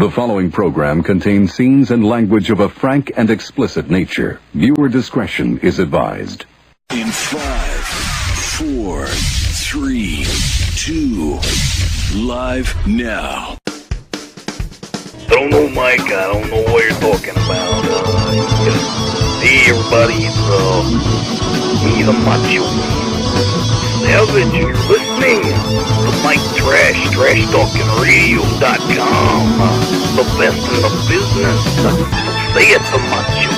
The following program contains scenes and language of a frank and explicit nature. Viewer discretion is advised. In 5, 4, 3, 2, live now. I don't know, Mike. I don't know what you're talking about. Hey, everybody, he's a macho savage. You're listening to Mike Trash, TrashTalkingRadio.com, the best in the business. Say it, the macho.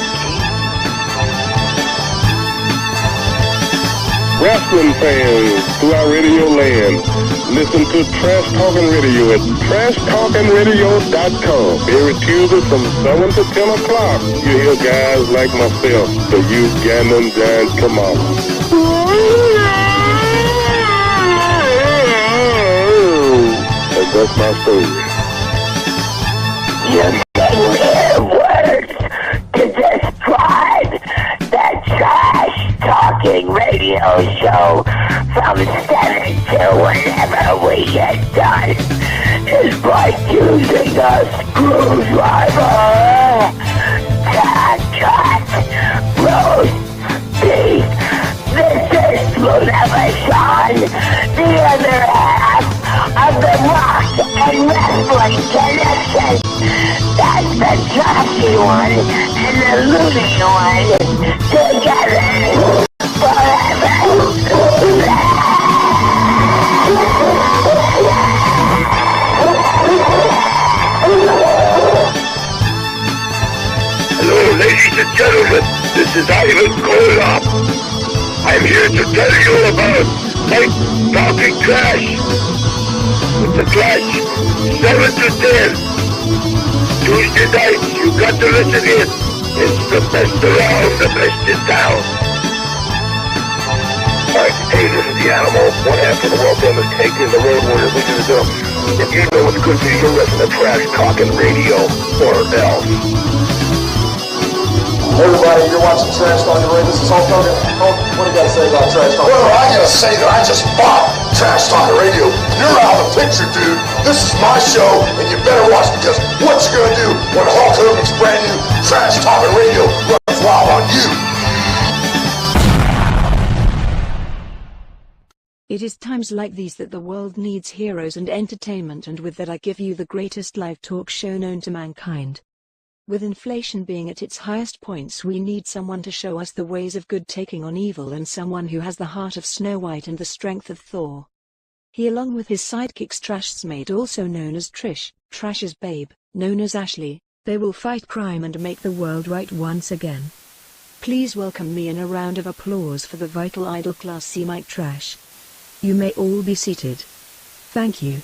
Wrestling fans throughout Radio Land, listen to Trash Talking Radio at TrashTalkingRadio.com. Every Tuesday from 7 to 10 o'clock, you hear guys like myself, the you Ganon Giants come on. And that's my story. You sing mere words to describe the Trash Talking Radio Show from 7 to whenever we get done is like using a screwdriver to cut roast beef. This is Lunella Sean, the other half of the Rock and Wrestling Connection. That's the trashy one and the loony one together forever. Hello, ladies and gentlemen. This is Ivan Koloff. I'm here to tell you about Mike Talking Trash. With the Clash, 7 to 10. Tuesday nights, you got to listen in. It's the best around, the best in town. Alright, hey, this is the Animal. One half of the world famous taking the road warriors. Listen to them. If you know what's good for you, listen to Trash Talking Radio or else. Everybody, you're watching Trash Talking Radio. This is Hulk Hogan. Hulk, what do you got to say about Trash Talking Radio? Well, I gotta say that I just bought Trash Talking Radio. You're out of the picture, dude. This is my show, and you better watch because what you gonna do when Hulk Hogan's brand new Trash Talking Radio runs wild on you? It is times like these that the world needs heroes and entertainment, and with that I give you the greatest live talk show known to mankind. With inflation being at its highest points, we need someone to show us the ways of good taking on evil, and someone who has the heart of Snow White and the strength of Thor. He, along with his sidekicks Trash's maid, also known as Trish, Trash's babe, known as Ashley, they will fight crime and make the world right once again. Please welcome me in a round of applause for the vital idol Class C Mike Trash. You may all be seated. Thank you.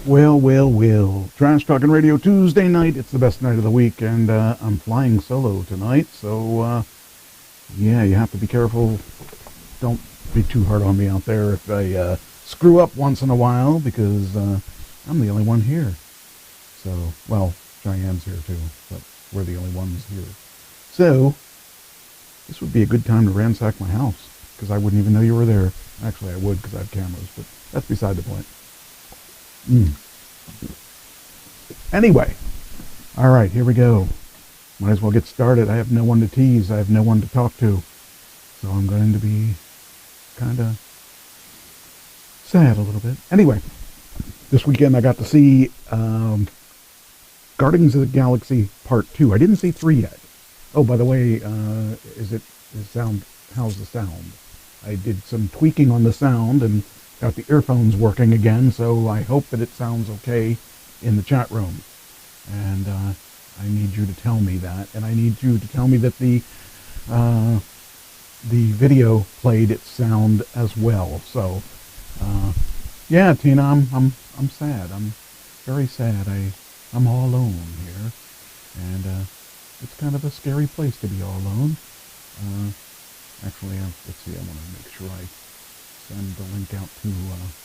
Well. Trash Talking Radio Tuesday night. It's the best night of the week, and I'm flying solo tonight, so yeah, you have to be careful. Don't be too hard on me out there if I screw up once in a while, because I'm the only one here. So, well, Cheyenne's here too, but we're the only ones here. So, this would be a good time to ransack my house, because I wouldn't even know you were there. Actually, I would, because I have cameras, but that's beside the point. Anyway, all right, here we go. Might as well get started. I have no one to tease. I have no one to talk to. So I'm going to be kind of sad a little bit. Anyway, this weekend I got to see Guardians of the Galaxy Part 2. I didn't see 3 yet. Oh, by the way, how's the sound? I did some tweaking on the sound and got the earphones working again, so I hope that it sounds okay in the chat room. And I need you to tell me that, and I need you to tell me that the video played its sound as well. So yeah, Tina, I'm sad. I'm very sad. I'm all alone here, and it's kind of a scary place to be all alone. Actually, let's see. I want to make sure I send the link out to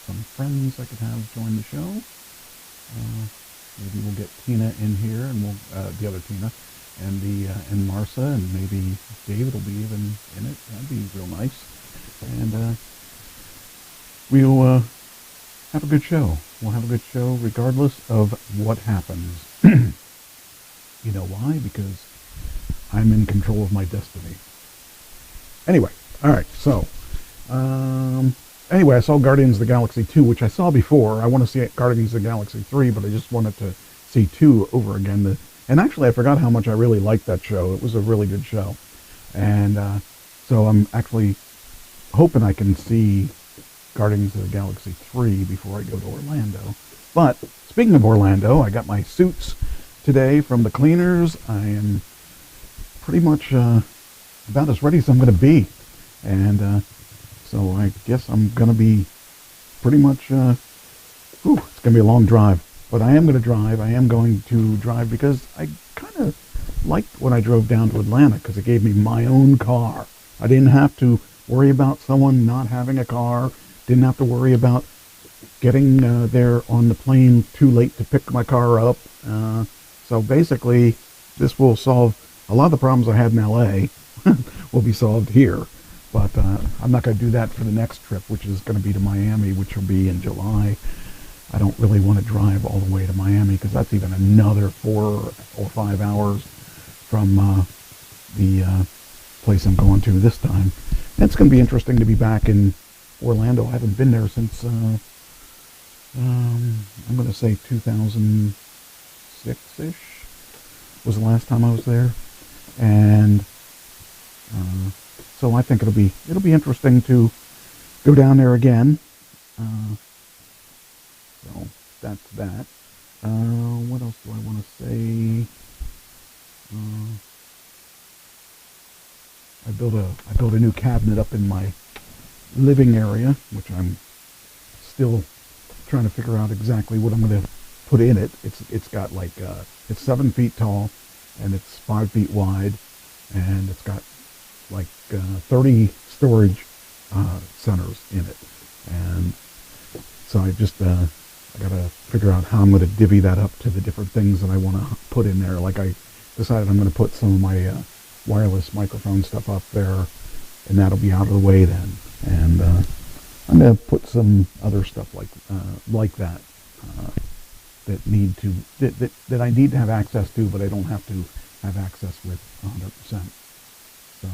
some friends I could have join the show. Maybe we'll get Tina in here, and we'll the other Tina, and Marcia, and maybe David will be even in it. That'd be real nice. And we'll have a good show. We'll have a good show regardless of what happens. You know why? Because I'm in control of my destiny. Anyway, all right, so anyway, I saw Guardians of the Galaxy 2, which I saw before. I want to see Guardians of the Galaxy 3, but I just wanted to see 2 over again. And actually, I forgot how much I really liked that show. It was a really good show. And so I'm actually hoping I can see Guardians of the Galaxy 3 before I go to Orlando. But speaking of Orlando, I got my suits today from the cleaners. I am pretty much about as ready as I'm going to be. And so I guess I'm going to be pretty much, it's going to be a long drive. But I am going to drive. I am going to drive because I kind of liked when I drove down to Atlanta because it gave me my own car. I didn't have to worry about someone not having a car. Didn't have to worry about getting there on the plane too late to pick my car up. So basically, this will solve a lot of the problems I had in L.A. will be solved here. But I'm not going to do that for the next trip, which is going to be to Miami, which will be in July. I don't really want to drive all the way to Miami because that's even another 4 or 5 hours from the place I'm going to this time. And it's going to be interesting to be back in Orlando. I haven't been there since, I'm going to say 2006-ish was the last time I was there. And so I think it'll be interesting to go down there again. So that's that. What else do I want to say? I built a new cabinet up in my living area, which I'm still trying to figure out exactly what I'm going to put in it. It's got like it's 7 feet tall and it's 5 feet wide, and it's got like 30 storage centers in it. And so I just I got to figure out how I'm going to divvy that up to the different things that I want to put in there. Like I decided I'm going to put some of my wireless microphone stuff up there, and that'll be out of the way then. And I'm going to put some other stuff like that that I need to have access to, but I don't have to have access with 100%. So,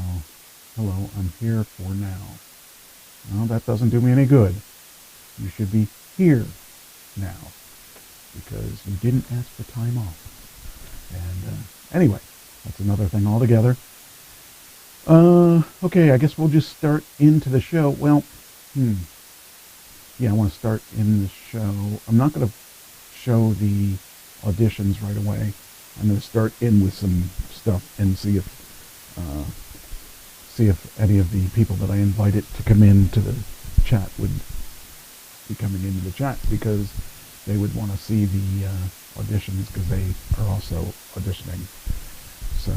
hello, I'm here for now. Well, that doesn't do me any good. You should be here now because you didn't ask for time off. And anyway, that's another thing altogether. Okay, I guess we'll just start into the show. Well, yeah, I want to start in the show. I'm not going to show the auditions right away. I'm going to start in with some stuff and see if any of the people that I invited to come into the chat would be coming into the chat, because they would want to see the auditions because they are also auditioning. So,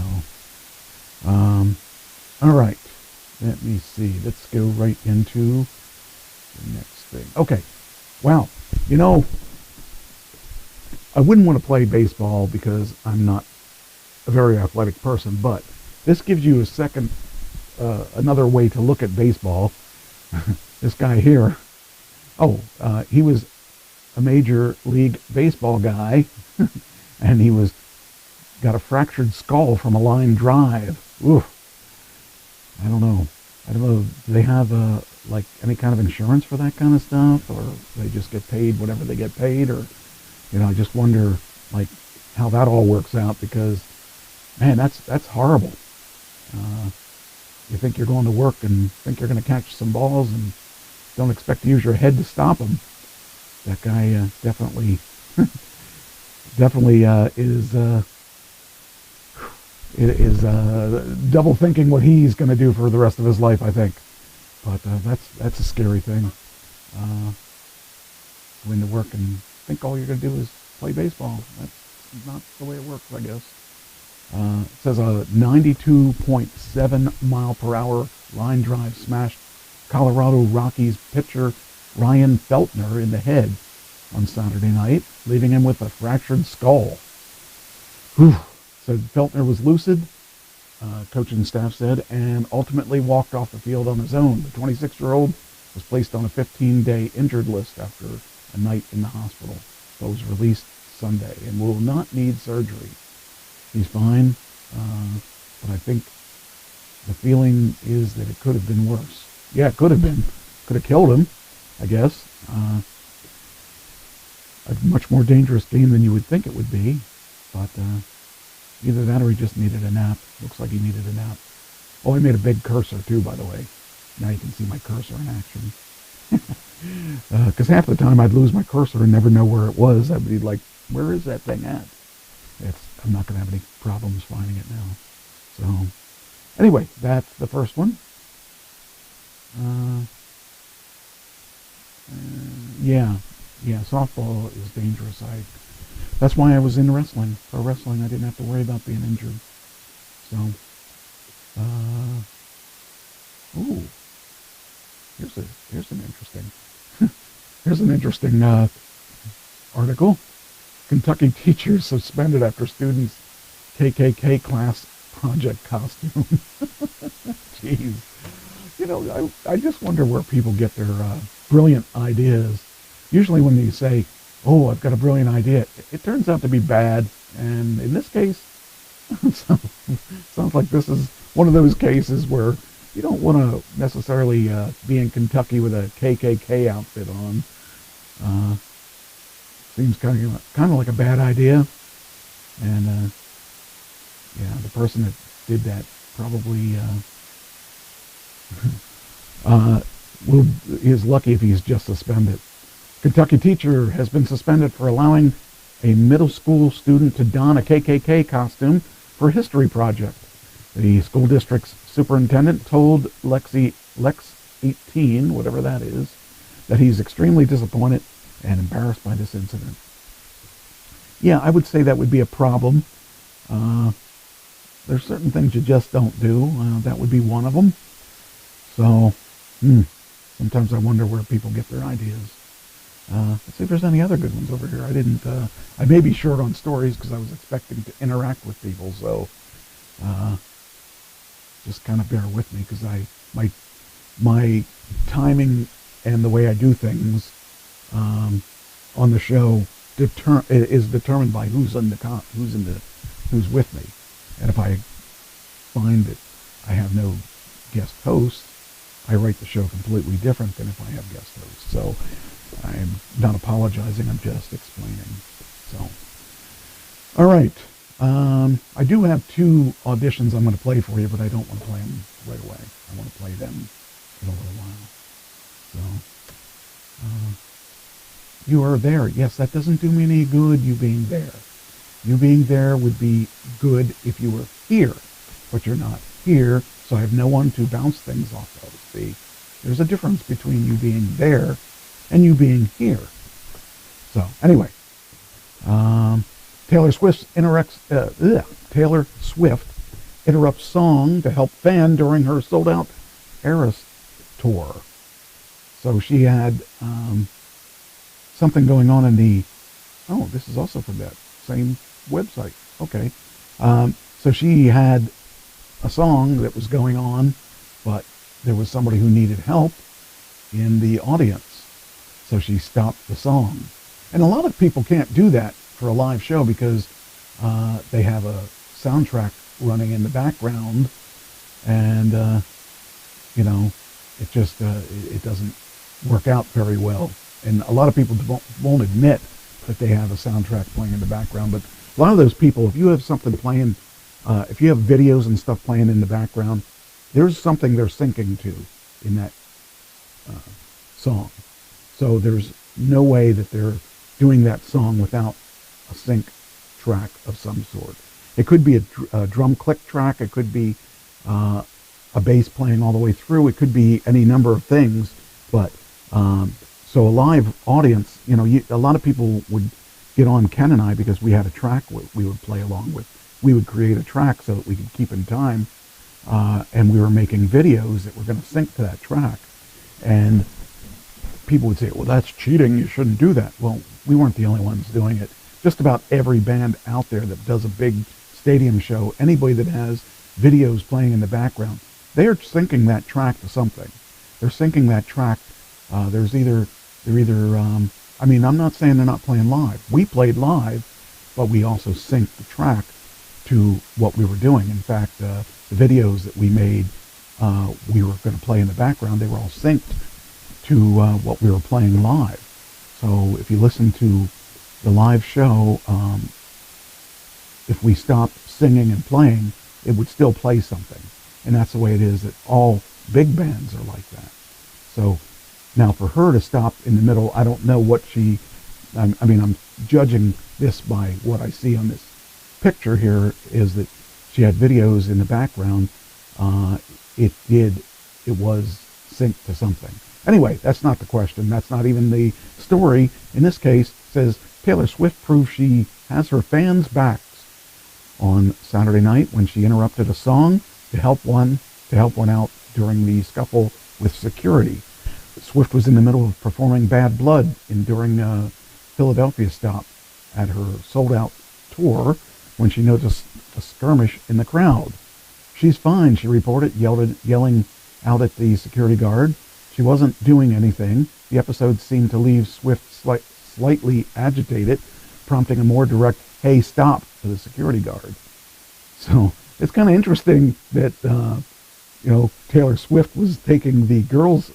all right. Let me see. Let's go right into the next thing. Okay. Wow. You know, I wouldn't want to play baseball because I'm not a very athletic person, but this gives you another way to look at baseball. This guy here, he was a Major League Baseball guy, and he got a fractured skull from a line drive. Oof. I don't know. Do they have like any kind of insurance for that kind of stuff, or they just get paid whatever they get paid, or I just wonder like how that all works out, because man, that's horrible. You think you're going to work and think you're going to catch some balls and don't expect to use your head to stop them. That guy definitely is double thinking what he's going to do for the rest of his life, I think. But that's a scary thing. Go into work and think all you're going to do is play baseball. That's not the way it works, I guess. It says a 92.7 mile per hour line drive smashed Colorado Rockies pitcher Ryan Feltner in the head on Saturday night, leaving him with a fractured skull. Whew. Said Feltner was lucid, coaching staff said, and ultimately walked off the field on his own. The 26-year-old was placed on a 15-day injured list after a night in the hospital, but was released Sunday and will not need surgery. He's fine, but I think the feeling is that it could have been worse. Yeah, it could have been. Could have killed him, I guess. A much more dangerous game than you would think it would be, but either that or he just needed a nap. Looks like he needed a nap. Oh, I made a big cursor too, by the way. Now you can see my cursor in action. Because half the time I'd lose my cursor and never know where it was. I'd be like, where is that thing at? I'm not going to have any problems finding it now. So, anyway, that's the first one. Yeah, softball is dangerous. That's why I was in wrestling. For wrestling, I didn't have to worry about being injured. So, here's an interesting article. Kentucky teachers suspended after students' KKK class project costume. Jeez. I just wonder where people get their brilliant ideas. Usually when you say, oh, I've got a brilliant idea, it turns out to be bad. And in this case, sounds like this is one of those cases where you don't want to necessarily be in Kentucky with a KKK outfit on. Seems kind of like a bad idea. And, the person that did that probably is lucky if he's just suspended. Kentucky teacher has been suspended for allowing a middle school student to don a KKK costume for a history project. The school district's superintendent told Lex 18, whatever that is, that he's extremely disappointed and embarrassed by this incident. Yeah, I would say that would be a problem. There's certain things you just don't do. That would be one of them. So, sometimes I wonder where people get their ideas. Let's see if there's any other good ones over here. I may be short on stories because I was expecting to interact with people, so just kind of bear with me because my timing and the way I do things on the show is determined by who's with me. And if I find that I have no guest host, I write the show completely different than if I have guest hosts. So I'm not apologizing, I'm just explaining. So, all right. I do have 2 auditions I'm going to play for you, but I don't want to play them right away. I want to play them in a little while. So, you are there. Yes, that doesn't do me any good, you being there. You being there would be good if you were here, but you're not here, so I have no one to bounce things off of. See, there's a difference between you being there and you being here. So, anyway, Taylor Swift interrupts song to help fan during her sold-out Eras tour. So she had something going on in the... Oh, this is also from that same website. Okay. So she had a song that was going on, but there was somebody who needed help in the audience. So she stopped the song. And a lot of people can't do that for a live show because they have a soundtrack running in the background, and it just it doesn't work out very well. And a lot of people won't admit that they have a soundtrack playing in the background, but a lot of those people, if you have something playing, if you have videos and stuff playing in the background, there's something they're syncing to in that song. So there's no way that they're doing that song without a sync track of some sort. It could be a drum click track. It could be a bass playing all the way through. It could be any number of things. But so a live audience, a lot of people would get on Ken and I because we had a track we would play along with. We would create a track so that we could keep in time, and we were making videos that were going to sync to that track. And people would say, well, that's cheating. You shouldn't do that. Well, we weren't the only ones doing it. Just about every band out there that does a big stadium show, anybody that has videos playing in the background, they are syncing that track to something. They're syncing that track. I mean, I'm not saying they're not playing live. We played live, but we also synced the track to what we were doing. In fact, the videos that we made, we were going to play in the background, they were all synced to what we were playing live. So if you listen to the live show, if we stopped singing and playing, it would still play something. And that's the way it is that all big bands are like that. So now for her to stop in the middle, I don't know what I'm judging this by what I see on this picture here, is that she had videos in the background. It was synced to something. Anyway, that's not the question. That's not even the story. In this case, it says Taylor Swift proves she has her fans' backs on Saturday night when she interrupted a song to help one out during the scuffle with security. Swift was in the middle of performing Bad Blood during a Philadelphia stop at her sold-out tour when she noticed a skirmish in the crowd. She's fine, she reported, yelling out at the security guard. She wasn't doing anything. The episode seemed to leave Swift slightly agitated, prompting a more direct, hey, stop, to the security guard. So it's kind of interesting that, Taylor Swift was taking the girls'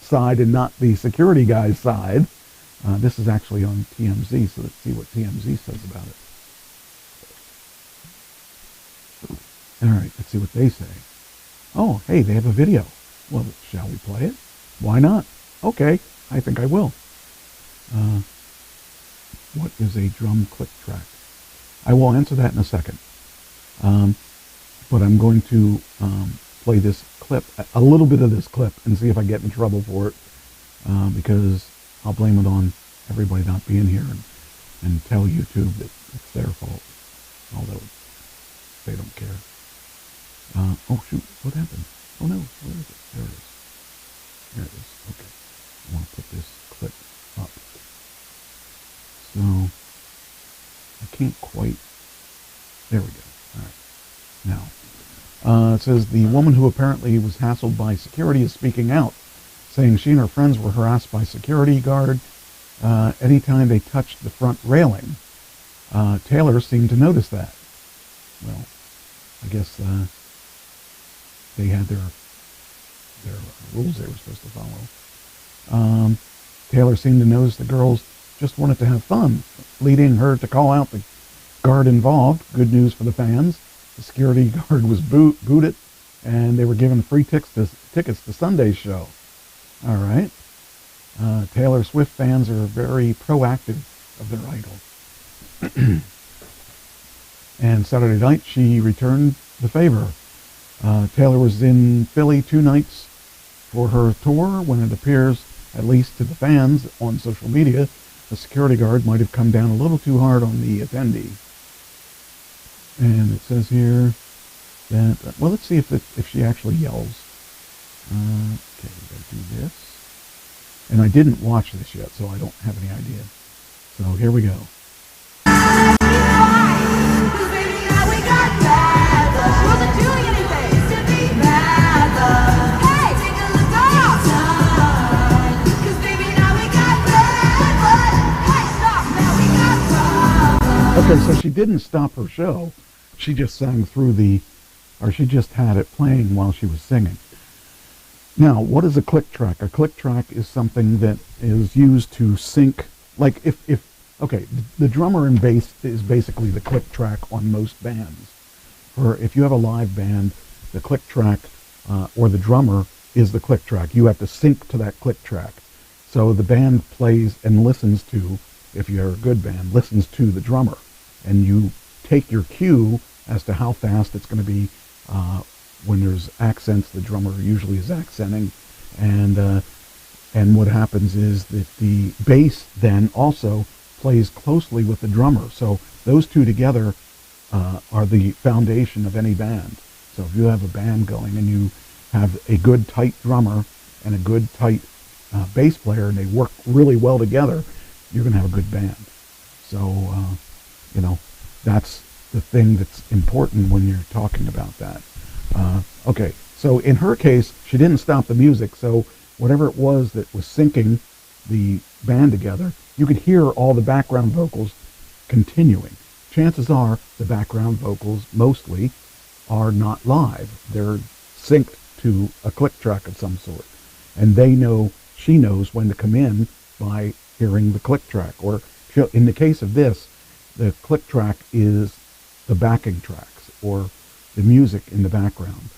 side and not the security guy's side. This is actually on TMZ, so let's see what TMZ says about it. All right, let's see what they say. Oh, hey, they have a video. Well, shall we play it? Why not? Okay, I think I will. What is a drum click track? I will answer that in a second. But I'm going to play this clip, a little bit of this clip, and see if I get in trouble for it, because I'll blame it on everybody not being here and tell YouTube that it's their fault, although they don't care. Oh shoot, what happened? Oh no, where is it? There it is. There it is. Okay. I want to put this clip up. So, I can't quite... There we go. Alright. Now, it says the woman who apparently was hassled by security is speaking out, saying she and her friends were harassed by security guard anytime they touched the front railing. Taylor seemed to notice that. Well, I guess they had their rules they were supposed to follow. Taylor seemed to notice the girls just wanted to have fun, leading her to call out the guard involved. Good news for the fans. The security guard was booted, and they were given free tickets to Sunday's show. All right. Taylor Swift fans are very proactive of their idol. And Saturday night, she returned the favor. Taylor was in Philly 2 nights for her tour when it appears, at least to the fans on social media, the security guard might have come down a little too hard on the attendee. And it says here that, well, let's see if she actually yells. Okay, we gotta do this. And I didn't watch this yet, so I don't have any idea. So here we go. Okay, so she didn't stop her show. She just sang through she just had it playing while she was singing. Now, what is a click track? A click track is something that is used to sync, like the drummer and bass is basically the click track on most bands. Or if you have a live band, the click track or the drummer is the click track. You have to sync to that click track. So the band plays and listens to, if you're a good band, listens to the drummer. And you take your cue as to how fast it's going to be. When there's accents, the drummer usually is accenting. And what happens is that the bass then also plays closely with the drummer. So those two together are the foundation of any band. So if you have a band going and you have a good tight drummer and a good tight bass player and they work really well together, you're going to have a good band. So, that's the thing that's important when you're talking about that. Okay, so in her case, she didn't stop the music, so whatever it was that was syncing the band together, you could hear all the background vocals continuing. Chances are the background vocals mostly are not live. They're synced to a click track of some sort. And she knows when to come in by hearing the click track. Or in the case of this, the click track is the backing tracks or the music in the background.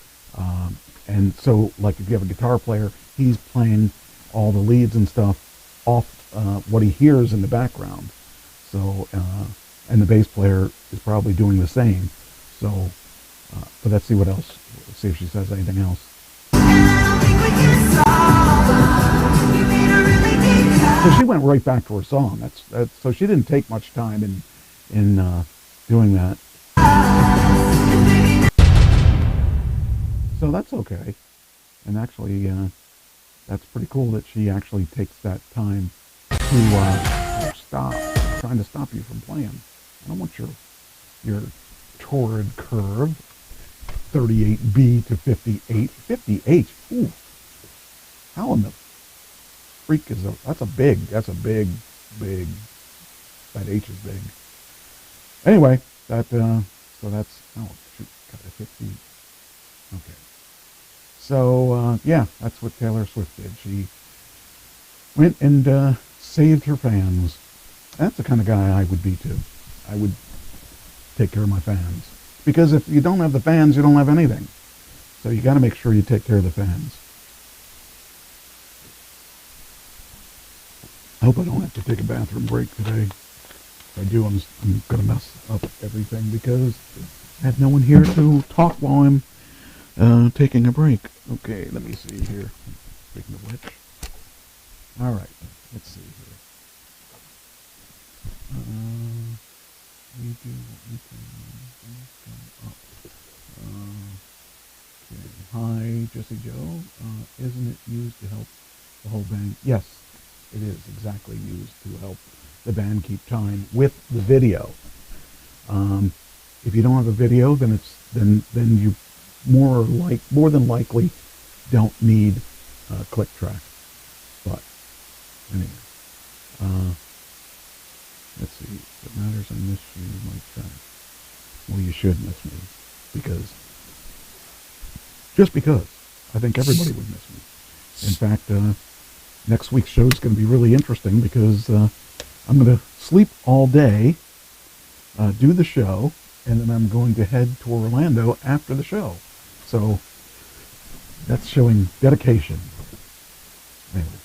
And so, like if you have a guitar player, he's playing all the leads and stuff off what he hears in the background. So, and the bass player is probably doing the same. So, but let's see what else. Let's see if she says anything else. So she went right back to her song. That's so she didn't take much time in doing that. So that's okay. And actually, that's pretty cool that she actually takes that time to stop, trying to stop you from playing. I don't want your torrid curve. 38B to 58. 58. Ooh. How in the freak that's a big, that H is big. Anyway, so that's, oh shoot, got a 50. Okay. So, yeah, that's what Taylor Swift did. She went and saved her fans. That's the kind of guy I would be too. I would take care of my fans. Because if you don't have the fans, you don't have anything. So you got to make sure you take care of the fans. I hope I don't have to take a bathroom break today. If I do, I'm going to mess up everything because I have no one here to talk while I'm taking a break. Okay, let me see here. Speaking of which. All right, let's see here. We do what we can. Okay. Hi, Jesse Joe. Isn't it used to help the whole band? Yes, it is exactly used to help the band keep time with the video. If you don't have a video, then you more than likely don't need a click track. But anyway, let's see. If it matters, I miss you, my track. Well, you should miss me just because I think everybody would miss me. In fact, next week's show is going to be really interesting because I'm going to sleep all day, do the show, and then I'm going to head to Orlando after the show. So that's showing dedication. Anyway,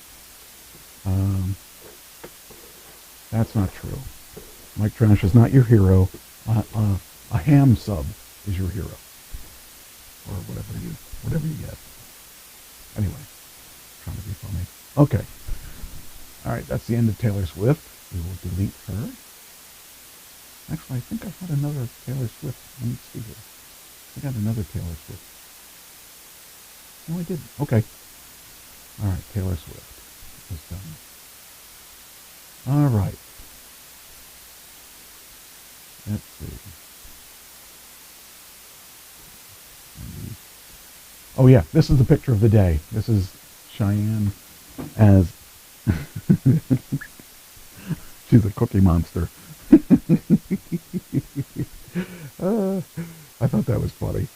that's not true. Mike Trash is not your hero. A ham sub is your hero, or whatever you get. Anyway, trying to be funny. Okay. All right, that's the end of Taylor Swift. We will delete her. Actually, I think I had another Taylor Swift. Let me see here. I got another Taylor Swift. No, I didn't. Okay. All right, Taylor Swift is done. All right. Let's see. Oh yeah, this is the picture of the day. This is Cheyenne as she's a cookie monster. I thought that was funny.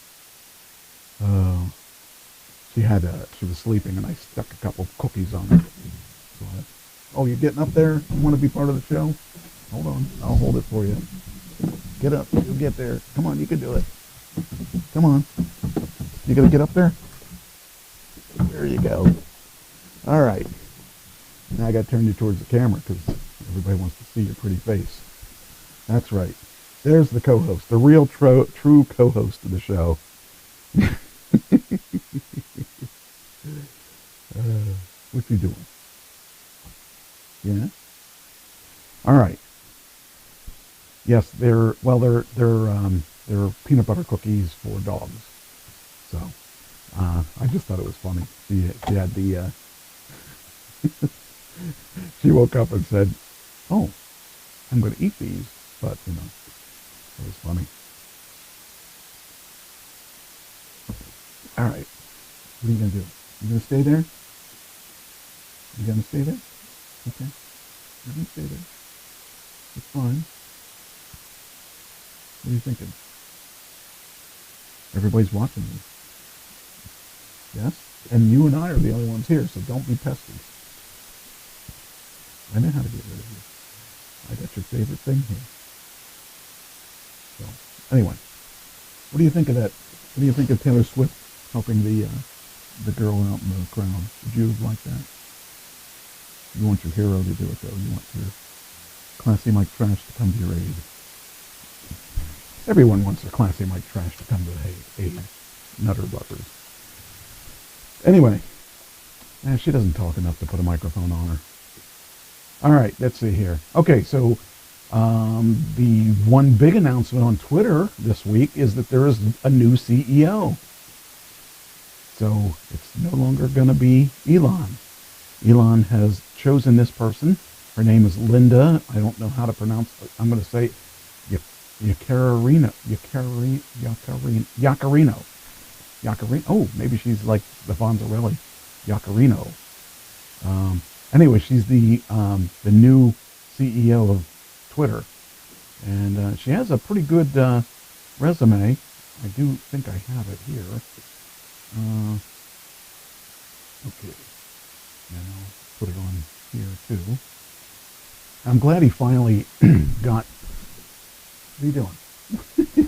She was sleeping and I stuck a couple of cookies on her. So oh, you're getting up there? You want to be part of the show? Hold on, I'll hold it for you. Get up, you'll get there. Come on, you can do it. Come on. You gonna get up there? There you go. All right. Now I got to turn you towards the camera because everybody wants to see your pretty face. That's right. There's the co-host, the real true co-host of the show. What's he doing? Yeah. All right. Yes, they're peanut butter cookies for dogs. So, I just thought it was funny. She had the She woke up and said, "Oh, I'm going to eat these," but it was funny. All right, what are you going to do? You going to stay there? You going to stay there? Okay, you're going to stay there. It's fine. What are you thinking? Everybody's watching you. Yes? And you and I are the only ones here, so don't be pesky. I know how to get rid of you. I got your favorite thing here. So, anyway, what do you think of that? What do you think of Taylor Swift helping the girl out in the crowd? Would you have liked that? You want your hero to do it, though. You want your classy Mike Trash to come to your aid. Everyone wants their classy Mike Trash to come to their aid. Nutter buffers. Anyway, she doesn't talk enough to put a microphone on her. All right, let's see here. Okay, so the one big announcement on Twitter this week is that there is a new CEO. So it's no longer going to be Elon. Elon has chosen this person. Her name is Linda. I don't know how to pronounce it. I'm going to say Yaccarino. Oh, maybe she's like the Fonzarelli. Yaccarino. Anyway, she's the new CEO of Twitter, and she has a pretty good resume. I do think I have it here. Okay, and I'll put it on here too. I'm glad he finally got. What are you doing?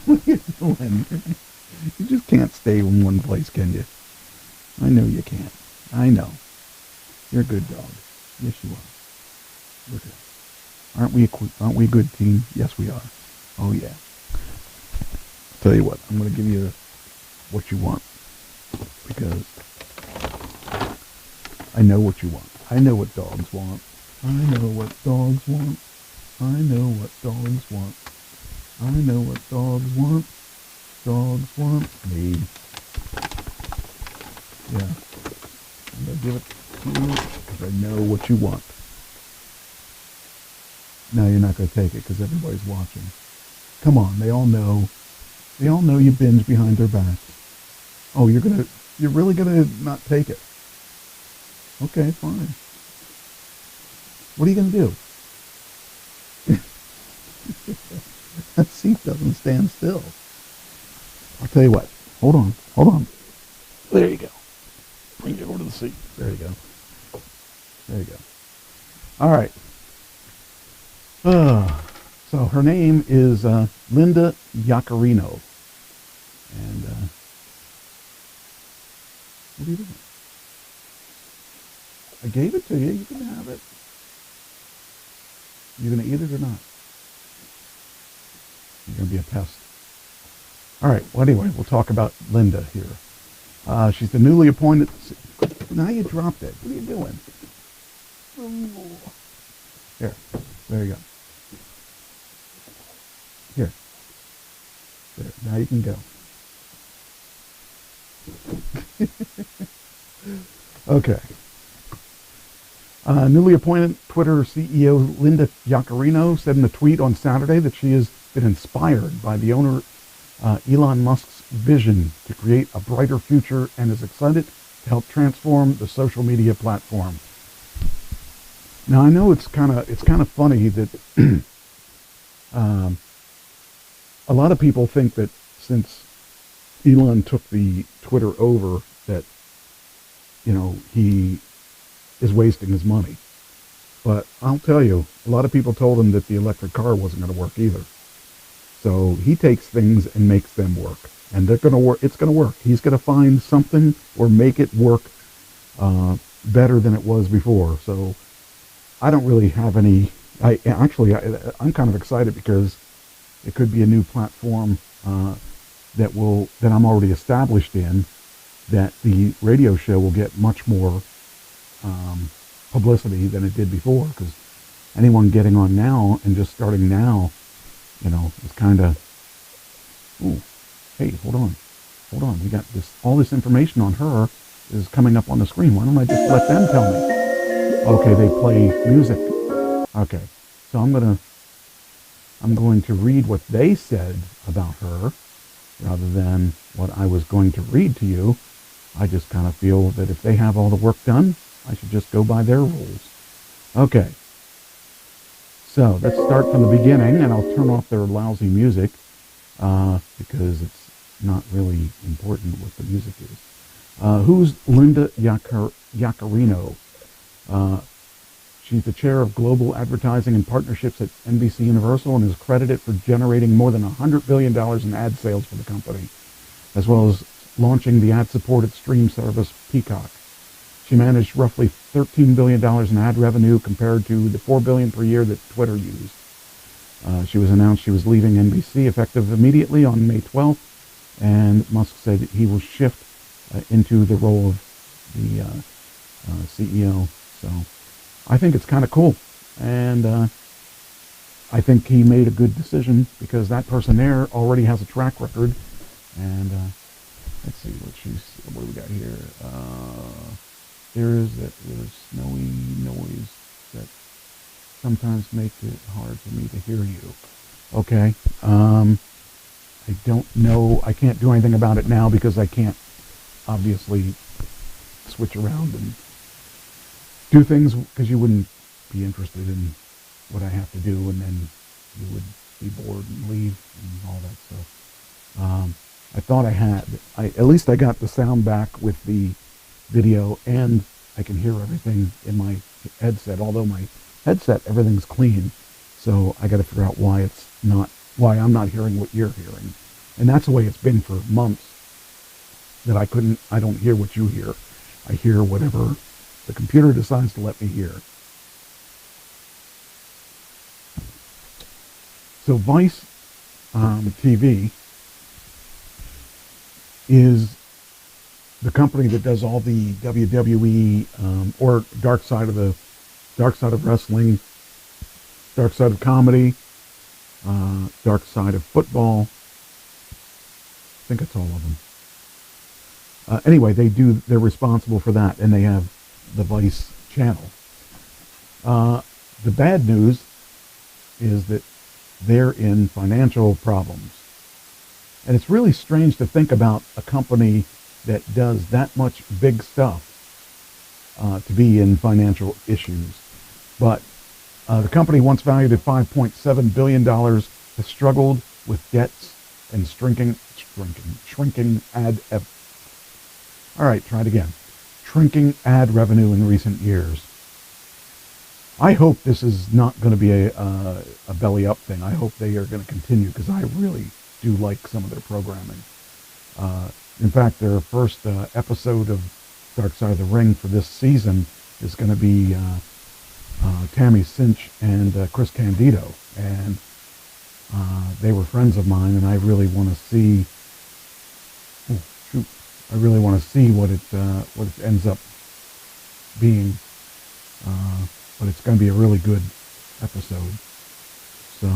What are you doing? You just can't stay in one place, can you? I know you can't. I know. You're a good dog. Yes, you are. We're good. Aren't we a good team? Yes, we are. Oh, yeah. Tell you what, I'm going to give you what you want. Because I know what you want. I know what dogs want. I know what dogs want. I know what dogs want. I know what dogs want. Dogs want me. Yeah. I'm going to give it to you because I know what you want. No, you're not going to take it because everybody's watching. Come on, they all know. They all know you binge behind their backs. Oh, you're really going to not take it. Okay, fine. What are you going to do? That seat doesn't stand still. I'll tell you what. Hold on. There you go. Bring it over to the seat. There you go. All right. So her name is Linda Yaccarino. And what are you doing? I gave it to you. You can have it. You're going to eat it or not? You're going to be a pest. All right. Well, anyway, we'll talk about Linda here. She's the newly appointed... Now you dropped it. What are you doing? Here. There you go. Here. There. Now you can go. Okay. Newly appointed Twitter CEO Linda Yaccarino said in a tweet on Saturday that she has been inspired by the owner Elon Musk's vision to create a brighter future and is excited to help transform the social media platform. Now I know it's kind of funny that a lot of people think that since Elon took the Twitter over that he is wasting his money. But I'll tell you, a lot of people told him that the electric car wasn't going to work either. So he takes things and makes them work. And they're going to work. It's going to work. He's going to find something or make it work better than it was before. So I don't really have any... I'm kind of excited because it could be a new platform that I'm already established in, that the radio show will get much more publicity than it did before, because anyone getting on now and just starting now, is kind of, hey, hold on, we got all this information on her is coming up on the screen. Why don't I just let them tell me? Okay, they play music. Okay, so I'm going to read what they said about her rather than what I was going to read to you. I just kind of feel that if they have all the work done, I should just go by their rules. Okay, so let's start from the beginning, and I'll turn off their lousy music because it's not really important what the music is. Who's Linda Yaccarino? She's the chair of global advertising and partnerships at NBC Universal and is credited for generating more than $100 billion in ad sales for the company, as well as launching the ad-supported stream service Peacock. She managed roughly $13 billion in ad revenue compared to the $4 billion per year that Twitter used. She was announced she was leaving NBC effective immediately on May 12th, and Musk said that he will shift into the role of the CEO. So I think it's kind of cool, and I think he made a good decision because that person there already has a track record. And let's see what do we got here. There's snowy noise that sometimes make it hard for me to hear you. Okay. I don't know. I can't do anything about it now because I can't obviously switch around and do things because you wouldn't be interested in what I have to do, and then you would be bored and leave and all that stuff. I thought at least I got the sound back with the video, and I can hear everything in my headset, although my headset, everything's clean. So I got to figure out why I'm not hearing what you're hearing. And that's the way it's been for months, that I don't hear what you hear. I hear whatever the computer decides to let me hear. So Vice TV is the company that does all the WWE or dark side of wrestling, dark side of comedy, dark side of football. I think it's all of them. Anyway, they're responsible for that, and they have the Vice channel. The bad news is that they're in financial problems. And it's really strange to think about a company that does that much big stuff to be in financial issues. But the company, once valued at $5.7 billion, has struggled with debts and shrinking shrinking ad revenue in recent years. I hope this is not going to be a belly up thing. I hope they are going to continue because I really do like some of their programming. In fact, their first episode of Dark Side of the Ring for this season is going to be Tammy Cinch and Chris Candido, and they were friends of mine, and I really want to see. I really want to see what it ends up being. But it's going to be a really good episode. So,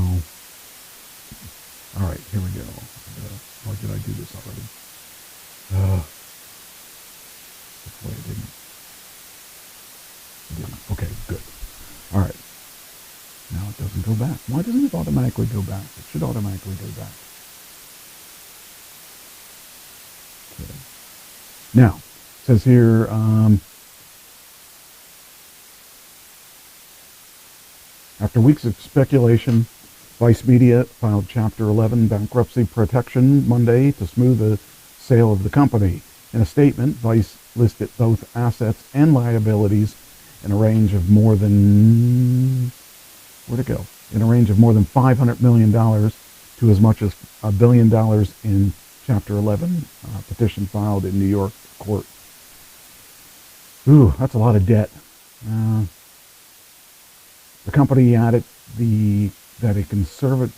all right, here we go. Or did I do this already? Hopefully I didn't. Okay, good. All right. Now it doesn't go back. Why doesn't it automatically go back? It should automatically go back. Okay. Now, it says here, after weeks of speculation, Vice Media filed Chapter 11 bankruptcy protection Monday to smooth the sale of the company. In a statement, Vice listed both assets and liabilities in a range of more than $500 million to as much as $1 billion in Chapter 11 petition filed in New York court. Ooh, that's a lot of debt. The company added that a consortium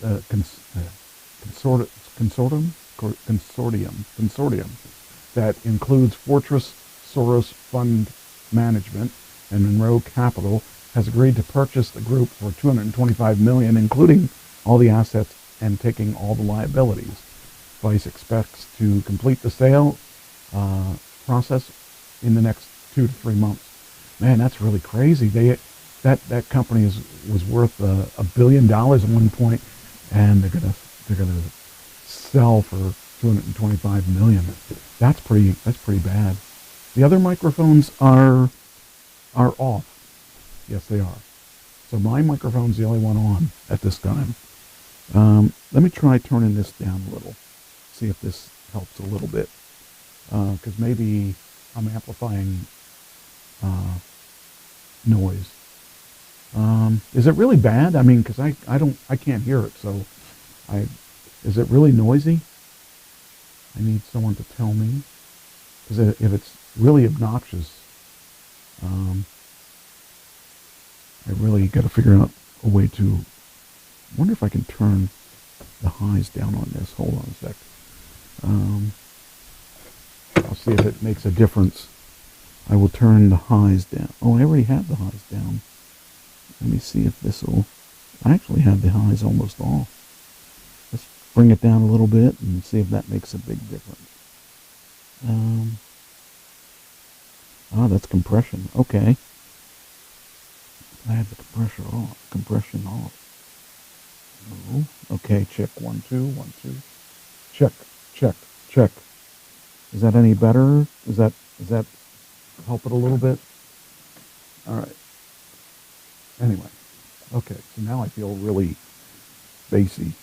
that includes Fortress Soros Fund Management and Monroe Capital has agreed to purchase the group for $225 million, including all the assets and taking all the liabilities. Vice expects to complete the sale process in the next 2 to 3 months. Man, that's really crazy. That company was worth $1 billion at one point, and they're gonna sell for 225 million. That's pretty bad. The other microphones are off. Yes, they are. So my microphone's the only one on at this time. Let me try turning this down a little. See if this helps a little bit. Because maybe I'm amplifying noise. Is it really bad? I mean, because I can't hear it. So is it really noisy? I need someone to tell me. Because if it's really obnoxious, I really got to figure out a way to. Wonder if I can turn the highs down on this. Hold on a sec. I'll see if it makes a difference. I will turn the highs down. Oh, I already have the highs down. Let me see if this will. I actually have the highs almost off. Let's bring it down a little bit and see if that makes a big difference. That's compression. Okay. I have the compression off. Oh, okay, check. 1, 2, 1, 2. Check. Is that any better? Does that help it a little bit? All right. Anyway. Okay, so now I feel really bassy.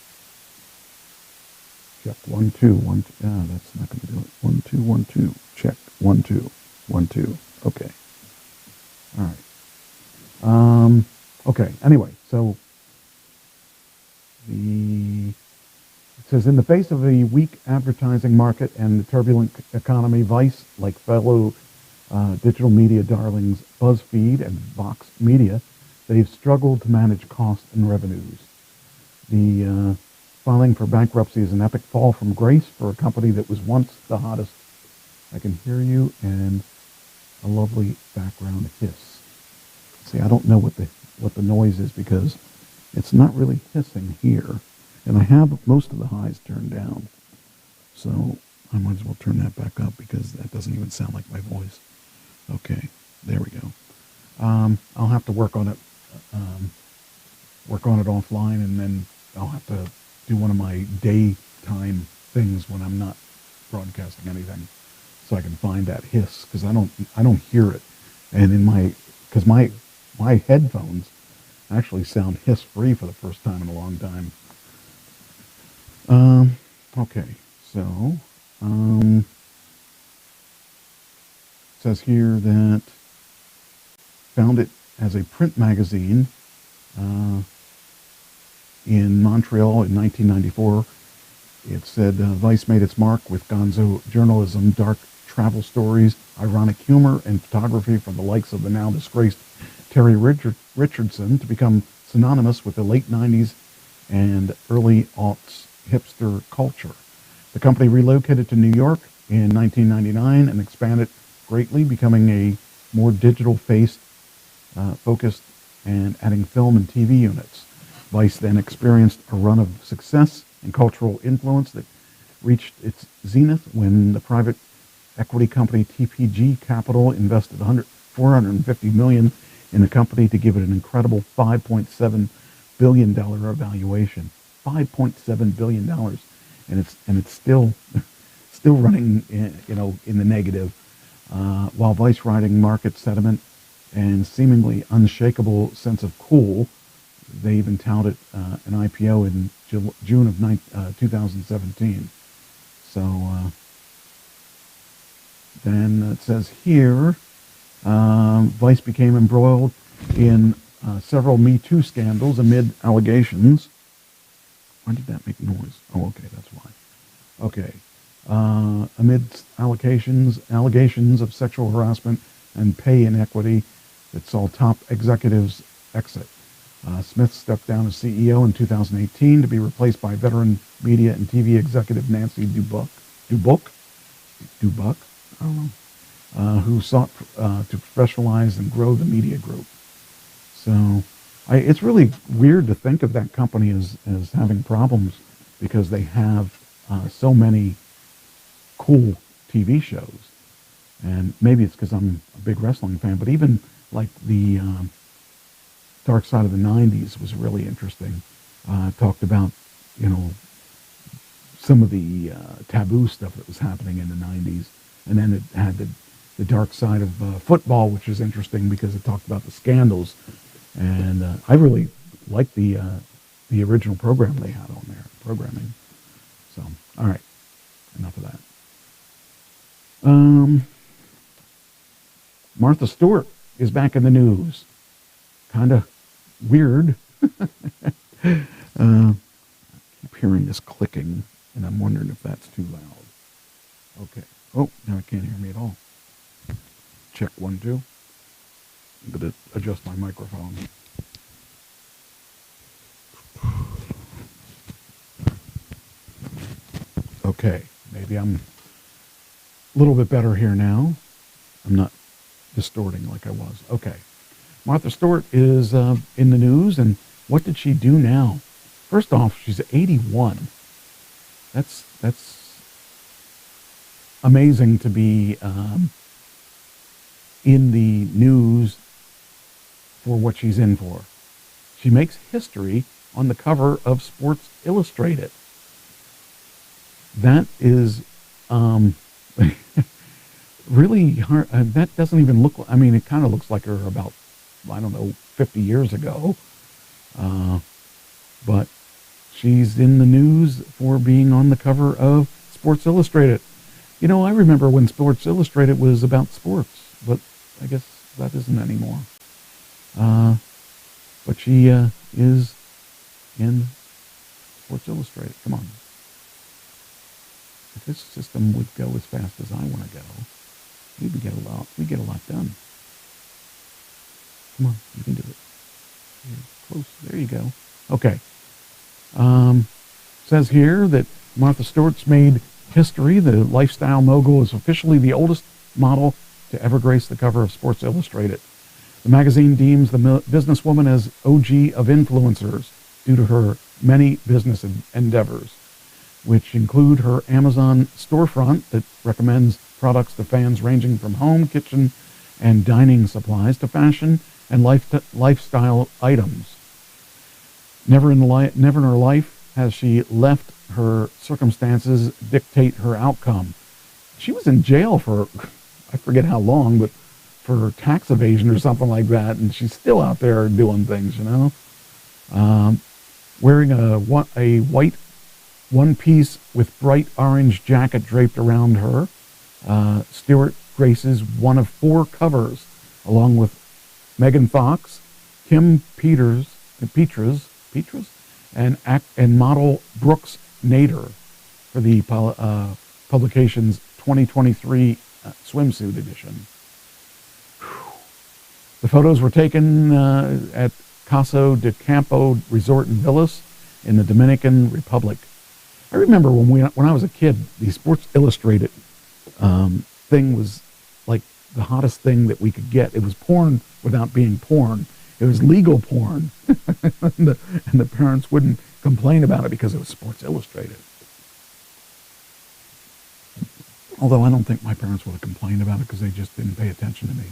Check. 1, 2, 1, 2. That's not going to do it. 1, 2, 1, 2. Check. 1, 2, 1, 2. Okay. All right. Okay, anyway, so it says, in the face of a weak advertising market and the turbulent economy, Vice, like fellow digital media darlings BuzzFeed and Vox Media, they've struggled to manage costs and revenues. The filing for bankruptcy is an epic fall from grace for a company that was once the hottest. I can hear you, and a lovely background hiss. See, I don't know what the noise is because it's not really hissing here. And I have most of the highs turned down. So I might as well turn that back up because that doesn't even sound like my voice. Okay, there we go. I'll have to work on it offline, and then I'll have to do one of my daytime things when I'm not broadcasting anything, so I can find that hiss, because I don't hear it. And because my headphones actually sound hiss free for the first time in a long time. Okay, so it says here that founded as a print magazine in Montreal in 1994. It said Vice made its mark with gonzo journalism, dark travel stories, ironic humor, and photography from the likes of the now disgraced Terry Richardson to become synonymous with the late 90s and early aughts hipster culture. The company relocated to New York in 1999 and expanded greatly, becoming a more digital-focused and adding film and TV units. Vice then experienced a run of success and cultural influence that reached its zenith when the private equity company TPG Capital invested $450 million in the company to give it an incredible $5.7 billion valuation. $5.7 billion, and it's still running in the negative. While Vice riding market sentiment and seemingly unshakable sense of cool, they even touted an IPO in June of 2017. So then it says here, Vice became embroiled in several Me Too scandals amid allegations. Why did that make noise? Oh, okay, that's why. Okay. Amid allegations of sexual harassment and pay inequity that saw top executives exit. Smith stepped down as CEO in 2018 to be replaced by veteran media and TV executive Nancy Dubuc, I don't know, who sought to professionalize and grow the media group. So it's really weird to think of that company as having problems because they have so many cool TV shows. And maybe it's because I'm a big wrestling fan, but even like the Dark Side of the 90s was really interesting. Talked about, you know, some of the taboo stuff that was happening in the 90s. And then it had the dark side of football, which is interesting because it talked about the scandals. And I really liked the original program they had on there, programming. So, all right, enough of that. Martha Stewart is back in the news. Kind of weird. I keep hearing this clicking, and I'm wondering if that's too loud. Okay. Oh, now it can't hear me at all. Check 1, 2. I'm going to adjust my microphone. Okay, maybe I'm a little bit better here now. I'm not distorting like I was. Okay. Martha Stewart is in the news, and what did she do now? First off, she's 81. That's amazing to be in the news for what she's in for. She makes history on the cover of Sports Illustrated. That is really hard. That doesn't even look, I mean, it kind of looks like her about, I don't know, 50 years ago. But she's in the news for being on the cover of Sports Illustrated. You know, I remember when Sports Illustrated was about sports, but I guess that isn't anymore. But she is in Sports Illustrated. Come on. If this system would go as fast as I want to go, we'd get a lot done. Come on, you can do it. You're close. There you go. Okay. Says here that Martha Stewart's made history. The lifestyle mogul is officially the oldest model to ever grace the cover of Sports Illustrated. The magazine deems the businesswoman as OG of influencers due to her many business endeavors, which include her Amazon storefront that recommends products to fans ranging from home, kitchen, and dining supplies to fashion and lifestyle items. Never in her life has she left her circumstances dictate her outcome. She was in jail for, I forget how long, but for tax evasion or something like that, and she's still out there doing things, you know. Wearing a white one-piece with bright orange jacket draped around her, Stewart graces one of 4 covers, along with Megan Fox, Kim Petras, and model Brooks Nader for the publication's 2023 swimsuit edition. The photos were taken at Casa de Campo Resort and Villas in the Dominican Republic. I remember when I was a kid, the Sports Illustrated thing was like the hottest thing that we could get. It was porn without being porn. It was legal porn. and the parents wouldn't complain about it because it was Sports Illustrated. Although I don't think my parents would have complained about it because they just didn't pay attention to me.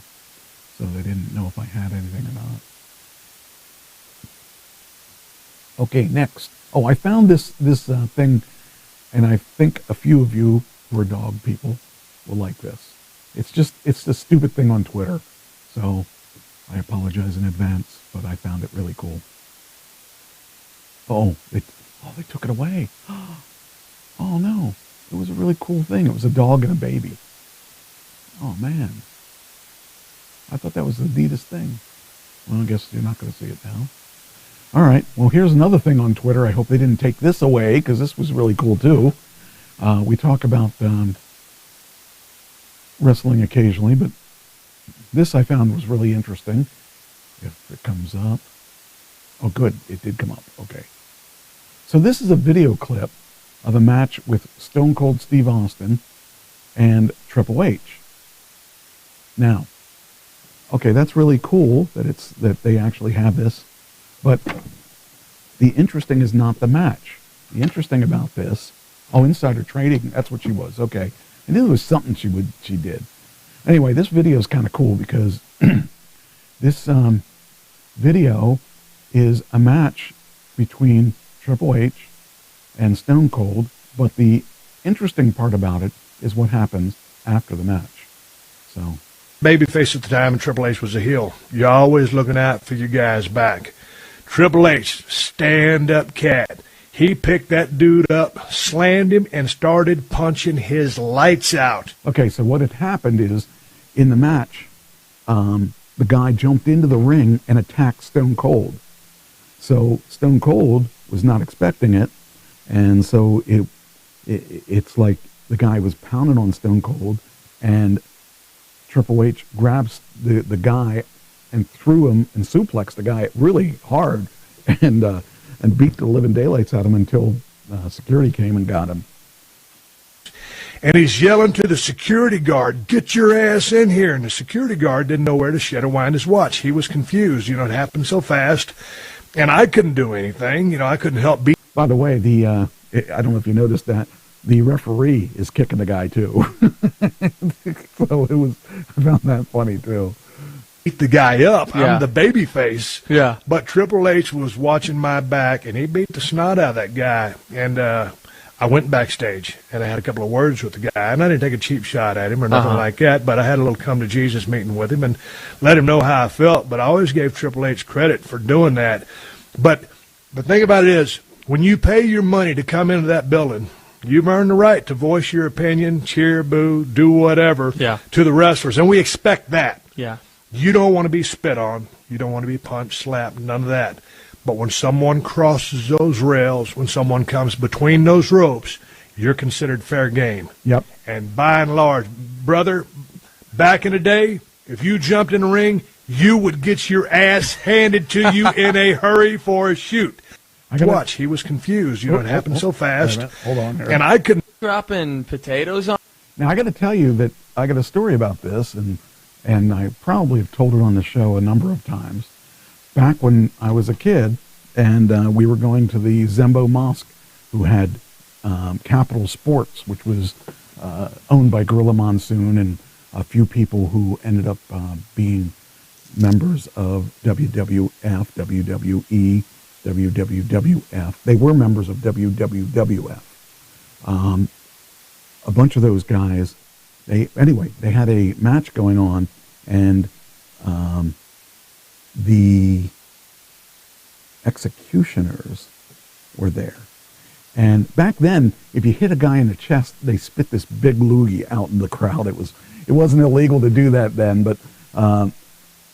So they didn't know if I had anything or not. Okay, next. Oh, I found this thing, and I think a few of you who are dog people will like this. It's the stupid thing on Twitter. So I apologize in advance, but I found it really cool. They took it away. Oh no, it was a really cool thing. It was a dog and a baby. Oh man. I thought that was the neatest thing. Well, I guess you're not going to see it now. All right. Well, here's another thing on Twitter. I hope they didn't take this away because this was really cool too. We talk about wrestling occasionally, but this I found was really interesting. If it comes up. Oh, good. It did come up. Okay. So this is a video clip of a match with Stone Cold Steve Austin and Triple H. Now, okay, that's really cool that they actually have this, but the interesting is not the match. The interesting about this, insider trading, that's what she was, okay. I knew it was something she did. Anyway, this video is kind of cool because this video is a match between Triple H and Stone Cold, but the interesting part about it is what happens after the match. So, babyface at the time, and Triple H was a heel. You're always looking out for your guy's back. Triple H, stand-up cat. He picked that dude up, slammed him, and started punching his lights out. Okay, so what had happened is, in the match, the guy jumped into the ring and attacked Stone Cold. So Stone Cold was not expecting it, and so it's like the guy was pounding on Stone Cold, and Triple H grabs the guy and threw him and suplexed the guy really hard, and beat the living daylights out of him until security came and got him. And he's yelling to the security guard, "Get your ass in here!" And the security guard didn't know where to shut or wind his watch. He was confused. It happened so fast, and I couldn't do anything. I couldn't help beat. By the way, I don't know if you noticed that the referee is kicking the guy too. So I found that funny too. Beat the guy up. Yeah. I'm the baby face. Yeah. But Triple H was watching my back, and he beat the snot out of that guy. And I went backstage, and I had a couple of words with the guy. And I didn't take a cheap shot at him or nothing like that, but I had a little come-to-Jesus meeting with him and let him know how I felt. But I always gave Triple H credit for doing that. But the thing about it is, when you pay your money to come into that building, you've earned the right to voice your opinion, cheer, boo, do whatever to the wrestlers. And we expect that. Yeah. You don't want to be spit on. You don't want to be punched, slapped, none of that. But when someone crosses those rails, when someone comes between those ropes, you're considered fair game. Yep. And by and large, brother, back in the day, if you jumped in the ring, you would get your ass handed to you in a hurry for a shoot. Watch, he was confused. It happened so fast. Hold on here. And I couldn't. Dropping potatoes on. Now, I got to tell you that I got a story about this, and I probably have told it on the show a number of times. Back when I was a kid, and we were going to the Zembo Mosque, who had Capital Sports, which was owned by Gorilla Monsoon and a few people who ended up being members of WWF, WWE, WWF. They were members of WWF. A bunch of those guys, they had a match going on, and the Executioners were there. And back then, if you hit a guy in the chest, they spit this big loogie out in the crowd. It wasn't illegal to do that then, but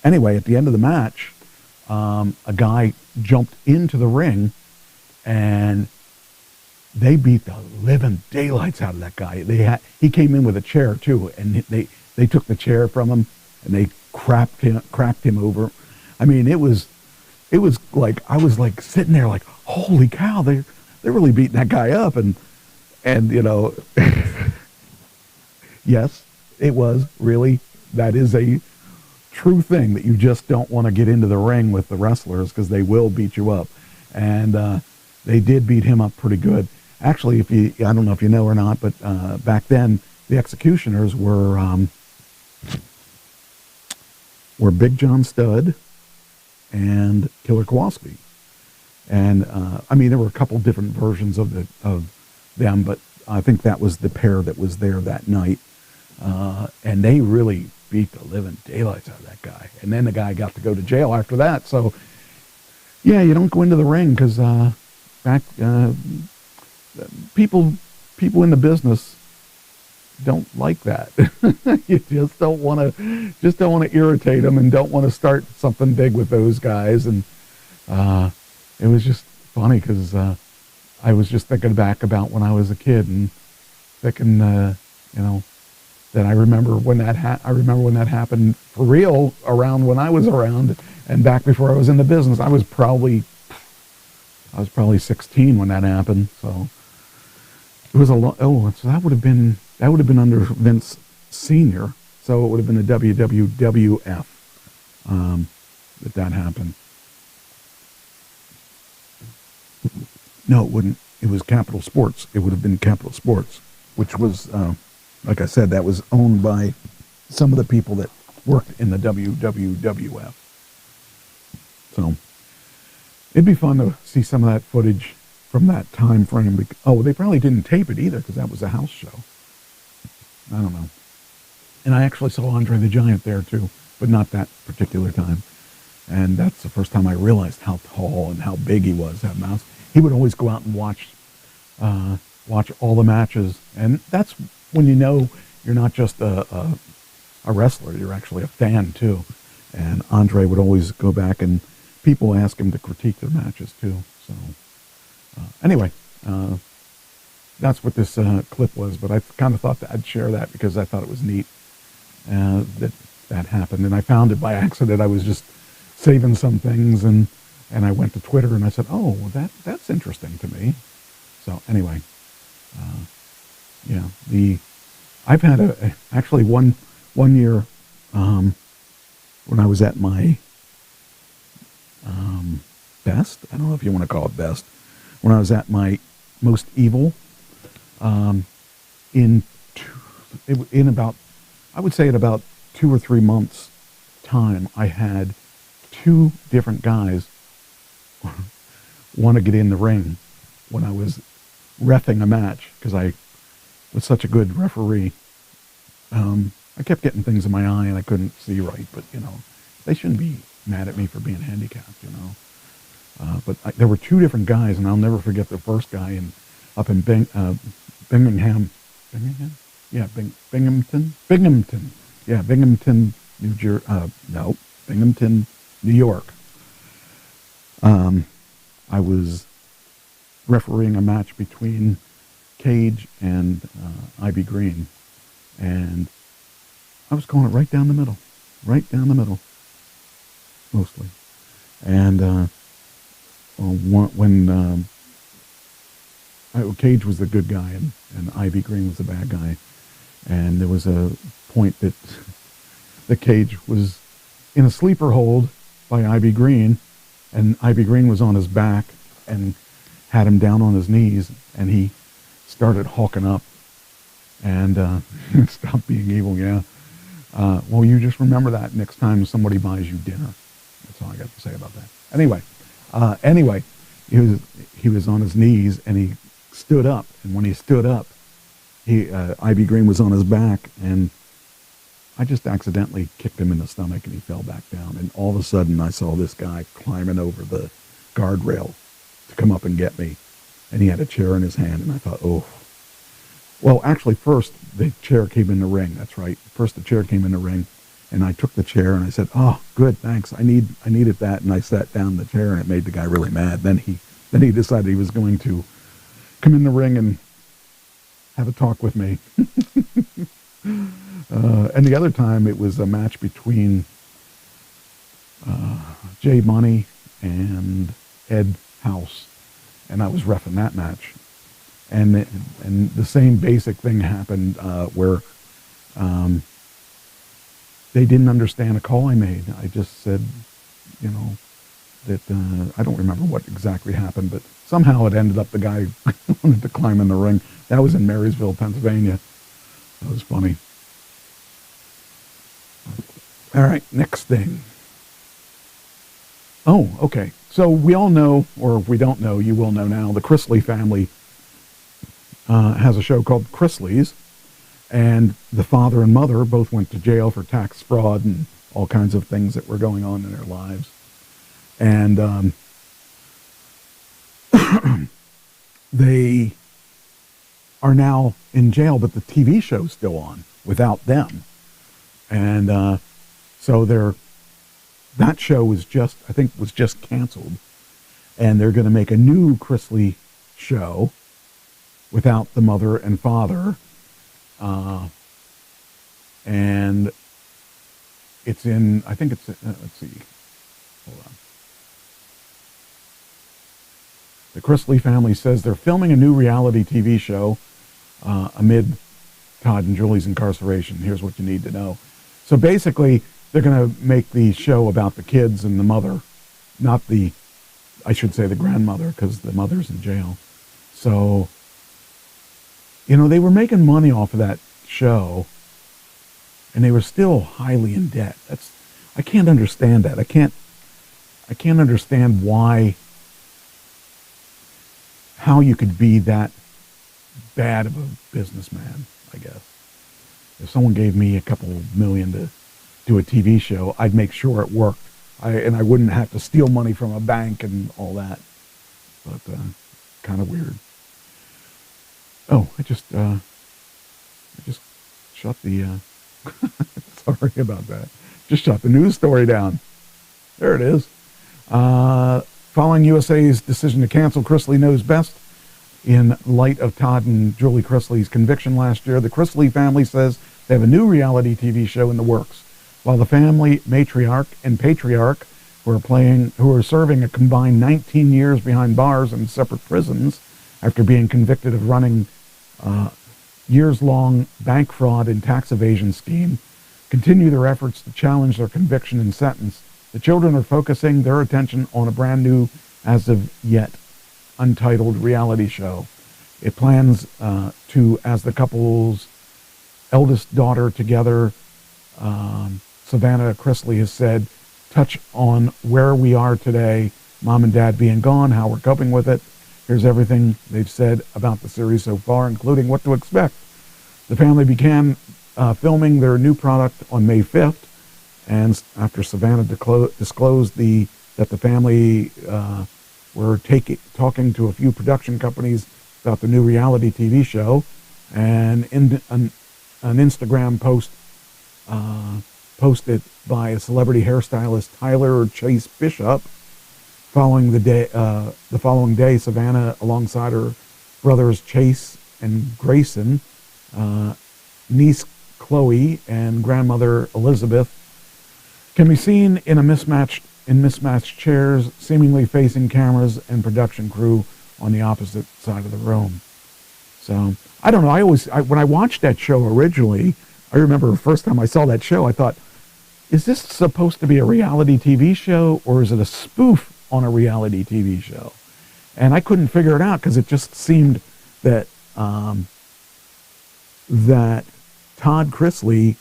anyway, at the end of the match, a guy jumped into the ring, and they beat the living daylights out of that guy. He came in with a chair too, and they took the chair from him, and they cracked him over. I mean, it was like, I was like sitting there like, holy cow, they're really beating that guy up, and yes, it was really, that is a true thing, that you just don't want to get into the ring with the wrestlers because they will beat you up. And they did beat him up pretty good. Actually, I don't know if you know or not, but back then the Executioners were Big John Studd and Killer Kowalski. And I mean, there were a couple different versions of them, but I think that was the pair that was there that night. And they really beat the living daylights out of that guy. And then the guy got to go to jail after that. So, yeah, you don't go into the ring because people in the business don't like that. You just don't want to irritate them and don't want to start something big with those guys. And it was just funny because I was just thinking back about when I was a kid and thinking, that I remember when that happened for real around when I was around and back before I was in the business. I was probably 16 when that happened. So it was so that would have been under Vince Sr. So it would have been the WWF that happened. No, it wouldn't. It was Capital Sports. It would have been Capital Sports, which was, like I said, that was owned by some of the people that worked in the WWF. So it'd be fun to see some of that footage from that time frame. Oh, they probably didn't tape it either because that was a house show. I don't know. And I actually saw Andre the Giant there too, but not that particular time. And that's the first time I realized how tall and how big he was, that mouse. He would always go out and watch all the matches. And that's when you know you're not just a wrestler, you're actually a fan too. And Andre would always go back and people ask him to critique their matches too. So anyway, that's what this clip was. But I kind of thought that I'd share that because I thought it was neat that happened. And I found it by accident. I was just saving some things and I went to Twitter and I said, oh, well, that's interesting to me. So anyway, yeah, I've had actually one year when I was at my best. I don't know if you want to call it best. When I was at my most evil, in about, I would say in about 2 or 3 months time, I had 2 different guys want to get in the ring when I was reffing a match because I was such a good referee. I kept getting things in my eye and I couldn't see right, but they shouldn't be mad at me for being handicapped, But there were 2 different guys, and I'll never forget the first guy up in Binghamton. Yeah, Binghamton. Yeah, Binghamton, Binghamton, New York. I was refereeing a match between Cage and Ivy Green, and I was calling it right down the middle, mostly. And when Cage was the good guy and Ivy Green was the bad guy, and there was a point that the Cage was in a sleeper hold by Ivy Green, and Ivy Green was on his back and had him down on his knees, and he started hawking up and stopped being evil. Yeah. Well, you just remember that next time somebody buys you dinner. That's all I got to say about that. Anyway, he was on his knees and he stood up, and when he stood up, Ivy Green was on his back, and I just accidentally kicked him in the stomach and he fell back down. And all of a sudden I saw this guy climbing over the guardrail to come up and get me. And he had a chair in his hand, and I thought, oh. Well, actually, first the chair came in the ring. That's right. First the chair came in the ring, and I took the chair and I said, oh, good, thanks. I needed that. And I sat down in the chair, and it made the guy really mad. Then he decided he was going to come in the ring and have a talk with me. And the other time it was a match between Jay Money and Ed House, and I was reffing that match. And the same basic thing happened where they didn't understand a call I made. I just said, that I don't remember what exactly happened, but somehow it ended up the guy wanted to climb in the ring. That was in Marysville, Pennsylvania. That was funny. All right, next thing. Oh, okay. So we all know, or if we don't know, you will know now, the Chrisley family has a show called Chrisleys, and the father and mother both went to jail for tax fraud and all kinds of things that were going on in their lives. And they are now in jail, but the TV show's still on without them. And so that show was just canceled, and they're going to make a new Chrisley show without the mother and father, and it's in, I think it's, let's see, hold on. The Chrisley family says they're filming a new reality TV show amid Todd and Julie's incarceration. Here's what you need to know. So basically, they're going to make the show about the kids and the mother, not the, I should say the grandmother, because the mother's in jail. So, they were making money off of that show, and they were still highly in debt. I can't understand that. I can't understand how you could be that bad of a businessman, I guess. If someone gave me a couple million to do a TV show, I'd make sure it worked. And I wouldn't have to steal money from a bank and all that. But kind of weird. Oh, I just shut the sorry about that. Just shut the news story down. There it is. Following USA's decision to cancel Chrisley Knows Best in light of Todd and Julie Chrisley's conviction last year, the Chrisley family says they have a new reality TV show in the works. While the family matriarch and patriarch, who are serving a combined 19 years behind bars in separate prisons after being convicted of running years-long bank fraud and tax evasion scheme, continue their efforts to challenge their conviction and sentence. The children are focusing their attention on a brand new, as of yet untitled reality show. It plans to, as the couple's eldest daughter together, Savannah Chrisley has said, touch on where we are today, mom and dad being gone, how we're coping with it. Here's everything they've said about the series so far, including what to expect. The family began filming their new product on May 5th, and after Savannah disclosed that the family were talking to a few production companies about the new reality TV show, and an Instagram post posted by a celebrity hairstylist, Tyler Chase Bishop. Following the following day, Savannah, alongside her brothers Chase and Grayson, niece Chloe, and grandmother Elizabeth, can be seen in mismatched chairs, seemingly facing cameras and production crew on the opposite side of the room. So I don't know. When I watched that show originally, I remember the first time I saw that show, I thought, is this supposed to be a reality TV show, or is it a spoof on a reality TV show? And I couldn't figure it out because it just seemed that that Todd Chrisley,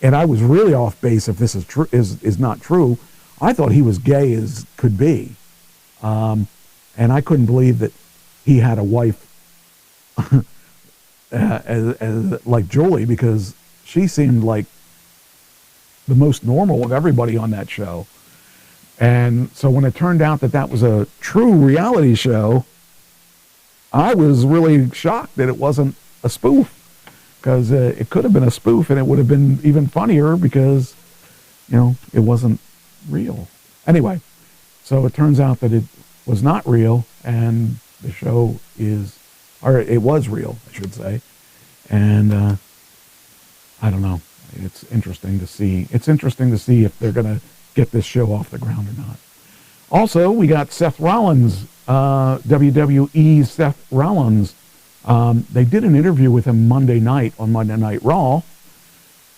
and I was really off base if this is not true. I thought he was gay as could be, and I couldn't believe that he had a wife as like Julie, because she seemed like the most normal of everybody on that show. And so when it turned out that was a true reality show, I was really shocked that it wasn't a spoof, because it could have been a spoof and it would have been even funnier because, it wasn't real. Anyway, so it turns out that it was not real, and the show it was real, I should say. And I don't know. It's interesting to see. It's interesting to see if they're going to get this show off the ground or not. Also, we got Seth Rollins, WWE Seth Rollins. They did an interview with him Monday night on Monday Night Raw,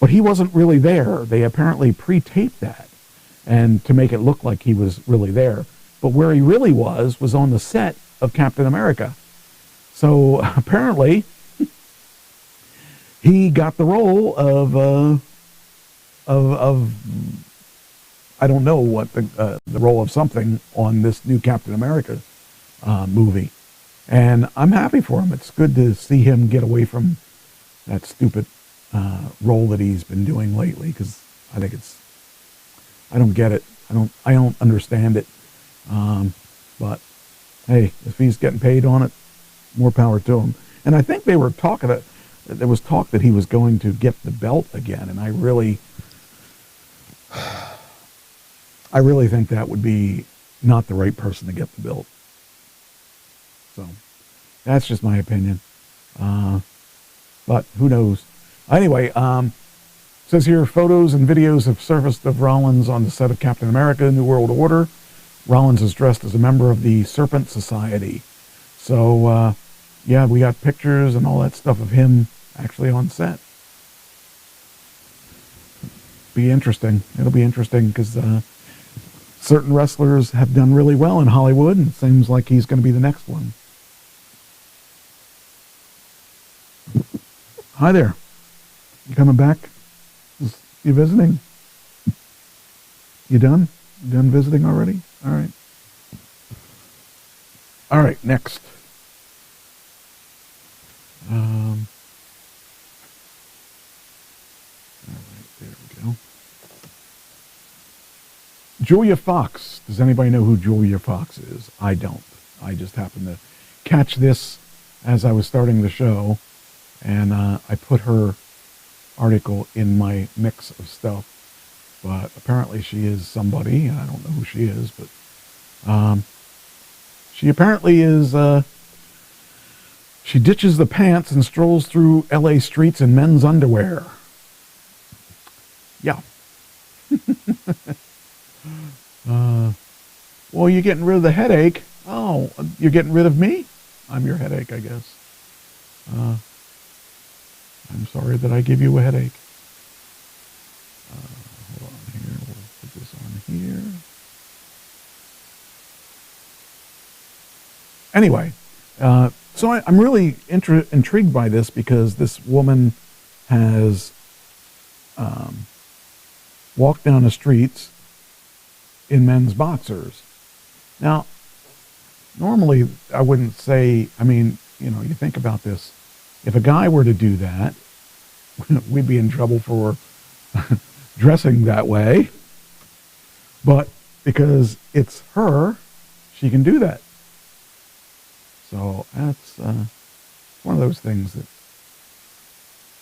but he wasn't really there. They apparently pre-taped that and to make it look like he was really there. But where he really was on the set of Captain America. So apparently he got the role of I don't know what the role of something on this new Captain America movie, and I'm happy for him. It's good to see him get away from that stupid role that he's been doing lately, because I think I don't get it. I don't understand it. But hey, if he's getting paid on it, more power to him. And I think there was talk that he was going to get the belt again, and I really think that would be not the right person to get the belt. So that's just my opinion. But who knows? Anyway, says here, photos and videos have surfaced of Rollins on the set of Captain America: New World Order. Rollins is dressed as a member of the Serpent Society. So, yeah, we got pictures and all that stuff of him actually on set. Be interesting. It'll be interesting because certain wrestlers have done really well in Hollywood, and it seems like he's going to be the next one. Hi there. You coming back? You visiting? You done? You done visiting already? All right. All right, next. All right, there we go. Julia Fox. Does anybody know who Julia Fox is? I don't. I just happened to catch this as I was starting the show, and I put her article in my mix of stuff. But apparently she is somebody. I don't know who she is, but she apparently is... she ditches the pants and strolls through L.A. streets in men's underwear. Yeah. Well, you're getting rid of the headache. Oh, you're getting rid of me? I'm your headache, I guess. I'm sorry that I give you a headache. Hold on here. We'll put this on here. Anyway, so I'm really intrigued by this because this woman has walked down the streets in men's boxers. Now, normally I wouldn't say, I mean, you know, you think about this. If a guy were to do that, we'd be in trouble for dressing that way. But because it's her, she can do that. So that's one of those things that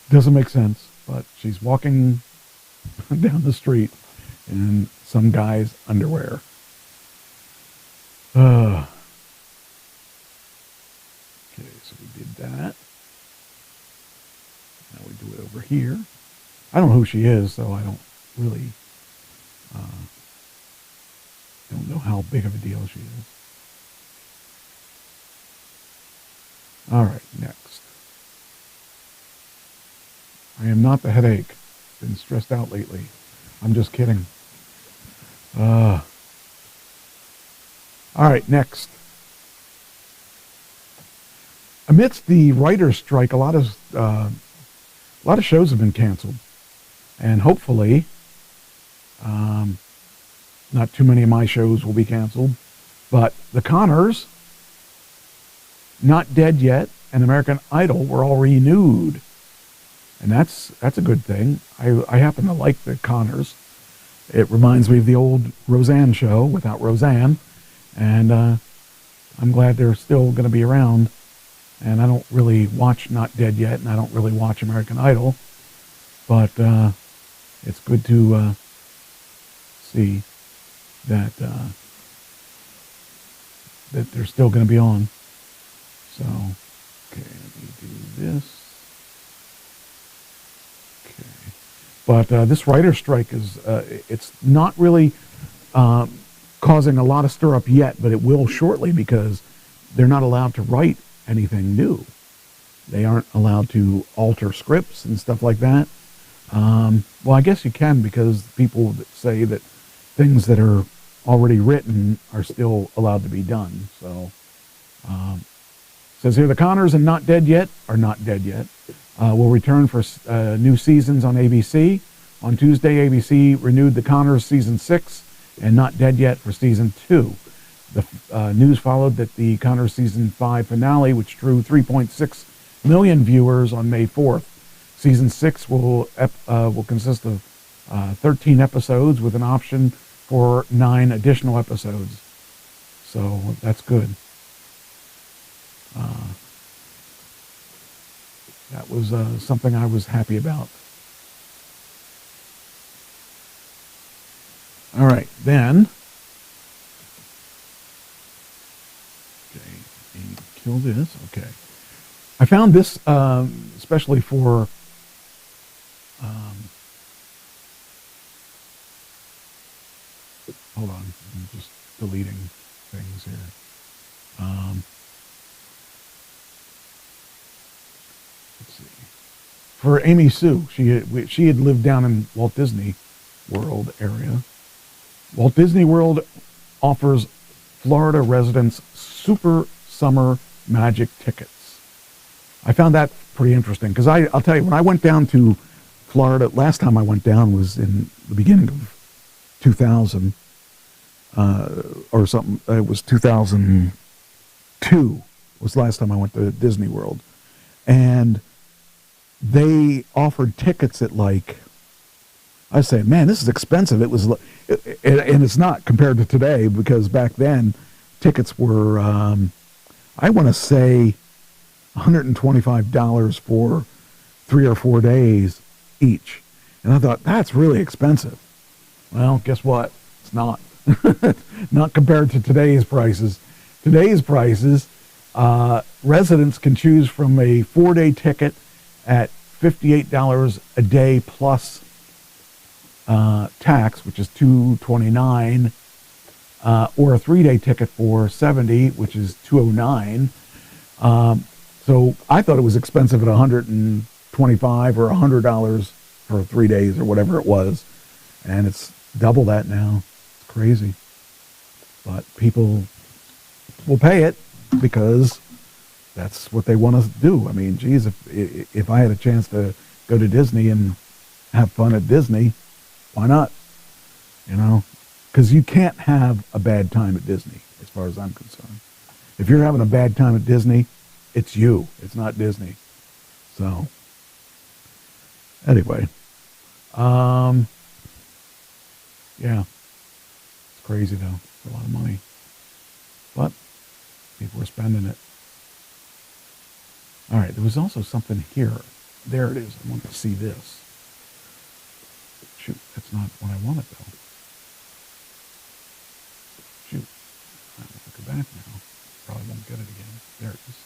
doesn't make sense, but she's walking down the street in some guy's underwear. Okay, so we did that. Now we do it over here. I don't know who she is, so I don't really don't know how big of a deal she is. All right, next. I am not the headache. Been stressed out lately. I'm just kidding. All right, next. Amidst the writer's strike, a lot of shows have been canceled, and hopefully, not too many of my shows will be canceled. But The Conners, Not Dead Yet, and American Idol were all renewed, and that's a good thing. I happen to like The Conners. It reminds me of the old Roseanne show without Roseanne, and I'm glad they're still going to be around. And I don't really watch Not Dead Yet, and I don't really watch American Idol, but it's good to see that that they're still going to be on. So, okay, let me do this. Okay, but this writer's strike is it's not really causing a lot of stir up yet, but it will shortly because they're not allowed to write anything new. They aren't allowed to alter scripts and stuff like that. Well, I guess you can, because people that say that things that are already written are still allowed to be done. So, says here, The Conners and Not Dead Yet are not dead yet. Will return for new seasons on ABC. On Tuesday, ABC renewed The Conners season 6 and Not Dead Yet for season 2. The news followed that The Conners season 5 finale, which drew 3.6 million viewers on May 4th. Season 6 will consist of 13 episodes with an option for 9 additional episodes. So that's good. That was something I was happy about. All right, then. Okay, kill this. Okay. I found this especially for hold on, I'm just deleting things here. Let's see. For Amy Sue, she had lived down in Walt Disney World area. Walt Disney World offers Florida residents super summer magic tickets. I found that pretty interesting because I'll tell you, when I went down to Florida, last time I went down was in the beginning of 2000 or something. It was 2002 was the last time I went to Disney World. And they offered tickets at like, I was saying, man, this is expensive. It was, and it's not compared to today, because back then tickets were, I want to say $125 for 3 or 4 days each. And I thought, that's really expensive. Well, guess what? It's not. Not compared to today's prices. Today's prices, residents can choose from a 4-day ticket at $58 a day plus tax, which is $229, or a 3-day ticket for $70, which is $209. So I thought it was expensive at $125 or $100 for 3 days or whatever it was, and it's double that now. It's crazy, but people will pay it because that's what they want to do. I mean, geez, if I had a chance to go to Disney and have fun at Disney, why not? You know, because you can't have a bad time at Disney, as far as I'm concerned. If you're having a bad time at Disney, it's you. It's not Disney. So, anyway, yeah, it's crazy though. It's a lot of money, but people are spending it. All right, there was also something here. There it is. I want to see this. Shoot, that's not what I wanted though. Shoot, I have to go back now. Probably won't get it again. There it is.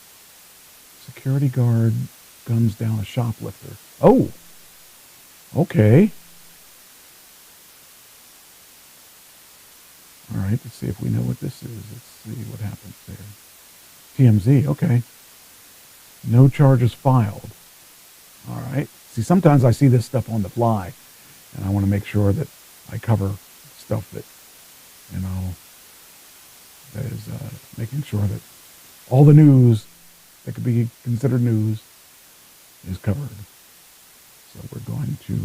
Security guard guns down a shoplifter. Oh, okay. All right, let's see if we know what this is. Let's see what happens there. TMZ, okay. No charges filed. All right. See, sometimes I see this stuff on the fly, and I want to make sure that I cover stuff that, you know, that is making sure that all the news that could be considered news is covered. So we're going to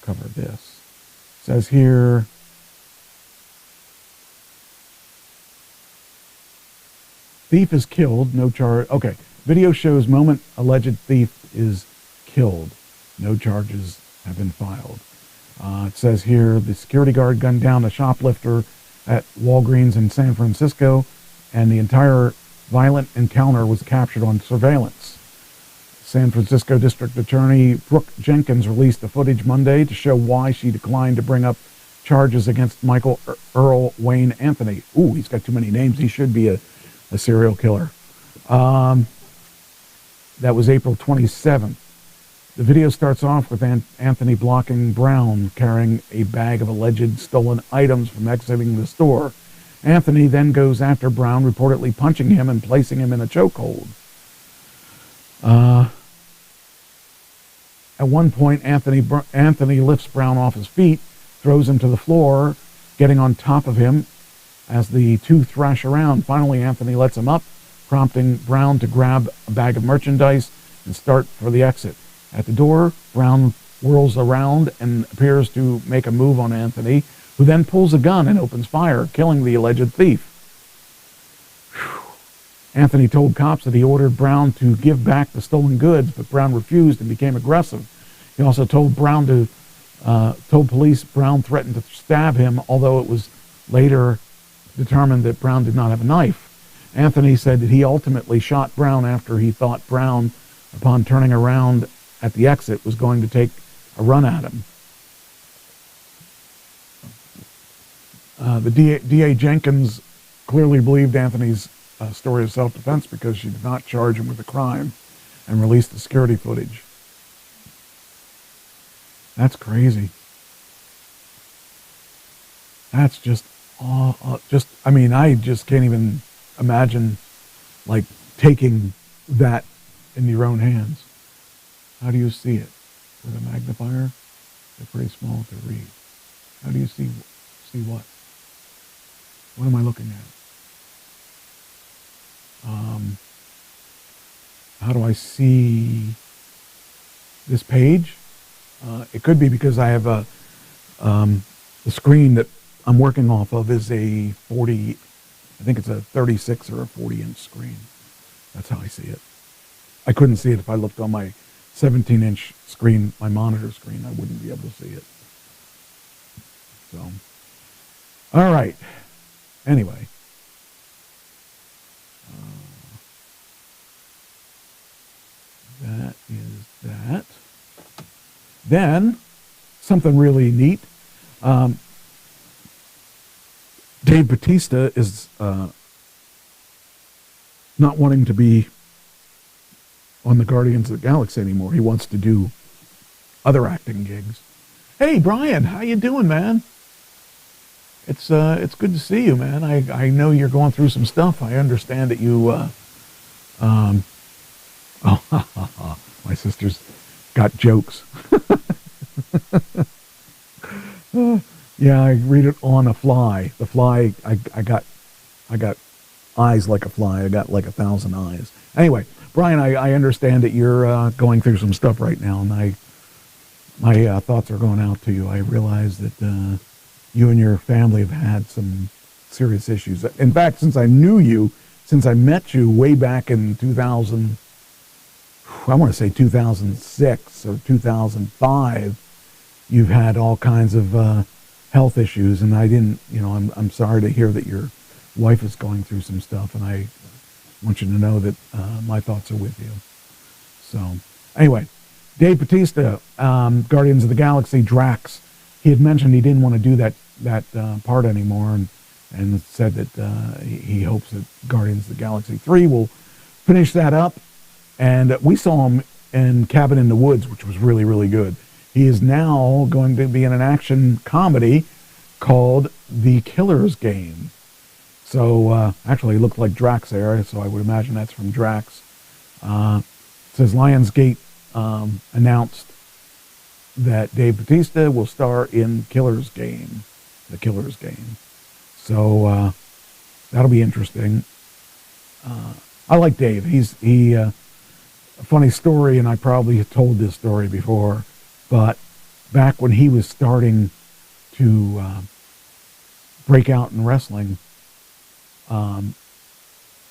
cover this. It says here, thief is killed, no charge. Okay, video shows moment alleged thief is killed. No charges have been filed. It says here, the security guard gunned down a shoplifter at Walgreens in San Francisco, and the entire violent encounter was captured on surveillance. San Francisco District Attorney Brooke Jenkins released the footage Monday to show why she declined to bring up charges against Michael Earl Wayne Anthony. Ooh, he's got too many names. He should be a serial killer. That was April 27th. The video starts off with Anthony blocking Brown carrying a bag of alleged stolen items from exiting the store. Anthony then goes after Brown, reportedly punching him and placing him in a chokehold. At one point, Anthony lifts Brown off his feet, throws him to the floor, getting on top of him as the two thrash around. Finally, Anthony lets him up, prompting Brown to grab a bag of merchandise and start for the exit. At the door, Brown whirls around and appears to make a move on Anthony, who then pulls a gun and opens fire, killing the alleged thief. Anthony told cops that he ordered Brown to give back the stolen goods, but Brown refused and became aggressive. He also told police Brown threatened to stab him, although it was later determined that Brown did not have a knife. Anthony said that he ultimately shot Brown after he thought Brown, upon turning around at the exit, was going to take a run at him. The DA Jenkins clearly believed Anthony's story of self-defense because she did not charge him with a crime and released the security footage. That's crazy. That's just I mean, I just can't even imagine, like, taking that in your own hands. How do you see it? With a magnifier? They're pretty small to read. How do you see what? What am I looking at? How do I see this page? It could be because I have The screen that I'm working off of is a 40, I think it's a 36 or a 40-inch screen. That's how I see it. I couldn't see it if I looked on my 17-inch screen, my monitor screen. I wouldn't be able to see it. So, all right. Anyway. That is that. Then, something really neat. Dave Bautista is not wanting to be on the Guardians of the Galaxy anymore. He wants to do other acting gigs. Hey, Brian, how you doing, man? It's good to see you, man. I know you're going through some stuff. I understand that you my sister's got jokes. Yeah, I read it on a fly. The fly, I got eyes like a fly. I got like 1,000 eyes. Anyway, Brian, I understand that you're going through some stuff right now, and my thoughts are going out to you. I realize that you and your family have had some serious issues. In fact, since I met you way back in 2000, I want to say 2006 or 2005, you've had all kinds of health issues, and I didn't, I'm sorry to hear that your wife is going through some stuff, and I want you to know that my thoughts are with you. So, anyway, Dave Bautista, Guardians of the Galaxy, Drax, he had mentioned he didn't want to do that part anymore, and said that he hopes that Guardians of the Galaxy 3 will finish that up. And we saw him in Cabin in the Woods, which was really, really good. He is now going to be in an action comedy called The Killer's Game. So, actually, it looked like Drax there, so I would imagine that's from Drax. It says Lionsgate announced that Dave Bautista will star in Killer's Game, The Killer's Game. So, that'll be interesting. I like Dave. A funny story, and I probably have told this story before, but back when he was starting to break out in wrestling,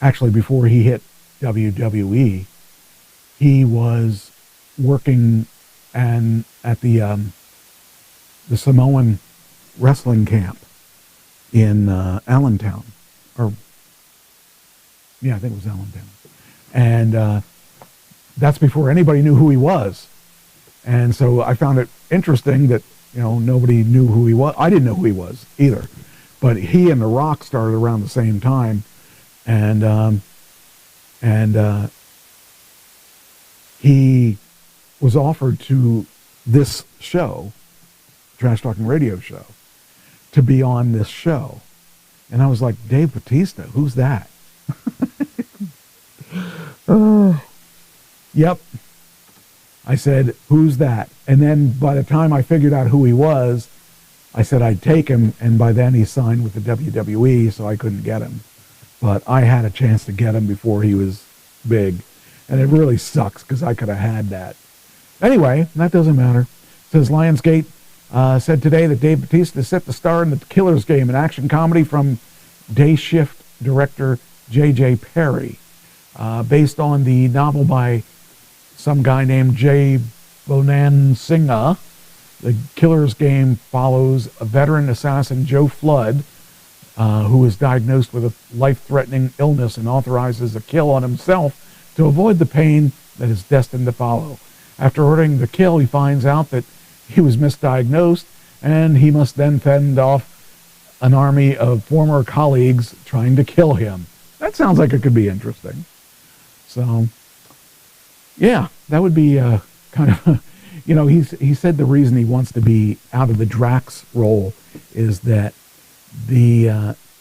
actually before he hit WWE, he was working at the Samoan wrestling camp in Allentown, I think it was Allentown, and that's before anybody knew who he was. And so I found it interesting that, nobody knew who he was. I didn't know who he was either. But he and The Rock started around the same time. And he was offered to this show, Trash Talking Radio show, to be on this show. And I was like, Dave Bautista, who's that? Yep. I said, who's that? And then by the time I figured out who he was, I said I'd take him, and by then he signed with the WWE, so I couldn't get him. But I had a chance to get him before he was big, and it really sucks because I could have had that. Anyway, that doesn't matter. It says Lionsgate said today that Dave Bautista is set to star in The Killer's Game, an action comedy from Day Shift director J.J. Perry, based on the novel by some guy named Jay Bonansinga. The Killer's Game follows a veteran assassin, Joe Flood, who is diagnosed with a life-threatening illness and authorizes a kill on himself to avoid the pain that is destined to follow. After ordering the kill, he finds out that he was misdiagnosed, and he must then fend off an army of former colleagues trying to kill him. That sounds like it could be interesting. So, yeah, that would be kind of, he said the reason he wants to be out of the Drax role is that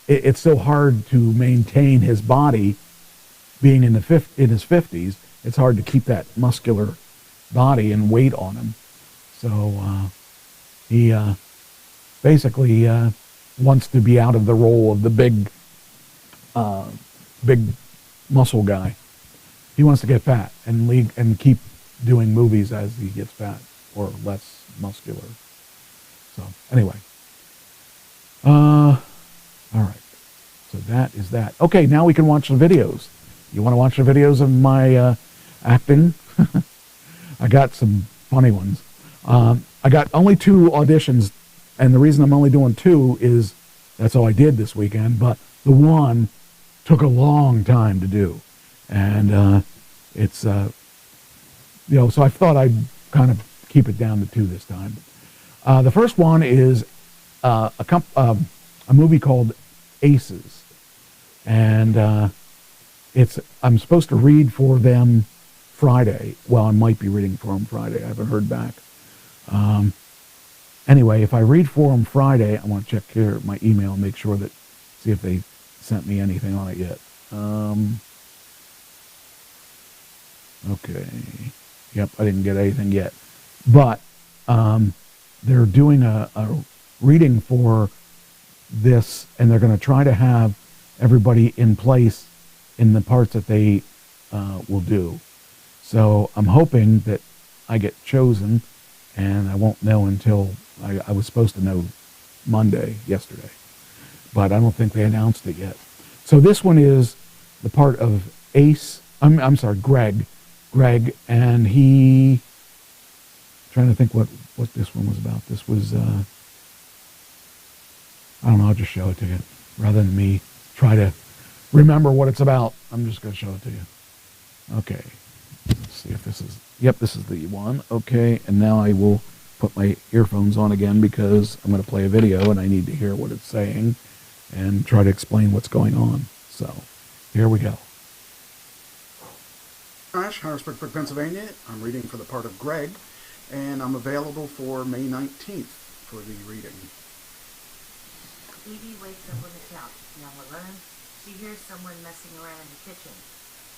it's so hard to maintain his body being in his 50s. It's hard to keep that muscular body and weight on him. So he basically wants to be out of the role of the big muscle guy. He wants to get fat and keep doing movies as he gets fat or less muscular. So anyway, all right. So that is that. Okay, now we can watch the videos. You want to watch the videos of my acting? I got some funny ones. I got only 2 auditions, and the reason I'm only doing 2 is that's all I did this weekend, but the one took a long time to do. And it's, so I thought I'd kind of keep it down to 2 this time. The first one is a movie called Aces. And I'm supposed to read for them Friday. Well, I might be reading for them Friday. I haven't heard back. Anyway, if I read for them Friday, I want to check here my email and make sure that, see if they sent me anything on it yet. Okay. Yep, I didn't get anything yet. But they're doing a reading for this, and they're going to try to have everybody in place in the parts that they will do. So I'm hoping that I get chosen, and I won't know until I was supposed to know yesterday, but I don't think they announced it yet. So this one is the part of I'm sorry, Greg, and he, trying to think what this one was about. This was, I don't know, I'll just show it to you. Rather than me try to remember what it's about, I'm just going to show it to you. Okay, let's see if this is, yep, this is the one. Okay, and now I will put my earphones on again because I'm going to play a video and I need to hear what it's saying and try to explain what's going on. So, here we go. Harrisburg, Pennsylvania. I'm reading for the part of Greg, and I'm available for May 19th for the reading. Phoebe wakes up on the couch, now alone. She hears someone messing around in the kitchen.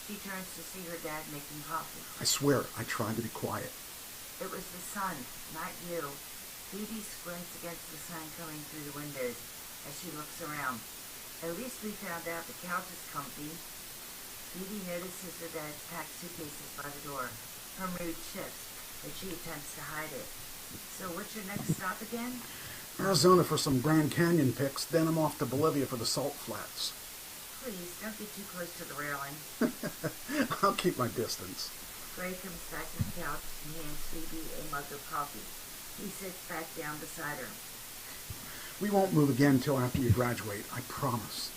She turns to see her dad making coffee. I swear, I tried to be quiet. It was the sun, not you. Phoebe squints against the sun coming through the windows as she looks around. At least we found out the couch is comfy. Phoebe notices her dad's packed suitcases by the door. Her mood shifts, but she attempts to hide it. So what's your next stop again? Arizona for some Grand Canyon pics, then I'm off to Bolivia for the Salt Flats. Please, don't get too close to the railing. I'll keep my distance. Gray comes back to the couch and hands Phoebe a mug of coffee. He sits back down beside her. We won't move again till after you graduate, I promise.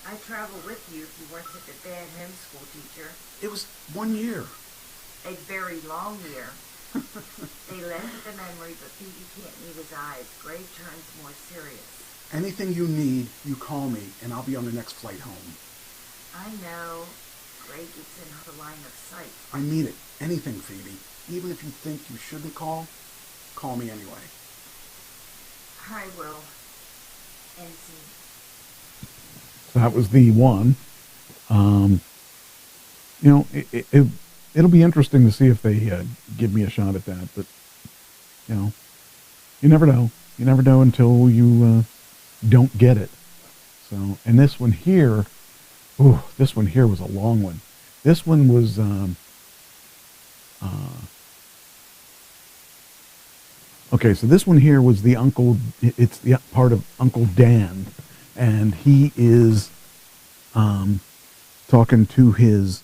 I'd travel with you if you weren't such a bad homeschool teacher. It was 1 year. A very long year. They laugh at the memory, but Phoebe can't meet his eyes. Gray turns more serious. Anything you need, you call me, and I'll be on the next flight home. I know. Gray gets in her line of sight. I mean it. Anything, Phoebe. Even if you think you shouldn't call me anyway. I will. And see. So that was the one. It'll be interesting to see if they give me a shot at that. But, you never know. You never know until you don't get it. So, and this one here, this one here was a long one. This one was, okay, so this one here was it's the part of Uncle Dan. And he is talking to his,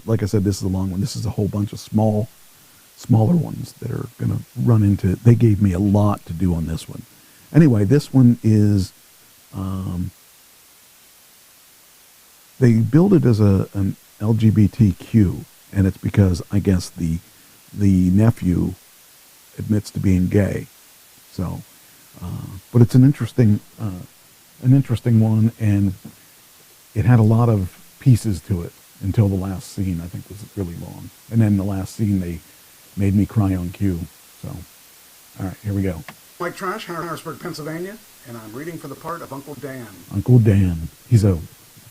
like I said, this is a long one. This is a whole bunch of smaller ones that are going to run into, they gave me a lot to do on this one. Anyway, this one is, they build it as an LGBTQ, and it's because I guess the nephew admits to being gay. So, but it's an interesting one, and it had a lot of pieces to it until the last scene, I think, was really long. And then the last scene, they made me cry on cue. So, all right, here we go. Mike Trash, Harrisburg, Pennsylvania, and I'm reading for the part of Uncle Dan. Uncle Dan. He's a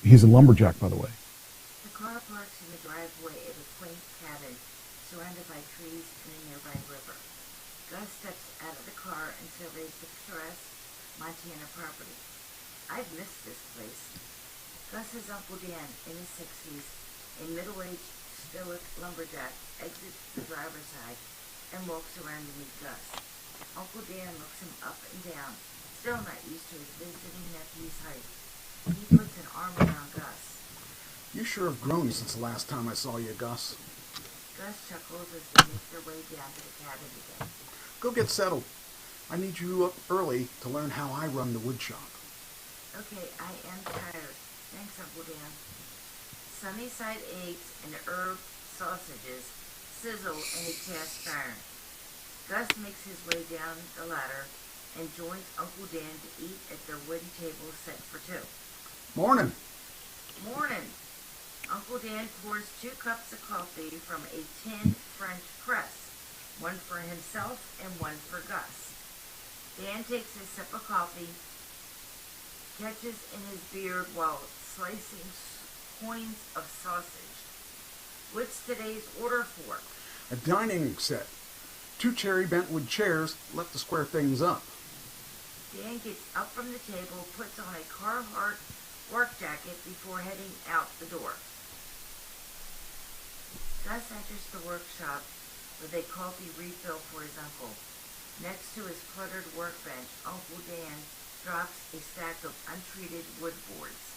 lumberjack, by the way. The car parks in the driveway of a quaint cabin surrounded by trees and a nearby river. Gus steps out of the car and surveys the picturesque Montana property. I've missed this place. Gus's Uncle Dan, in his 60s, a middle-aged, stoic lumberjack, exits the driver's side and walks around to meet Gus. Uncle Dan looks him up and down, still not used to his visiting nephew's height. He puts an arm around Gus. You sure have grown since the last time I saw you, Gus. Gus chuckles as they make their way down to the cabin again. Go get settled. I need you up early to learn how I run the wood shop. Okay, I am tired. Thanks, Uncle Dan. Sunnyside eggs and herb sausages sizzle in a cast iron. Gus makes his way down the ladder and joins Uncle Dan to eat at their wooden table set for two. Morning. Morning. Uncle Dan pours 2 cups of coffee from a tin French press, one for himself and one for Gus. Dan takes a sip of coffee, catches in his beard while slicing coins of sausage. What's today's order for? A dining set. 2 cherry bentwood chairs, let to square things up. Dan gets up from the table, puts on a Carhartt work jacket before heading out the door. Gus enters the workshop with a coffee refill for his uncle. Next to his cluttered workbench, Uncle Dan drops a stack of untreated wood boards.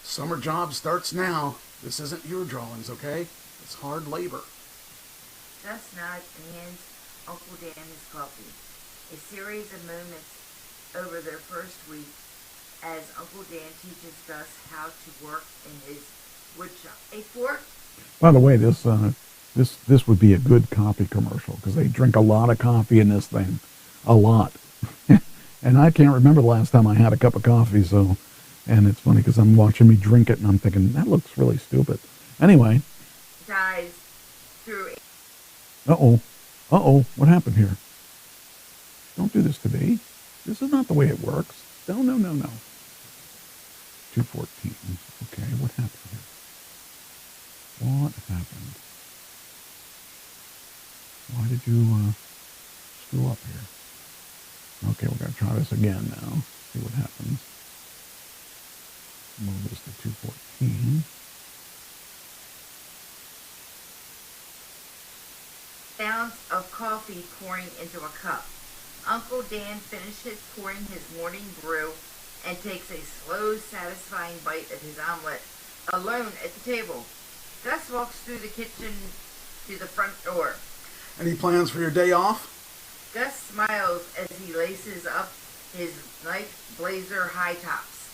Summer job starts now. This isn't your drawings, okay? It's hard labor. Gus nods and hands Uncle Dan his coffee. A series of moments over their first week as Uncle Dan teaches Gus how to work in his wood shop. A fork? By the way, this would be a good coffee commercial because they drink a lot of coffee in this thing, a lot. And I can't remember the last time I had a cup of coffee. So, and it's funny because I'm watching me drink it and I'm thinking that looks really stupid. Anyway. Dives through. What happened here? Don't do this to me. This is not the way it works. No. 214. Okay, what happened here? What happened? Why did you screw up here? Okay, we're going to try this again now. See what happens. Move this to 214. Sounds of coffee pouring into a cup. Uncle Dan finishes pouring his morning brew and takes a slow, satisfying bite of his omelet alone at the table. Gus walks through the kitchen to the front door. Any plans for your day off? Gus smiles as he laces up his night blazer high tops.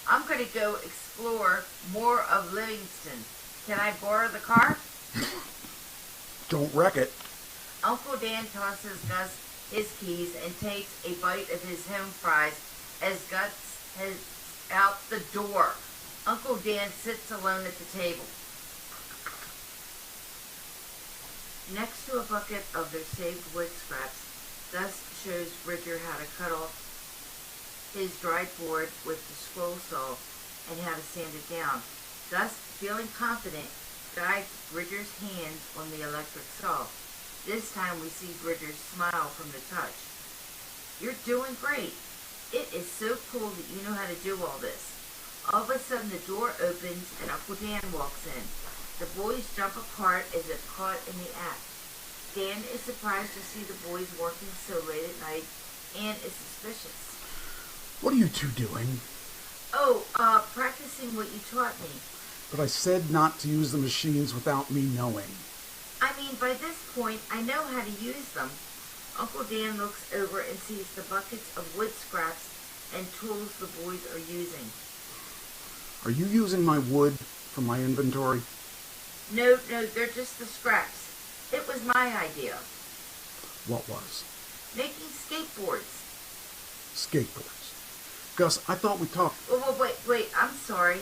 I'm going to go explore more of Livingston. Can I borrow the car? Don't wreck it. Uncle Dan tosses Gus his keys and takes a bite of his home fries as Gus heads out the door. Uncle Dan sits alone at the table. Next to a bucket of their saved wood scraps, Gus shows Bridger how to cut off his dried board with the scroll saw and how to sand it down. Gus, feeling confident, guides Bridger's hands on the electric saw. This time we see Bridger smile from the touch. You're doing great. It is so cool that you know how to do all this. All of a sudden the door opens and Uncle Dan walks in. The boys jump apart as if caught in the act. Dan is surprised to see the boys working so late at night and is suspicious. What are you two doing? Practicing what you taught me. But I said not to use the machines without me knowing. I mean, by this point, I know how to use them. Uncle Dan looks over and sees the buckets of wood scraps and tools the boys are using. Are you using my wood from my inventory? No, they're just the scraps. It was my idea. What was? Making skateboards. Skateboards. Gus, I thought we talked... Wait, I'm sorry.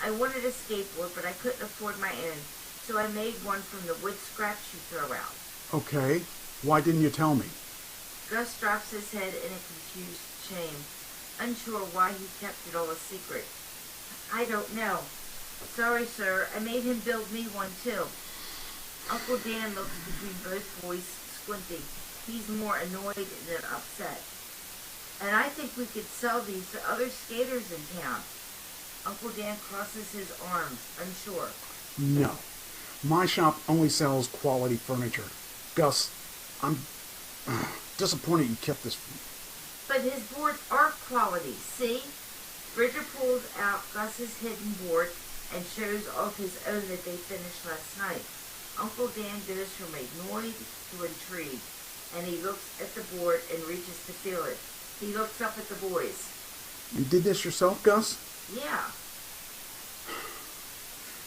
I wanted a skateboard, but I couldn't afford my own, so I made one from the wood scraps you throw out. Okay. Why didn't you tell me? Gus drops his head in a confused shame, unsure why he kept it all a secret. I don't know. Sorry, sir. I made him build me one, too. Uncle Dan looks between both boys, squinting. He's more annoyed than upset. And I think we could sell these to other skaters in town. Uncle Dan crosses his arms, unsure. No. My shop only sells quality furniture. Gus, Disappointed you kept this. But his boards are quality, see? Bridger pulls out Gus's hidden board and shows off his own that they finished last night. Uncle Dan goes from annoyed to intrigued, and he looks at the board and reaches to feel it. He looks up at the boys. You did this yourself, Gus? Yeah.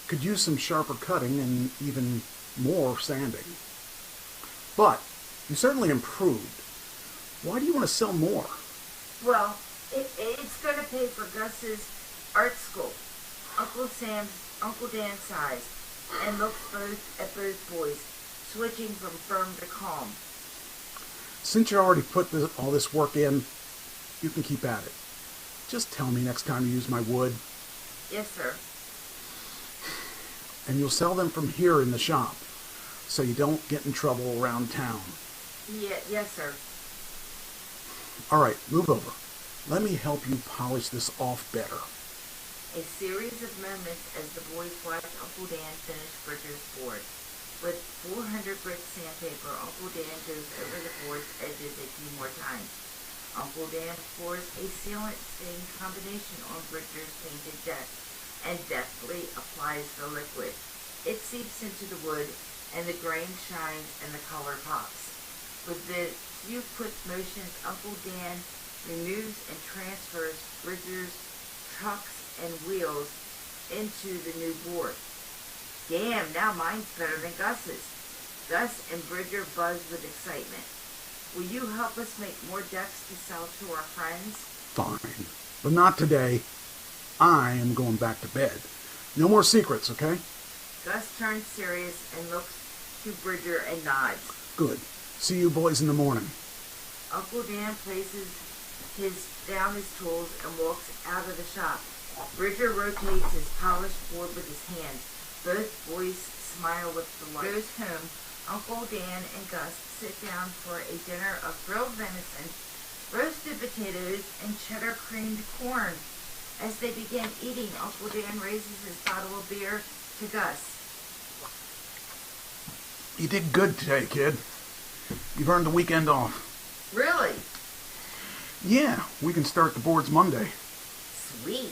Could use some sharper cutting and even more sanding. But you certainly improved. Why do you want to sell more? Well, it's going to pay for Gus's art school. Uncle Dan's size, and looks both at both boys, switching from firm to calm. Since you already put all this work in, you can keep at it. Just tell me next time you use my wood. Yes, sir. And you'll sell them from here in the shop, so you don't get in trouble around town. Yes, sir. All right, move over. Let me help you polish this off better. A series of moments as the boys watched Uncle Dan finish Bridger's board. With 400 grit sandpaper, Uncle Dan goes over the board's edges a few more times. Uncle Dan pours a sealant stain combination on Bridger's painted deck and deftly applies the liquid. It seeps into the wood, and the grain shines and the color pops. With the few quick motions, Uncle Dan removes and transfers Bridger's trucks and wheels into the new board. Damn, now mine's better than Gus's. Gus and Bridger buzz with excitement. Will you help us make more decks to sell to our friends? Fine, but not today. I am going back to bed. No more secrets, okay? Gus turns serious and looks to Bridger and nods. Good. See you boys in the morning. Uncle Dan places down his tools and walks out of the shop. Bridger rotates his polished board with his hands. Both boys smile with delight. Goes home. Uncle Dan and Gus sit down for a dinner of grilled venison, roasted potatoes, and cheddar creamed corn. As they begin eating, Uncle Dan raises his bottle of beer to Gus. You did good today, kid. You've earned the weekend off. Really? Yeah, we can start the boards Monday. Sweet.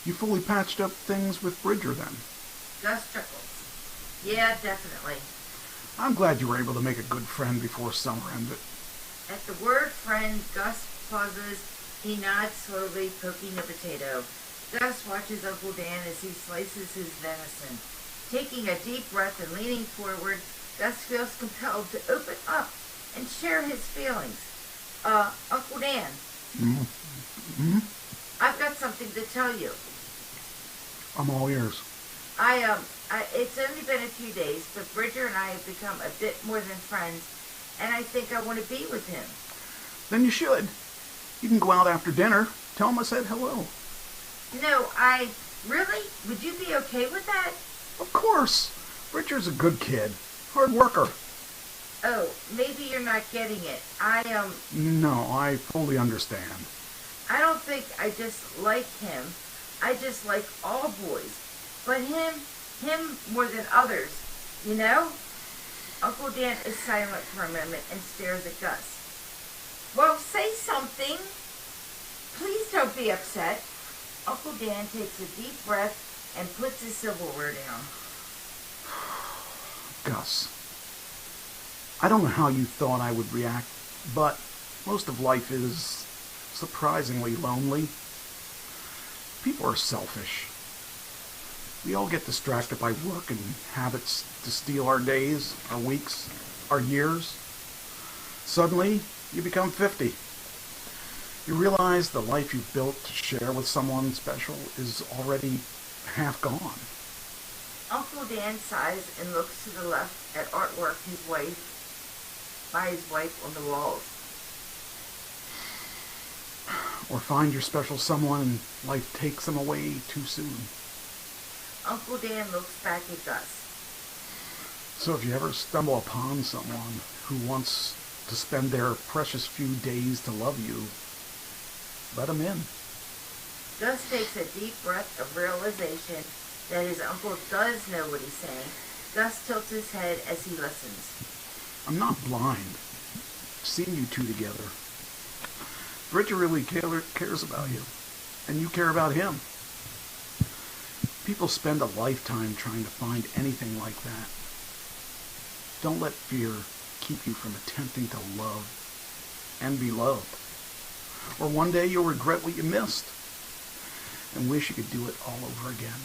You fully patched up things with Bridger then? Gus chuckles. Yeah, definitely. I'm glad you were able to make a good friend before summer ended. At the word friend, Gus pauses. He nods slowly, poking a potato. Gus watches Uncle Dan as he slices his venison. Taking a deep breath and leaning forward, Gus feels compelled to open up and share his feelings. Uncle Dan. Mm-hmm. I've got something to tell you. I'm all ears. It's only been a few days, but Bridger and I have become a bit more than friends, and I think I want to be with him. Then you should. You can go out after dinner. Tell him I said hello. No, really? Would you be okay with that? Of course. Bridger's a good kid. Hard worker. Oh, maybe you're not getting it. No, I fully understand. I don't think I just like him. I just like all boys. But him more than others, you know? Uncle Dan is silent for a moment and stares at Gus. Well, say something. Please don't be upset. Uncle Dan takes a deep breath and puts his silverware down. Gus, I don't know how you thought I would react, but most of life is surprisingly lonely. People are selfish. We all get distracted by work and habits to steal our days, our weeks, our years. Suddenly, you become 50. You realize the life you've built to share with someone special is already half gone. Uncle Dan sighs and looks to the left at artwork by his wife on the walls. Or find your special someone and life takes them away too soon. Uncle Dan looks back at Gus. So if you ever stumble upon someone who wants to spend their precious few days to love you, let them in. Gus takes a deep breath of realization that his uncle does know what he's saying. Gus tilts his head as he listens. I'm not blind. seen you two together. Bridger really cares about you, and you care about him. People spend a lifetime trying to find anything like that. Don't let fear keep you from attempting to love and be loved. Or one day you'll regret what you missed and wish you could do it all over again.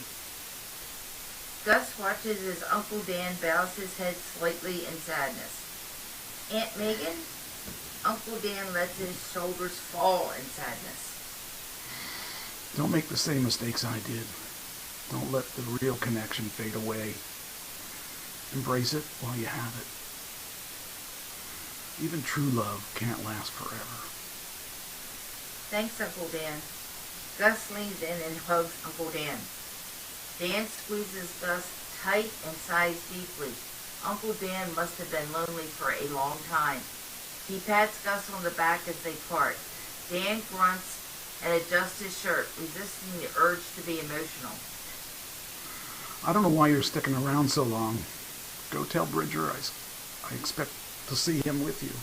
Gus watches as Uncle Dan bows his head slightly in sadness. Aunt Megan, Uncle Dan lets his shoulders fall in sadness. Don't make the same mistakes I did. Don't let the real connection fade away. Embrace it while you have it. Even true love can't last forever. Thanks, Uncle Dan. Gus leans in and hugs Uncle Dan. Dan squeezes Gus tight and sighs deeply. Uncle Dan must have been lonely for a long time. He pats Gus on the back as they part. Dan grunts and adjusts his shirt, resisting the urge to be emotional. I don't know why you're sticking around so long. Go tell Bridger I expect to see him with you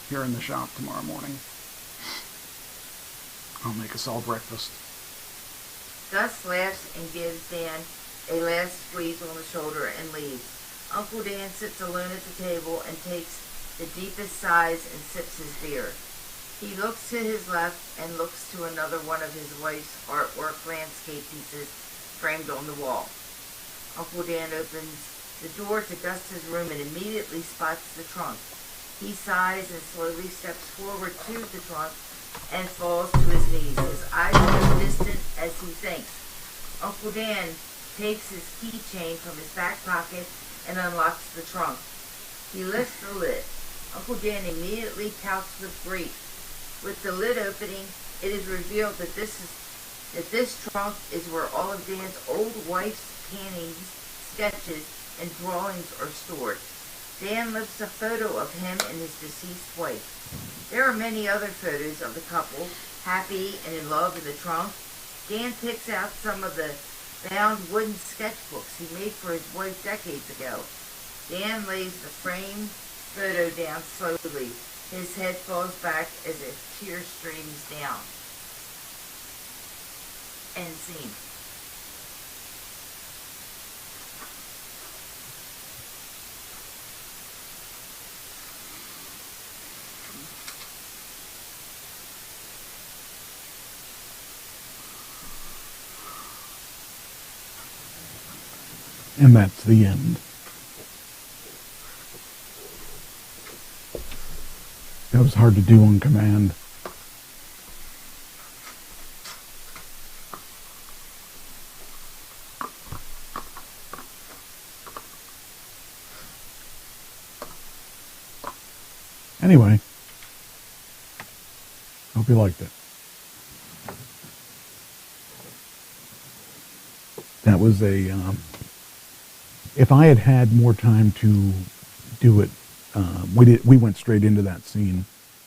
here in the shop tomorrow morning. I'll make us all breakfast. Gus laughs and gives Dan a last squeeze on the shoulder and leaves. Uncle Dan sits alone at the table and takes the deepest sighs and sips his beer. He looks to his left and looks to another one of his wife's artwork landscape pieces framed on the wall. Uncle Dan opens the door to Gus's room and immediately spots the trunk. He sighs and slowly steps forward to the trunk and falls to his knees. His eyes are distant as he thinks. Uncle Dan takes his keychain from his back pocket and unlocks the trunk. He lifts the lid. Uncle Dan immediately pouts with grief. With the lid opening, it is revealed that this trunk is where all of Dan's old wife's paintings, sketches, and drawings are stored. Dan lifts a photo of him and his deceased wife. There are many other photos of the couple, happy and in love, in the trunk. Dan picks out some of the bound wooden sketchbooks he made for his wife decades ago. Dan lays the framed photo down slowly. His head falls back as a tear streams down. End scene. And that's the end. That was hard to do on command. Anyway, hope you liked it. That was a, if I had had more time to do it, we went straight into that scene,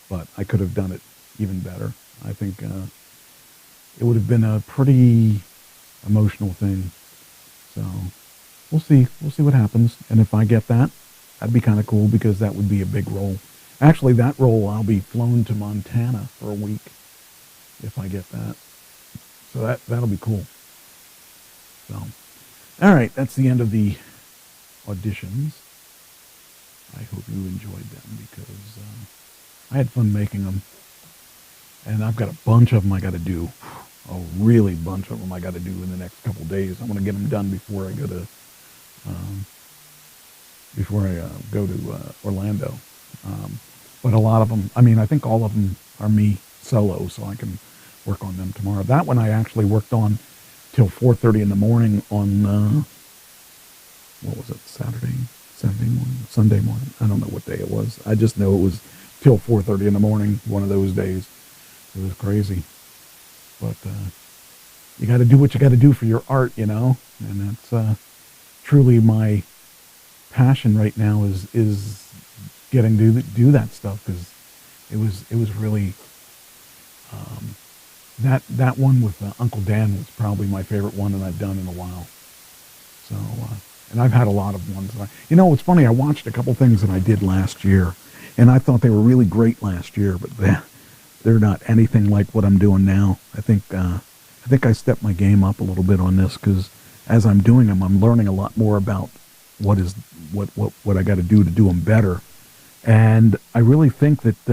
but I could have done it even better. I think it would have been a pretty emotional thing. So we'll see what happens. And if I get that, that'd be kind of cool, because that would be a big role. Actually, that role, I'll be flown to Montana for a week if I get that. So that'll be cool. So, all right, that's the end of the auditions. I hope you enjoyed them, because I had fun making them. And I've got a bunch of them I got to do. A really bunch of them I got to do in the next couple of days. I want to get them done before I go to Orlando. But a lot of them, I think all of them are me solo, so I can work on them tomorrow. That one I actually worked on till 4:30 in the morning on, what was it, Saturday morning, Sunday morning. I don't know what day it was. I just know it was till 4:30 in the morning, one of those days. It was crazy. But you got to do what you got to do for your art, and that's truly my passion right now is getting to do that stuff, because it was really that one with Uncle Dan was probably my favorite one that I've done in a while. So and I've had a lot of ones. It's funny, I watched a couple things that I did last year, And I thought they were really great last year, but they're not anything like what I'm doing now. I think I stepped my game up a little bit on this, because as I'm doing them, I'm learning a lot more about what I got to do them better. And I really think that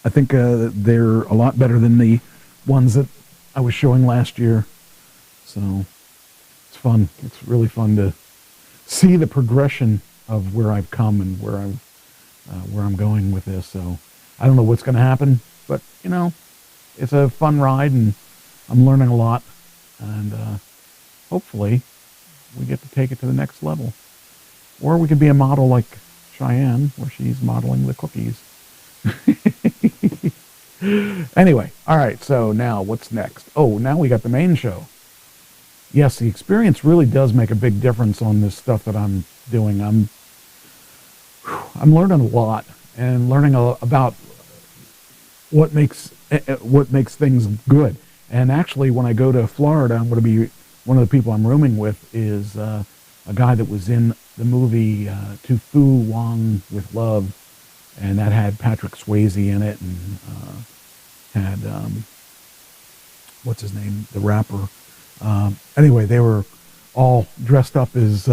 they're a lot better than the ones that I was showing last year. So it's fun. It's really fun to see the progression of where I've come and where I'm going with this. So I don't know what's going to happen, but it's a fun ride, and I'm learning a lot, and hopefully we get to take it to the next level. Or we could be a model like Cheyenne, where she's modeling the cookies. Anyway, all right, so now what's next? Oh, now we got the main show. Yes, the experience really does make a big difference on this stuff that I'm doing. I'm learning a lot, and learning about what makes things good. And actually, when I go to Florida, I'm going to be, one of the people I'm rooming with is a guy that was in the movie To Fu Wong with Love, and that had Patrick Swayze in it, and had what's his name, the rapper. Anyway, they were all dressed up as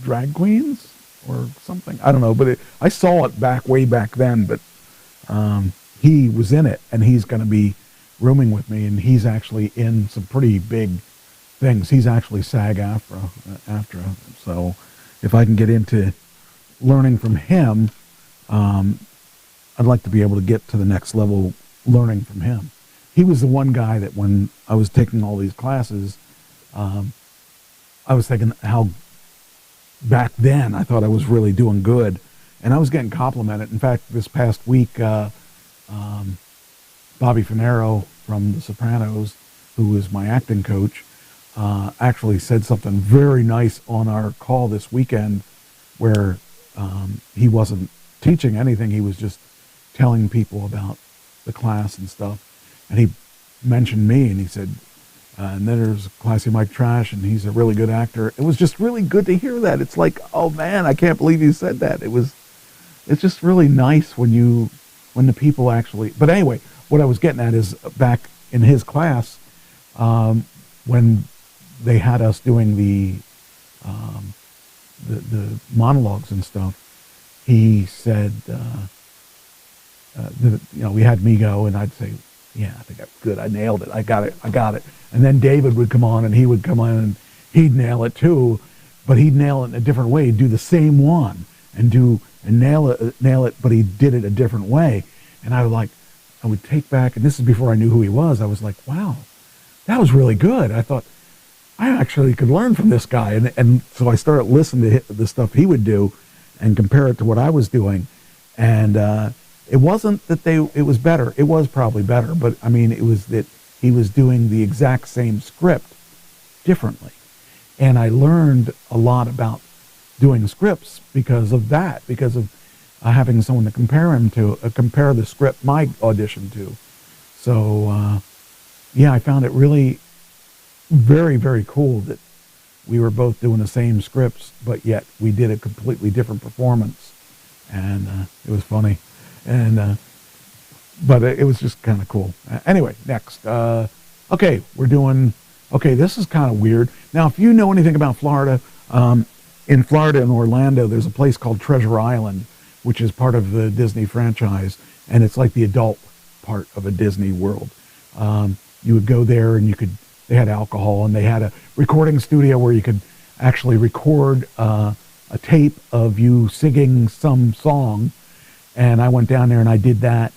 drag queens or something. I don't know, but I saw it way back then. But he was in it, and he's going to be rooming with me, and he's actually in some pretty big things. He's actually SAG-AFTRA. So if I can get into learning from him, I'd like to be able to get to the next level learning from him. He was the one guy that when I was taking all these classes, I was thinking how back then I thought I was really doing good, and I was getting complimented. In fact, this past week, Bobby Finero from The Sopranos, who is my acting coach, actually said something very nice on our call this weekend, where he wasn't teaching anything. He was just telling people about the class and stuff. And he mentioned me, and he said, and then there's Classy Mike Trash, and he's a really good actor. It was just really good to hear that. It's like, oh man, I can't believe you said that. It's just really nice when the people actually, but anyway, what I was getting at is back in his class, when they had us doing the monologues and stuff, he said, we had me go, and I'd say, yeah, I think I'm good. I nailed it. I got it. And then David would come on, and he would come on, and he'd nail it too, but he'd nail it in a different way. He'd do the same one and nail it, but he did it a different way. And I would take back, and this is before I knew who he was. I was like, wow, that was really good. I thought I actually could learn from this guy, and so I started listening to the stuff he would do and compare it to what I was doing, and it wasn't that it was better. It was probably better, but I mean, it was that he was doing the exact same script differently. And I learned a lot about doing scripts because of that, because of having someone to compare the script my audition to. So, yeah, I found it really very, very cool that we were both doing the same scripts, but yet we did a completely different performance. And it was funny. And but it was just kind of cool. Anyway, next. Okay, this is kind of weird. Now, if you know anything about Florida, in Florida and Orlando, there's a place called Treasure Island, which is part of the Disney franchise, and it's like the adult part of a Disney World. You would go there, and they had alcohol, and they had a recording studio where you could actually record a tape of you singing some song. And I went down there and I did that,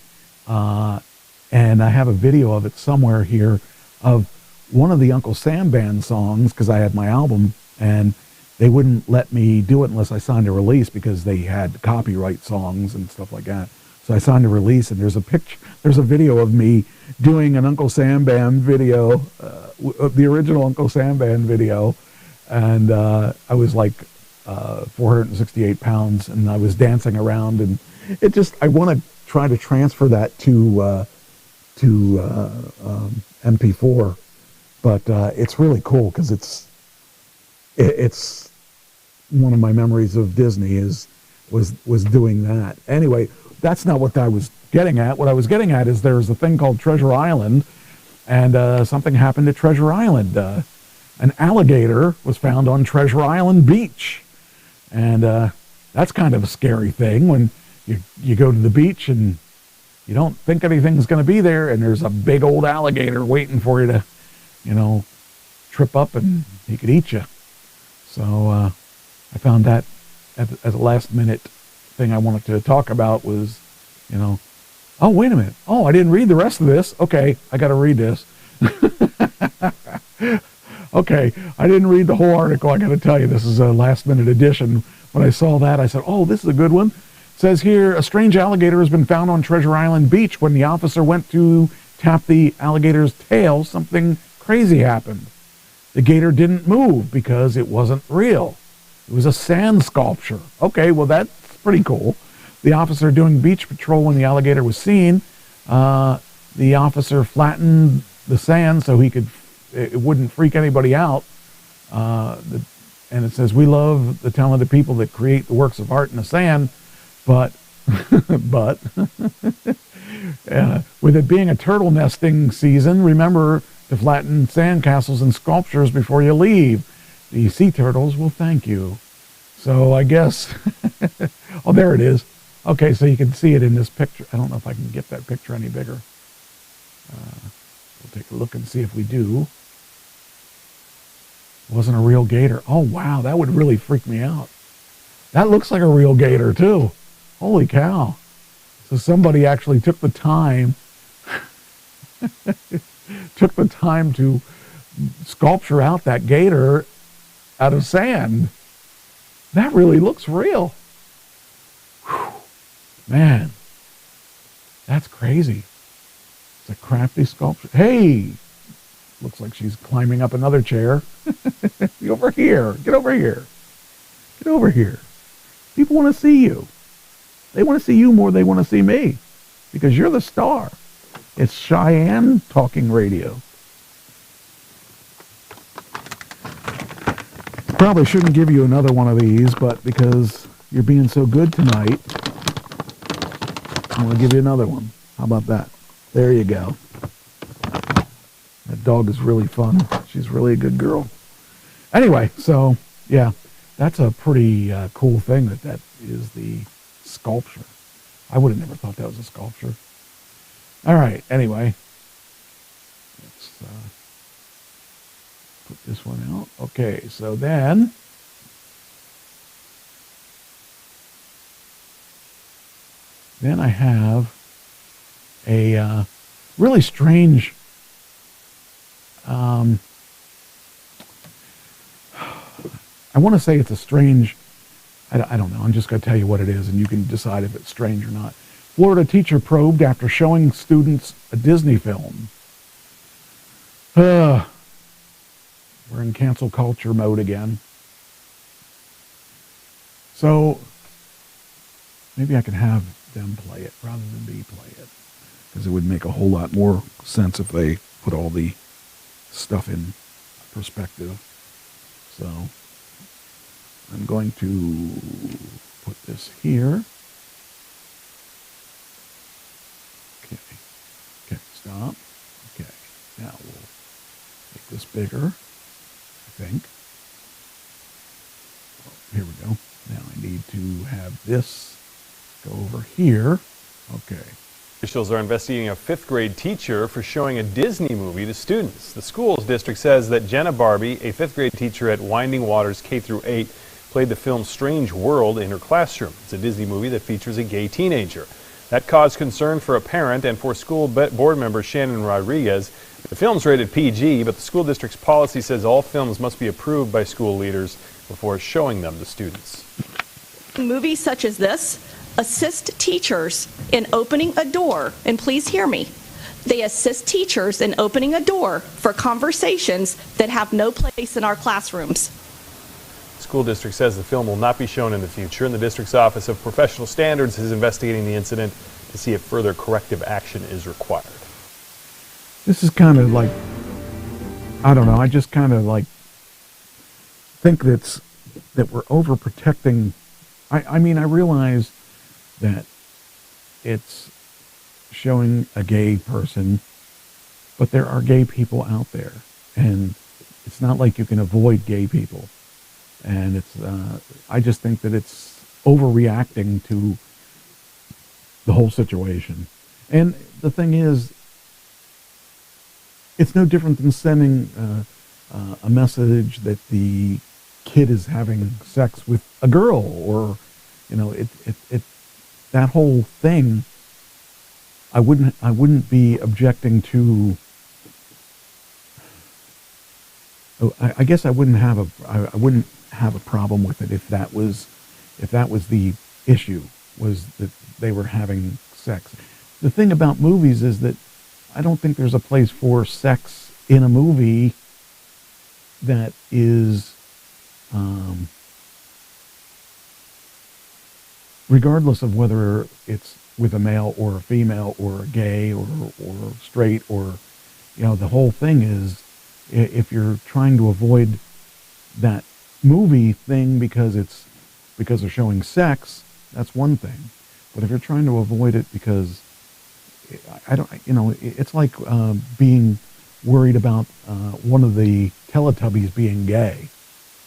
and I have a video of it somewhere here of one of the Uncle Sam Band songs, because I had my album, and they wouldn't let me do it unless I signed a release, because they had copyright songs and stuff like that. So I signed a release, and there's a video of me doing an Uncle Sam Band video, the original Uncle Sam Band video, and I was like 468 pounds, and I was dancing around, and I want to try to transfer that to MP4, but it's really cool because it's one of my memories of Disney was doing that. Anyway, that's not what I was getting at. What I was getting at is there's a thing called Treasure Island, and something happened at Treasure Island. An alligator was found on Treasure Island beach, and that's kind of a scary thing when you go to the beach and you don't think anything's going to be there, and there's a big old alligator waiting for you to, trip up and he could eat you. So I found that as a last minute thing I wanted to talk about was, oh, wait a minute. Oh, I didn't read the rest of this. Okay, I got to read this. Okay, I didn't read the whole article. I got to tell you, this is a last minute edition. When I saw that, I said, oh, this is a good one. It says here, a strange alligator has been found on Treasure Island Beach. When the officer went to tap the alligator's tail, something crazy happened. The gator didn't move because it wasn't real. It was a sand sculpture. Okay, well, that's pretty cool. The officer doing beach patrol when the alligator was seen, the officer flattened the sand so it wouldn't freak anybody out. And it says, we love the talented people that create the works of art in the sand, but with it being a turtle nesting season, remember to flatten sandcastles and sculptures before you leave. The sea turtles will thank you. So I guess, oh, there it is. Okay, so you can see it in this picture. I don't know if I can get that picture any bigger. We'll take a look and see if we do. It wasn't a real gator. Oh, wow, that would really freak me out. That looks like a real gator, too. Holy cow. So somebody actually took the time to sculpture out that gator out of sand. That really looks real. Whew. Man, that's crazy. It's a crafty sculpture. Hey, looks like she's climbing up another chair. Get over here. Get over here. Get over here. People want to see you. They want to see you more than they want to see me, because you're the star. It's Cheyenne Talking Radio. Probably shouldn't give you another one of these, but because you're being so good tonight, I'm going to give you another one. How about that? There you go. That dog is really fun. She's really a good girl. Anyway, so, yeah, that's a pretty cool thing that is the sculpture. I would have never thought that was a sculpture. All right, anyway. Let's put this one out. Okay, so then I have a really strange I want to say it's a strange, I don't know, I'm just going to tell you what it is and you can decide if it's strange or not. Florida teacher probed after showing students a Disney film. We're in cancel culture mode again. So maybe I can have them play it rather than me play it, because it would make a whole lot more sense if they put all the stuff in perspective. So I'm going to put this here. Okay, stop. Okay, now we'll make this bigger, I think. Oh, here we go. Now I need to have this go over here. Okay. Officials are investigating a 5th grade teacher for showing a Disney movie to students. The school's district says that Jenna Barbie, a 5th grade teacher at Winding Waters K-8, played the film Strange World in her classroom. It's a Disney movie that features a gay teenager. That caused concern for a parent and for school board member Shannon Rodriguez. The film's rated PG, but the school district's policy says all films must be approved by school leaders before showing them to students. Movies such as this assist teachers in opening a door, and please hear me, they assist teachers in opening a door for conversations that have no place in our classrooms. The school district says the film will not be shown in the future, and the district's Office of Professional Standards is investigating the incident to see if further corrective action is required. This is kind of like, I don't know, I just kind of like think that's that we're overprotecting. I mean, I realize that it's showing a gay person, but there are gay people out there, and it's not like you can avoid gay people. And it's, I just think that it's overreacting to the whole situation. And the thing is, it's no different than sending a message that the kid is having sex with a girl, or, you know, that whole thing. I wouldn't be objecting to. I guess I wouldn't have a problem with it if that was the issue, was that they were having sex. The thing about movies is that I don't think there's a place for sex in a movie that is, regardless of whether it's with a male or a female or a gay or straight, or, you know, the whole thing is, if you're trying to avoid that movie thing because they're showing sex, that's one thing. But if you're trying to avoid it because it's like being worried about one of the Teletubbies being gay.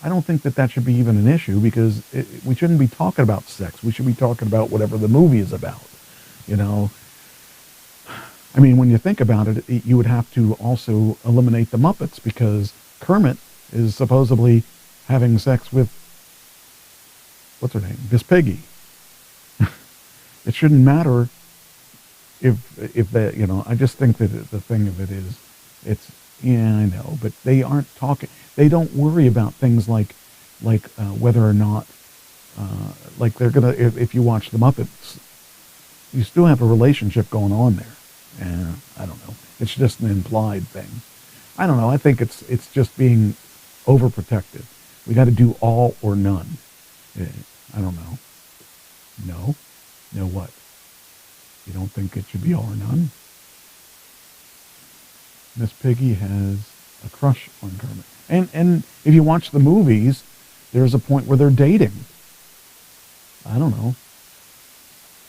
I don't think that should be even an issue, because we shouldn't be talking about sex. We should be talking about whatever the movie is about, you know. I mean, when you think about it, you would have to also eliminate the Muppets, because Kermit is supposedly having sex with, what's her name, Miss Piggy. It shouldn't matter if that, you know. I just think that the thing of it is, yeah, I know, but they aren't talking. They don't worry about things like whether or not, like they're gonna. If you watch the Muppets, you still have a relationship going on there. And I don't know. It's just an implied thing. I don't know. I think it's just being overprotective. We got to do all or none. I don't know. No? No what? You don't think it should be all or none? Miss Piggy has a crush on Kermit. And if you watch the movies, there's a point where they're dating. I don't know.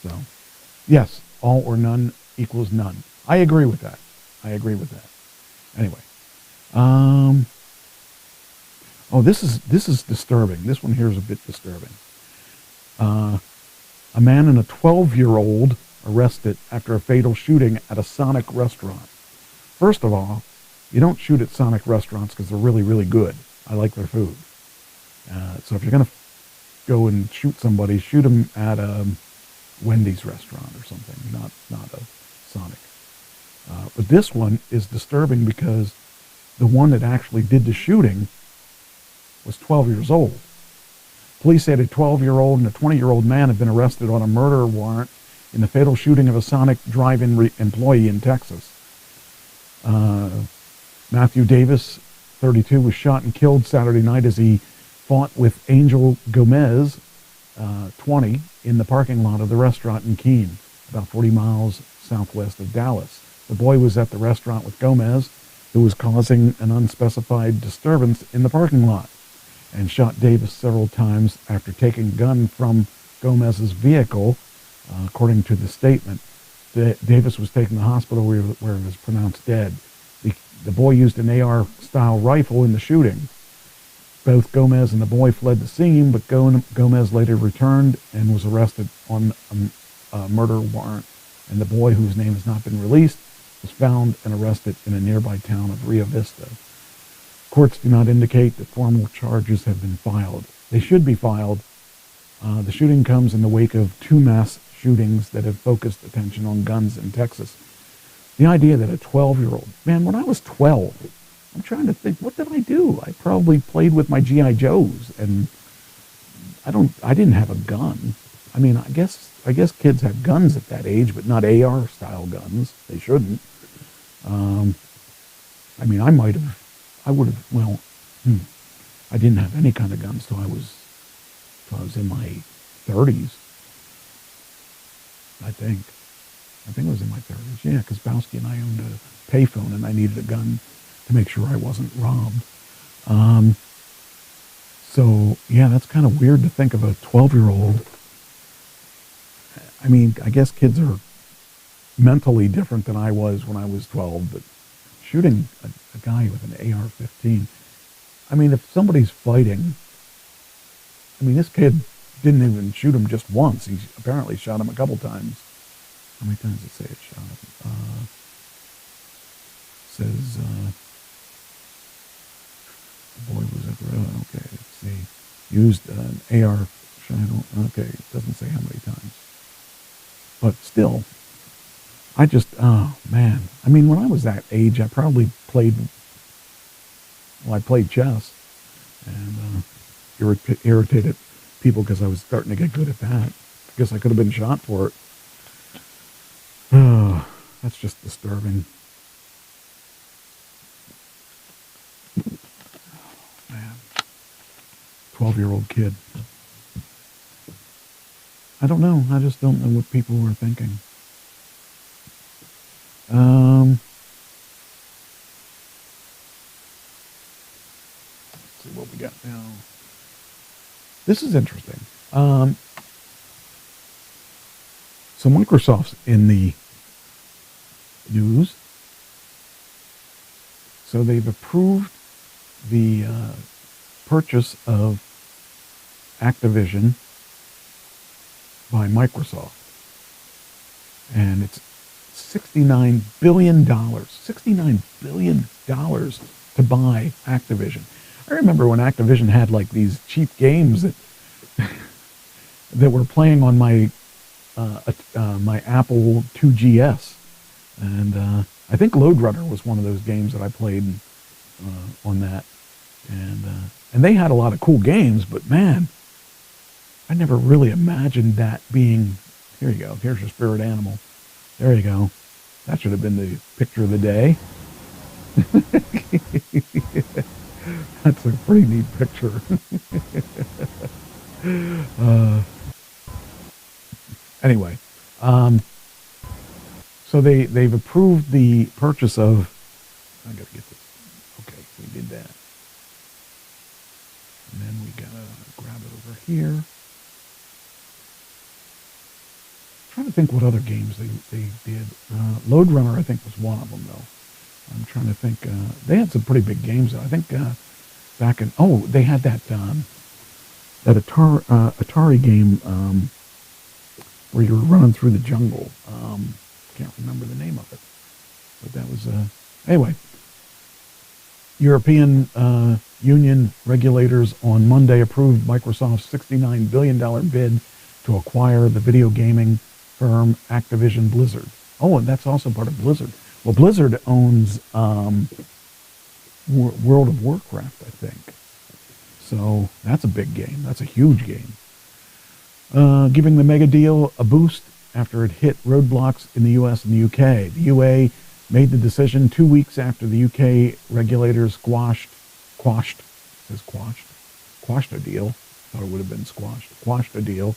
So, yes, all or none equals none. I agree with that. Anyway. Oh, this is disturbing. This one here is a bit disturbing. A man and a 12-year-old arrested after a fatal shooting at a Sonic restaurant. First of all, you don't shoot at Sonic restaurants because they're really, really good. I like their food. So if you're going to go and shoot somebody, shoot them at a Wendy's restaurant or something, not a Sonic. But this one is disturbing because the one that actually did the shooting was 12 years old. Police said a 12-year-old and a 20-year-old man have been arrested on a murder warrant in the fatal shooting of a Sonic drive-in employee in Texas. Matthew Davis, 32, was shot and killed Saturday night as he fought with Angel Gomez, 20, in the parking lot of the restaurant in Keene, about 40 miles southwest of Dallas. The boy was at the restaurant with Gomez, who was causing an unspecified disturbance in the parking lot, and shot Davis several times after taking a gun from Gomez's vehicle, according to the statement. Davis was taken to the hospital where he was pronounced dead. The boy used an AR-style rifle in the shooting. Both Gomez and the boy fled the scene, but Gomez later returned and was arrested on a murder warrant, and the boy, whose name has not been released, was found and arrested in a nearby town of Rio Vista. Courts do not indicate that formal charges have been filed. They should be filed. The shooting comes in the wake of 2 mass shootings that have focused attention on guns in Texas. The idea that a 12-year-old, man, when I was 12, I'm trying to think, what did I do? I probably played with my G.I. Joes, and I didn't have a gun. I mean, I guess kids have guns at that age, but not AR-style guns. They shouldn't. I mean, I would have, well, I didn't have any kind of guns till I was in my 30s. I think it was in my 30s. Yeah, because Bowski and I owned a payphone, and I needed a gun to make sure I wasn't robbed. So, yeah, that's kind of weird to think of a 12-year-old. I mean, I guess kids are mentally different than I was when I was 12, but shooting a guy with an AR-15, I mean, if somebody's fighting, I mean, this kid didn't even shoot him just once. He apparently shot him a couple times. How many times did it say it shot him? Says, the boy was at the road. Okay, let's see. Used an AR, okay, it doesn't say how many times. But still, I just, oh, man. I mean, when I was that age, I probably played chess and irritated people because I was starting to get good at that. I guess I could have been shot for it. Oh, that's just disturbing. Oh, man. 12-year-old kid. I don't know. I just don't know what people were thinking. Let's see what we got now. This is interesting. So Microsoft's in the news. So they've approved the purchase of Activision by Microsoft. And it's $69 billion. $69 billion to buy Activision. I remember when Activision had like these cheap games that that were playing on my my Apple 2GS, and I think Lode Runner was one of those games that I played on that, and they had a lot of cool games, but man, I never really imagined that being. Here you go. Here's your spirit animal. There you go. That should have been the picture of the day. That's a pretty neat picture. Anyway, so they've approved the purchase of. I gotta get this. Okay, we did that, and then we gotta grab it over here. I'm trying to think what other games they did. Lode Runner, I think, was one of them, though. I'm trying to think. They had some pretty big games. I think back in they had that Atari game where you were running through the jungle. Can't remember the name of it, but that was anyway. European Union regulators on Monday approved Microsoft's $69 billion bid to acquire the video gaming firm Activision Blizzard. Oh, and that's also part of Blizzard. Well, Blizzard owns World of Warcraft, I think. So that's a big game. That's a huge game. Giving the mega deal a boost after it hit roadblocks in the U.S. and the U.K. The UA made the decision 2 weeks after the U.K. regulators quashed a deal. Thought it would have been quashed a deal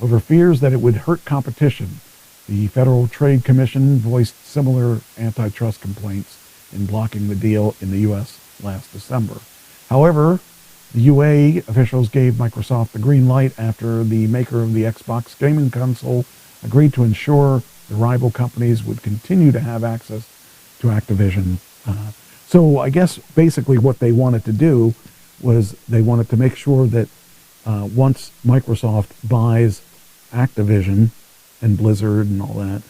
over fears that it would hurt competition. The Federal Trade Commission voiced similar antitrust complaints in blocking the deal in the U.S. last December. However, the UA officials gave Microsoft the green light after the maker of the Xbox gaming console agreed to ensure the rival companies would continue to have access to Activision. So I guess basically what they wanted to do was they wanted to make sure that once Microsoft buys Activision and Blizzard and all that,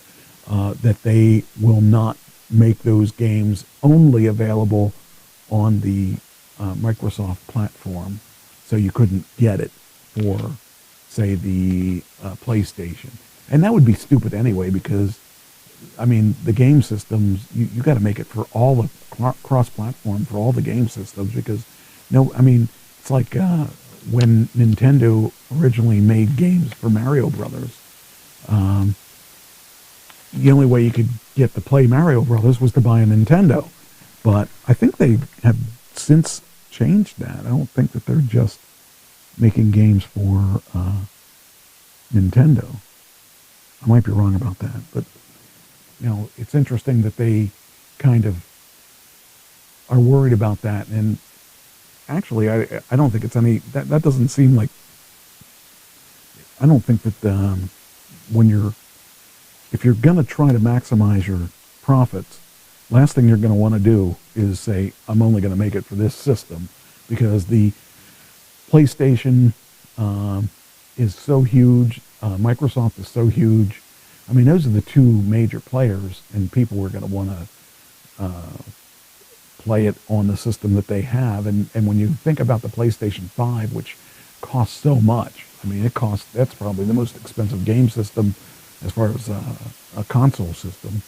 that they will not make those games only available on the Microsoft platform, so you couldn't get it for, say, the PlayStation. And that would be stupid anyway, because, I mean, the game systems, you got to make it for all the cross-platform for all the game systems, because, it's like when Nintendo originally made games for Mario Brothers. The only way you could get to play Mario Brothers was to buy a Nintendo. But I think they have since changed that. I don't think that they're just making games for Nintendo. I might be wrong about that, but it's interesting that they kind of are worried about that. And actually, I don't think it's any, that doesn't seem like, I don't think that if you're going to try to maximize your profits, last thing you're going to want to do is say, I'm only going to make it for this system, because the PlayStation is so huge, Microsoft is so huge. I mean, those are the two major players, and people are going to want to play it on the system that they have. And when you think about the PlayStation 5, which costs so much, I mean, that's probably the most expensive game system as far as a console system.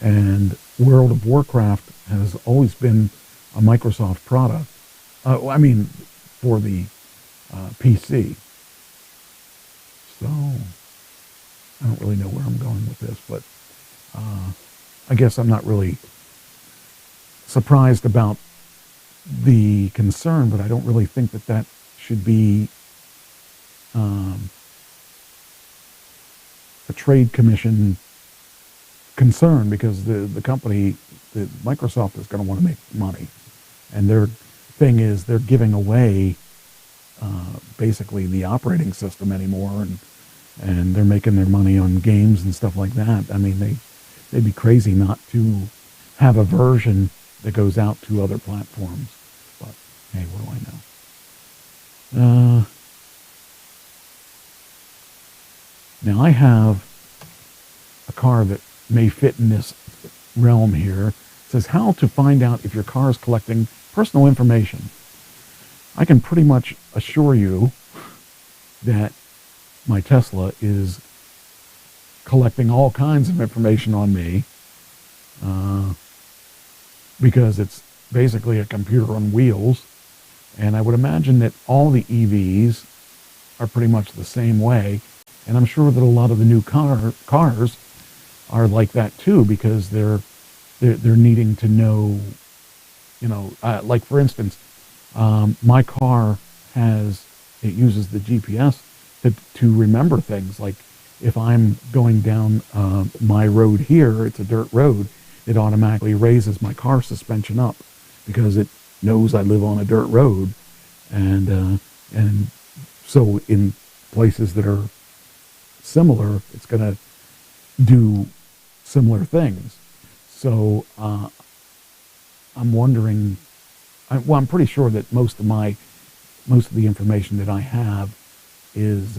And World of Warcraft has always been a Microsoft product. I mean, for the PC. So, I don't really know where I'm going with this, but I guess I'm not really surprised about the concern, but I don't really think that should be a trade commission concern, because the company, Microsoft, is going to want to make money, and their thing is they're giving away basically the operating system anymore, and they're making their money on games and stuff like that. I mean, they'd be crazy not to have a version that goes out to other platforms. But hey, what do I know? Now I have a car that may fit in this realm here. It says how to find out if your car is collecting personal information. I can pretty much assure you that my Tesla is collecting all kinds of information on me, because it's basically a computer on wheels. And I would imagine that all the EVs are pretty much the same way. And I'm sure that a lot of the new cars are like that too, because they're needing to know, like for instance, my car uses the GPS to remember things. Like if I'm going down my road here, it's a dirt road, it automatically raises my car suspension up because it knows I live on a dirt road. And so in places that are similar, it's going to do similar things. So I'm wondering, I'm pretty sure that most of the information that I have is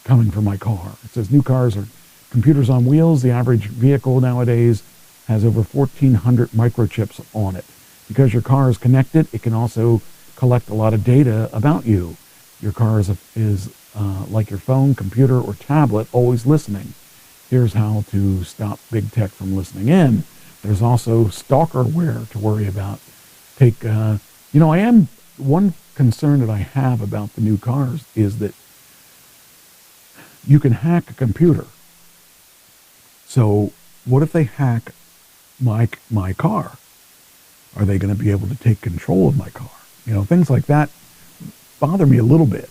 coming from my car. It says new cars are computers on wheels. The average vehicle nowadays has over 1,400 microchips on it. Because your car is connected, it can also collect a lot of data about you. Your car is like your phone, computer, or tablet, always listening. Here's how to stop big tech from listening in. There's also stalkerware to worry about. One concern that I have about the new cars is that you can hack a computer. So what if they hack my car? Are they going to be able to take control of my car? Things like that bother me a little bit,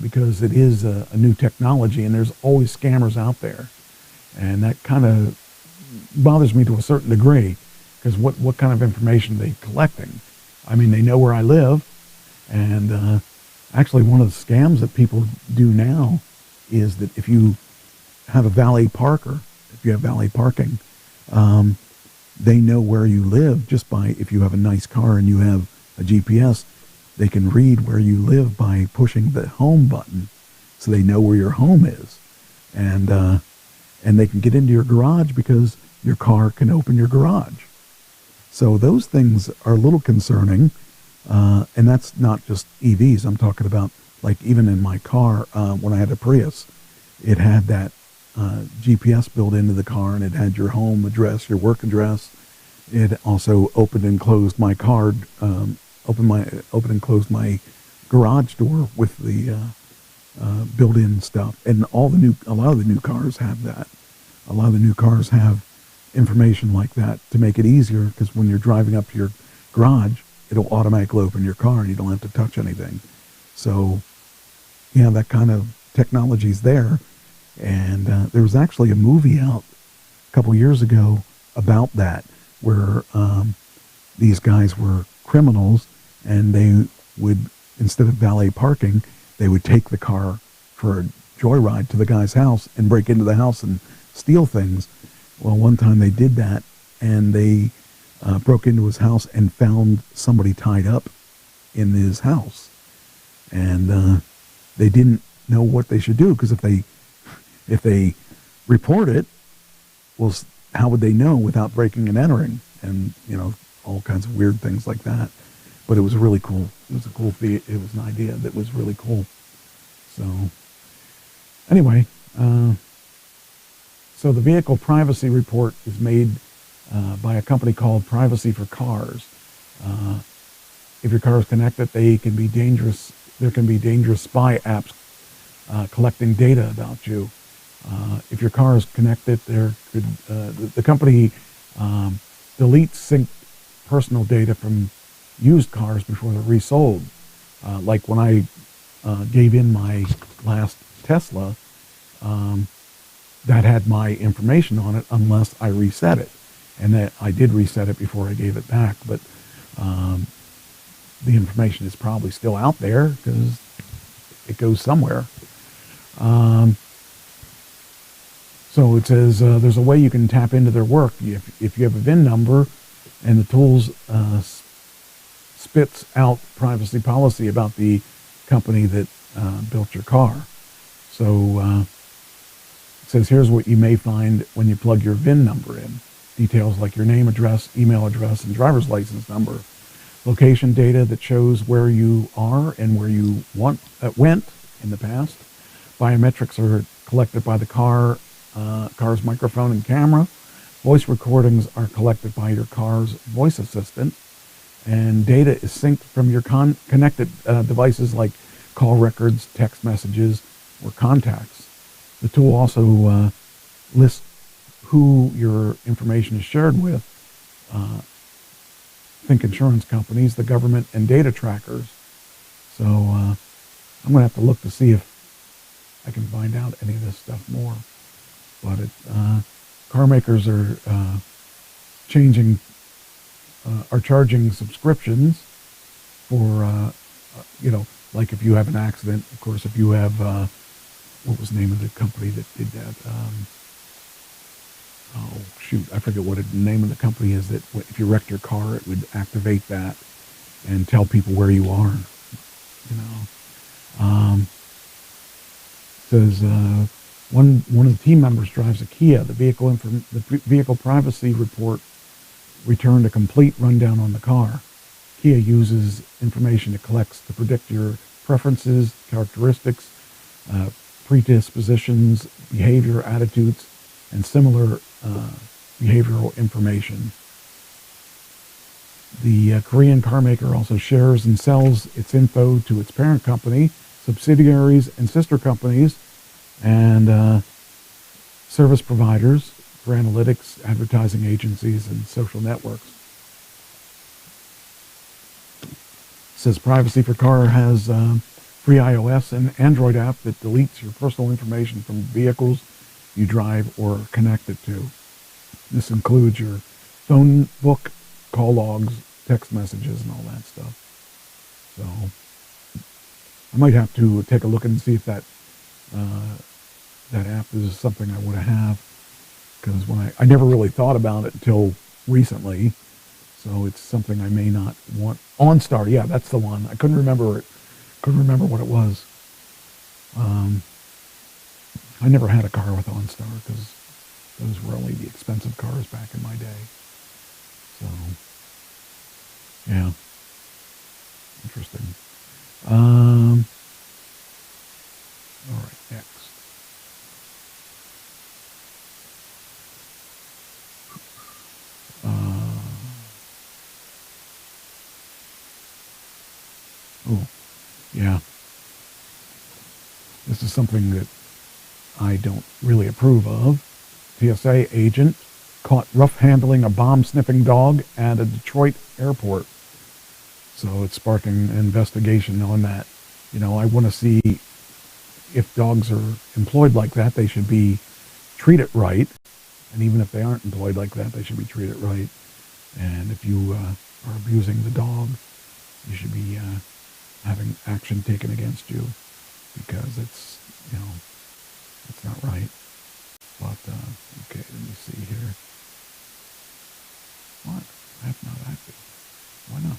because it is a new technology, and there's always scammers out there. And that kind of bothers me to a certain degree, because what kind of information are they collecting? I mean, they know where I live, and actually one of the scams that people do now is that if you have a valet parking, they know where you live just by, if you have a nice car and you have a GPS, they can read where you live by pushing the home button, so they know where your home is. And they can get into your garage because your car can open your garage. So those things are a little concerning, and that's not just EVs. I'm talking about, like, even in my car, when I had a Prius, it had that GPS built into the car, and it had your home address, your work address. It also opened and closed my car, opened and closed my garage door with the built-in stuff. And a lot of the new cars have that. A lot of the new cars have information like that to make it easier, because when you're driving up to your garage, it'll automatically open your car and you don't have to touch anything. So, yeah, that kind of technology's there. And there was actually a movie out a couple years ago about that, where these guys were criminals, and they would, instead of valet parking, they would take the car for a joyride to the guy's house and break into the house and steal things. Well, one time they did that, and they broke into his house and found somebody tied up in his house. And they didn't know what they should do, because if they report it, well, how would they know without breaking and entering? And, you know, all kinds of weird things like that. But it was really cool. It was a cool it was an idea that was really cool. So, anyway, so the vehicle privacy report is made by a company called Privacy for Cars. If your car is connected, they can be dangerous. There can be dangerous spy apps collecting data about you. If your car is connected, there could the company deletes synced personal data from used cars before they're resold. Like when I gave in my last Tesla, that had my information on it unless I reset it. And that I did reset it before I gave it back, but the information is probably still out there because it goes somewhere. So it says there's a way you can tap into their work. If you have a VIN number and the tools spits out privacy policy about the company that built your car. So it says here's what you may find when you plug your VIN number in. Details like your name, address, email address, and driver's license number. Location data that shows where you are and where you went in the past. Biometrics are collected by the car's microphone and camera. Voice recordings are collected by your car's voice assistant. And data is synced from your connected devices like call records, text messages, or contacts. The tool also lists who your information is shared with. Think insurance companies, the government, and data trackers. So I'm going to have to look to see if I can find out any of this stuff more. But car makers are charging subscriptions for, like if you have an accident. Of course, if you have, what was the name of the company that did that? I forget what the name of the company is, that if you wrecked your car, it would activate that and tell people where you are. Says one of the team members drives a Kia. The vehicle privacy report returned a complete rundown on the car. Kia uses information it collects to predict your preferences, characteristics, predispositions, behavior, attitudes, and similar behavioral information. The Korean car maker also shares and sells its info to its parent company, subsidiaries and sister companies, and service providers for analytics, advertising agencies, and social networks. It says Privacy for Car has free iOS and Android app that deletes your personal information from vehicles you drive or are connected to. This includes your phone book, call logs, text messages, and all that stuff. So I might have to take a look and see if that app is something I want to have, because when I never really thought about it until recently. So it's something I may not want. OnStar, yeah, that's the one. I couldn't remember it. Couldn't remember what it was. I never had a car with OnStar because those were only the expensive cars back in my day. So, yeah, interesting. All right, next. Oh, yeah. This is something that I don't really approve of. TSA agent caught rough handling a bomb-sniffing dog at a Detroit airport. So it's sparking an investigation on that. I want to see if dogs are employed like that, they should be treated right. And even if they aren't employed like that, they should be treated right. And if you are abusing the dog, you should be having action taken against you, because it's, it's not right. But, okay, let me see here. What? That's not active. Why not?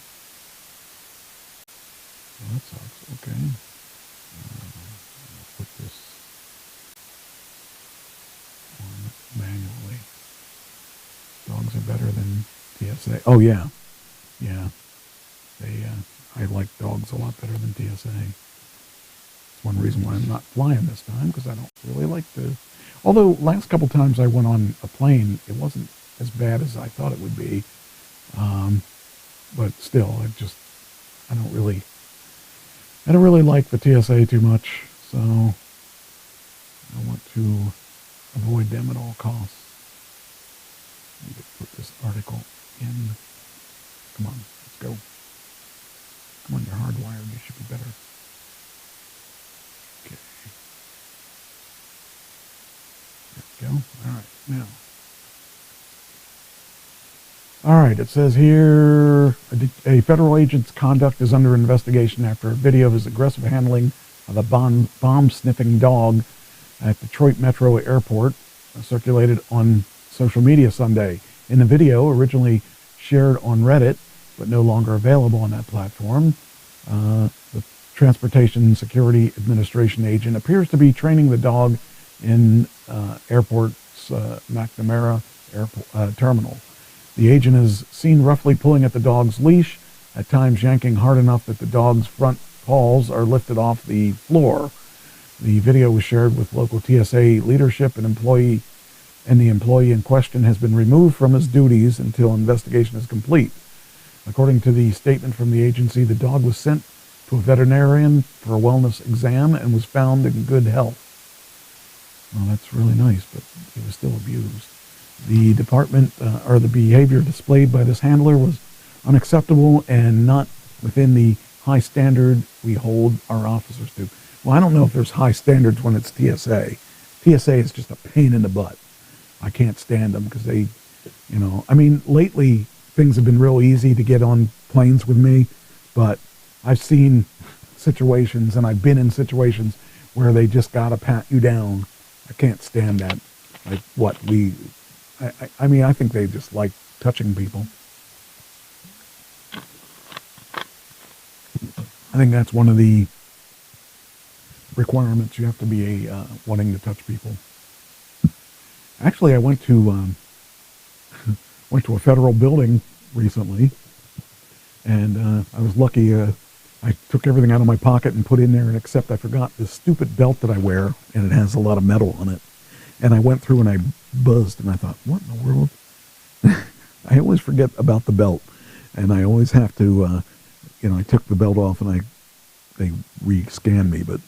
Well, that sucks. Okay. I'll put this on manually. Dogs are better than TSA. Oh, yeah. Yeah. I like dogs a lot better than TSA. It's one reason why I'm not flying this time, because I don't really like to. Although last couple times I went on a plane, it wasn't as bad as I thought it would be. But still, I don't really like the TSA too much, so I want to avoid them at all costs. I need to put this article in. Come on, let's go. Come on, you're hardwired. You should be better. Okay. There we go. All right, now. All right, it says here, a federal agent's conduct is under investigation after a video of his aggressive handling of a bomb-sniffing dog at Detroit Metro Airport circulated on social media Sunday. In the video, originally shared on Reddit, but no longer available on that platform, the Transportation Security Administration agent appears to be training the dog in airport's McNamara Airport terminal. The agent is seen roughly pulling at the dog's leash, at times yanking hard enough that the dog's front paws are lifted off the floor. The video was shared with local TSA leadership, and the employee in question has been removed from his duties until investigation is complete. According to the statement from the agency, the dog was sent to a veterinarian for a wellness exam and was found in good health. Well, that's really nice, but he was still abused. The the behavior displayed by this handler was unacceptable and not within the high standard we hold our officers to. Well, I don't know if there's high standards when it's TSA. TSA is just a pain in the butt. I can't stand them because they, lately things have been real easy to get on planes with me, but I've seen situations and I've been in situations where they just gotta pat you down. I can't stand that. I think they just like touching people. I think that's one of the requirements. You have to be wanting to touch people. Actually, I went to a federal building recently, and I was lucky. I took everything out of my pocket and put in there, except I forgot this stupid belt that I wear, and it has a lot of metal on it. And I went through and I buzzed, and I thought, what in the world? I always forget about the belt, and I always have to, I took the belt off and they re-scanned me, but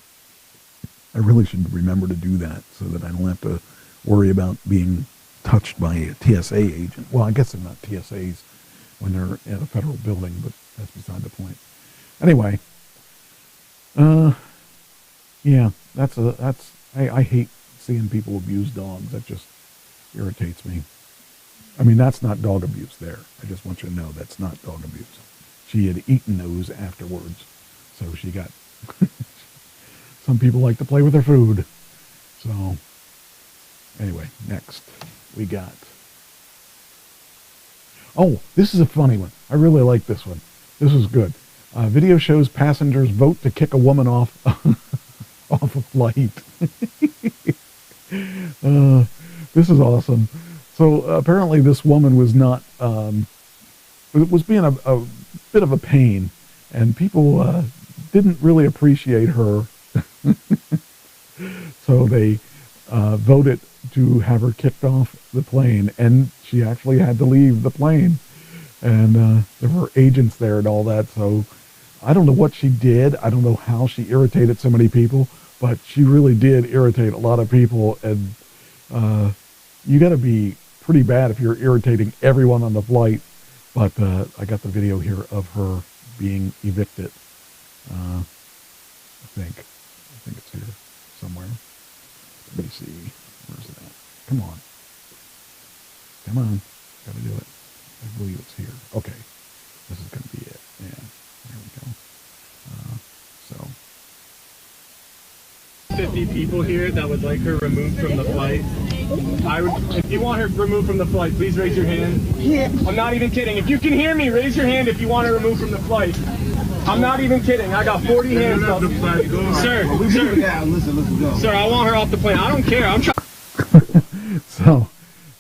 I really should remember to do that so that I don't have to worry about being touched by a TSA agent. Well, I guess they're not TSAs when they're at a federal building, but that's beside the point. Anyway, yeah, I hate seeing people abuse dogs. That just irritates me. I mean, that's not dog abuse there. I just want you to know that's not dog abuse. She had eaten those afterwards, so she got... Some people like to play with their food. So, anyway, next we got... Oh, this is a funny one. I really like this one. This is good. Video shows passengers vote to kick a woman off off a flight. This is awesome. So apparently this woman was not, was being a bit of a pain, and people didn't really appreciate her. So they voted to have her kicked off the plane, and she actually had to leave the plane. And there were agents there and all that, so I don't know what she did. I don't know how she irritated so many people, but she really did irritate a lot of people, and you got to be pretty bad if you're irritating everyone on the flight. But I got the video here of her being evicted. I think it's here somewhere. Let me see. Where's it at? Come on. Come on. Got to do it. I believe it's here. Okay. this is going to be it. Yeah, there we go. So 50 people here that would like her removed from the flight. If you want her removed from the flight, please raise your hand. Yeah. I'm not even kidding. If you can hear me, raise your hand if you want her removed from the flight. I'm not even kidding. I got 40 hands up. Sir, sir, I want her off the plane. I don't care. I'm trying. So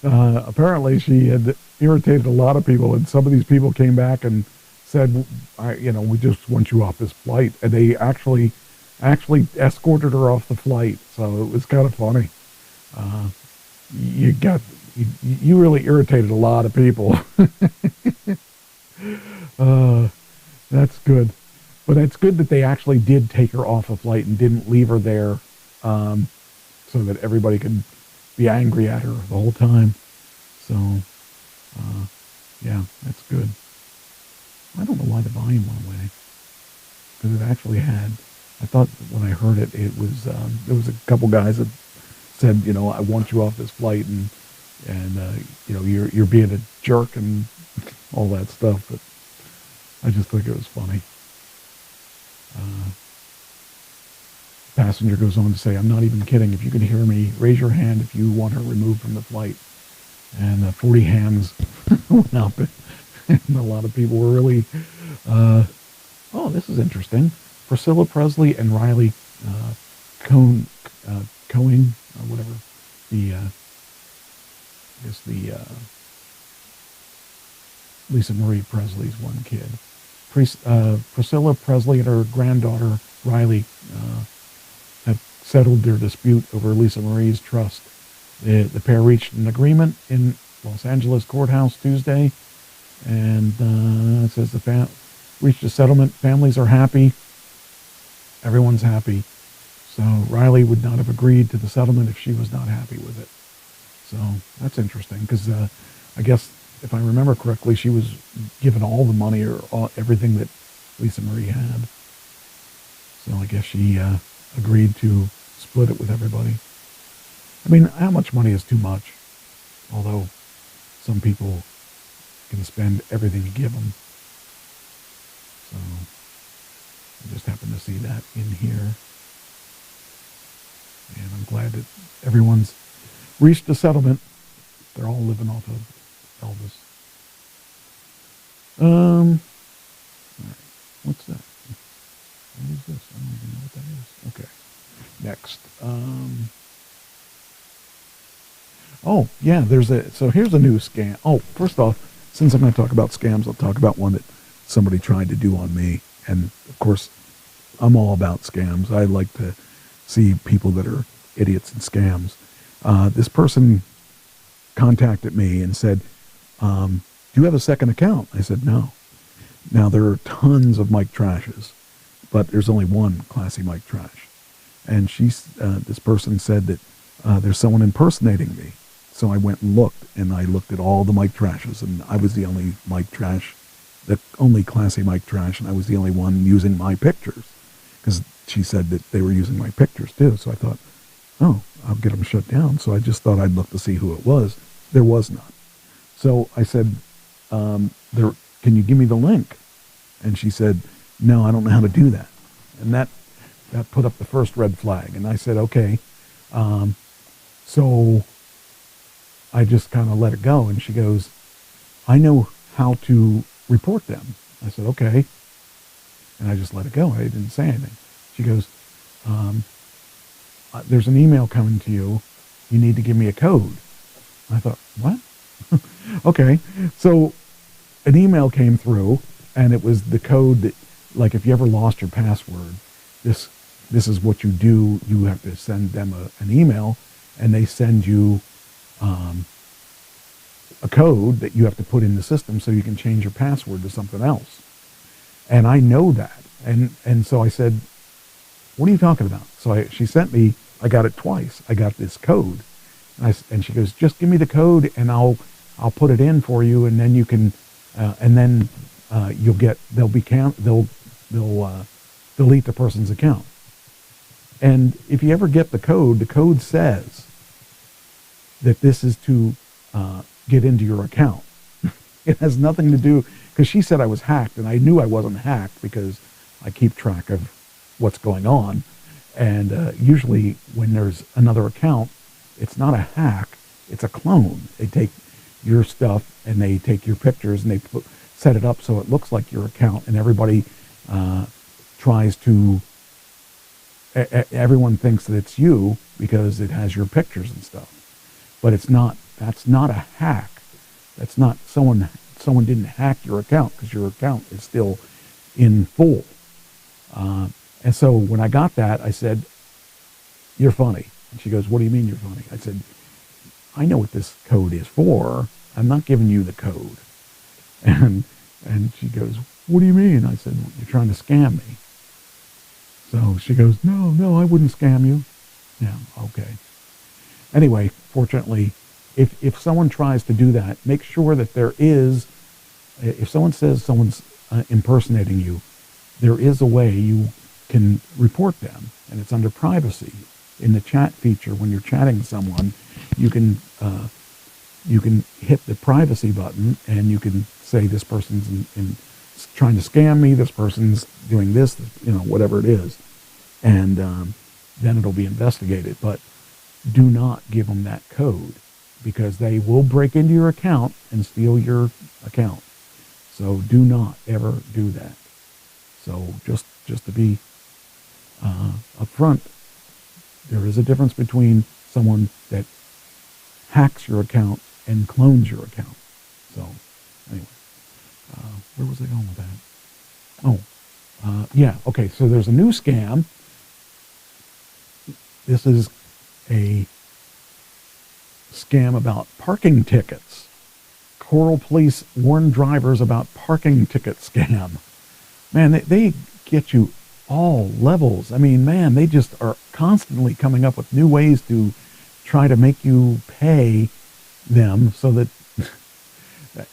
apparently she had irritated a lot of people, and some of these people came back and said, we just want you off this flight. And they actually escorted her off the flight. So it was kind of funny. You really irritated a lot of people. That's good. But it's good that they actually did take her off a flight and didn't leave her there, so that everybody could be angry at her the whole time. So, yeah, that's good. I don't know why the volume went away, because it actually had. I thought when I heard it, it was there was a couple guys that said, I want you off this flight, and you're being a jerk and all that stuff. But I just think it was funny. Passenger goes on to say, I'm not even kidding. If you can hear me, raise your hand if you want her removed from the flight. And 40 hands went up, and a lot of people were really, this is interesting. Priscilla Presley and Riley Cohen, whatever, Lisa Marie Presley's one kid. Priscilla Presley and her granddaughter Riley have settled their dispute over Lisa Marie's trust. The pair reached an agreement in Los Angeles courthouse Tuesday, and it says reached a settlement. Families are happy. Everyone's happy. So Riley would not have agreed to the settlement if she was not happy with it. So that's interesting, because I guess, if I remember correctly, she was given all the money or everything that Lisa Marie had. So I guess she agreed to split it with everybody. I mean, how much money is too much? Although some people can spend everything you give them. So I just happened to see that in here. And I'm glad that everyone's reached a settlement. They're all living off of Elvis. All right. What's that? What is this? I don't even know what that is. Okay. Next. Oh, yeah, so here's a new scam. Oh, first off, since I'm going to talk about scams, I'll talk about one that somebody tried to do on me. And, of course, I'm all about scams. I like to see people that are idiots and scams. This person contacted me and said, do you have a second account? I said, no. Now, there are tons of Mike Trashes, but there's only one Classy Mike Trash. And this person said that there's someone impersonating me. So I went and I looked at all the Mike Trashes, and I was the only Mike Trash, the only Classy Mike Trash, and I was the only one using my pictures, because she said that they were using my pictures too. So I thought, oh, I'll get them shut down. So I just thought I'd look to see who it was. There was none. So I said, can you give me the link? And she said, no, I don't know how to do that. And that put up the first red flag. And I said, okay. So I just kind of let it go. And she goes, I know how to report them. I said, okay. And I just let it go. I didn't say anything. She goes, there's an email coming to you. You need to give me a code. I thought, what? Okay. So an email came through, and it was the code that, like, if you ever lost your password, this is what you do. You have to send them an email, and they send you a code that you have to put in the system so you can change your password to something else. And I know that. And so I said, what are you talking about? So she sent me, I got it twice. I got this code. And she goes, just give me the code and I'll put it in for you, and then you can, they'll delete the person's account. And if you ever get the code says that this is to get into your account. It has nothing to do, because she said I was hacked, and I knew I wasn't hacked because I keep track of what's going on. And usually when there's another account, it's not a hack, it's a clone. They take your stuff and they take your pictures and they set it up so it looks like your account, and everybody tries to, everyone thinks that it's you because it has your pictures and stuff. But it's not, that's not a hack. That's not someone didn't hack your account, because your account is still in full. And so when I got that, I said, "You're funny." And she goes, "What do you mean you're funny?" I said, "I know what this code is for. I'm not giving you the code." And she goes, "What do you mean?" I said, "You're trying to scam me." So she goes, No, I wouldn't scam you." Yeah, okay. Anyway, fortunately, if someone tries to do that, make sure that there is, if someone says someone's impersonating you, there is a way you can report them, and it's under privacy. In the chat feature, when you're chatting with someone, you can hit the privacy button, and you can say this person's in trying to scam me, this person's doing this, whatever it is, and then it'll be investigated. But do not give them that code, because they will break into your account and steal your account. So do not ever do that. So just to be upfront, there is a difference between someone that hacks your account and clones your account. So anyway, where was I going with that? Yeah, okay, so there's a new scam. This is a scam about parking tickets. Coral Police warn drivers about parking ticket scam. Man, they get you all levels. I mean, man, they just are constantly coming up with new ways to try to make you pay them, so that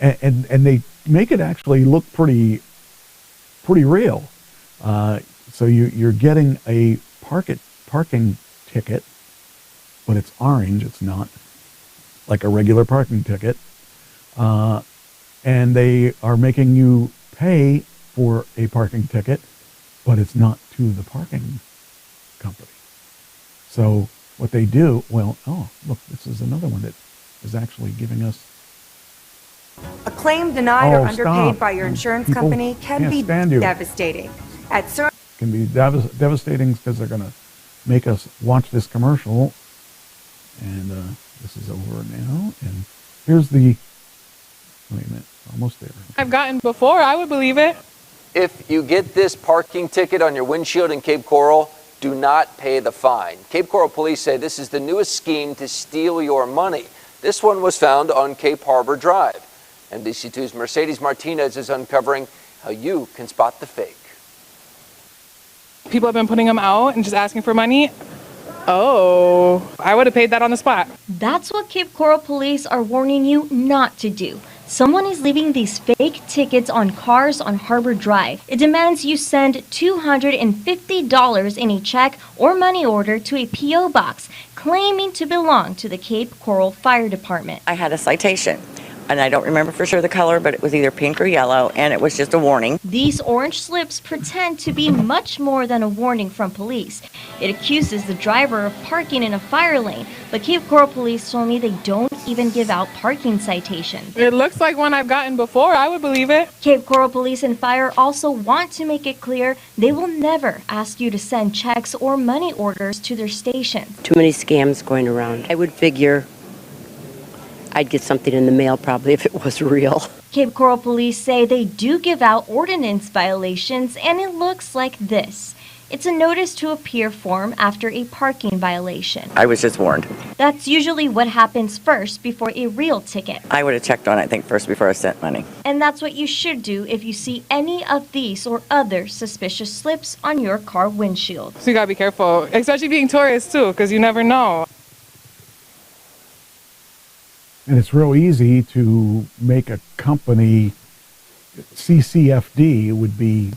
and they make it actually look pretty real. So you're getting a parking ticket, but it's orange. It's not like a regular parking ticket. And they are making you pay for a parking ticket, but it's not to the parking company. So what they do, look, this is another one that is actually giving us. A claim denied or underpaid stop. by your insurance People company can can't be stand you. devastating. At certain Can be devastating because they're going to make us watch this commercial. And this is over now. And here's the, wait a minute, almost there. I've gotten before, I would believe it. If you get this parking ticket on your windshield in Cape Coral, do not pay the fine. Cape Coral police say this is the newest scheme to steal your money. This one was found on Cape Harbor Drive. NBC2's Mercedes Martinez is uncovering how you can spot the fake. People have been putting them out and just asking for money. Oh, I would have paid that on the spot. That's what Cape Coral police are warning you not to do. Someone is leaving these fake tickets on cars on Harbor Drive. It demands you send $250 in a check or money order to a P.O. box, claiming to belong to the Cape Coral Fire Department. I had a citation, and I don't remember for sure the color, but it was either pink or yellow, and it was just a warning. These orange slips pretend to be much more than a warning from police. It accuses the driver of parking in a fire lane, but Cape Coral police told me they don't even give out parking citations. It looks like one I've gotten before, I would believe it. Cape Coral Police and Fire also want to make it clear they will never ask you to send checks or money orders to their station. Too many scams going around. I would figure I'd get something in the mail probably if it was real. Cape Coral Police say they do give out ordinance violations, and it looks like this. It's a notice to appear form after a parking violation. I was just warned. That's usually what happens first before a real ticket. I would have checked on it, I think, first before I sent money. And that's what you should do if you see any of these or other suspicious slips on your car windshield. So you gotta be careful, especially being tourists too, because you never know. And it's real easy to make a company, CCFD would be,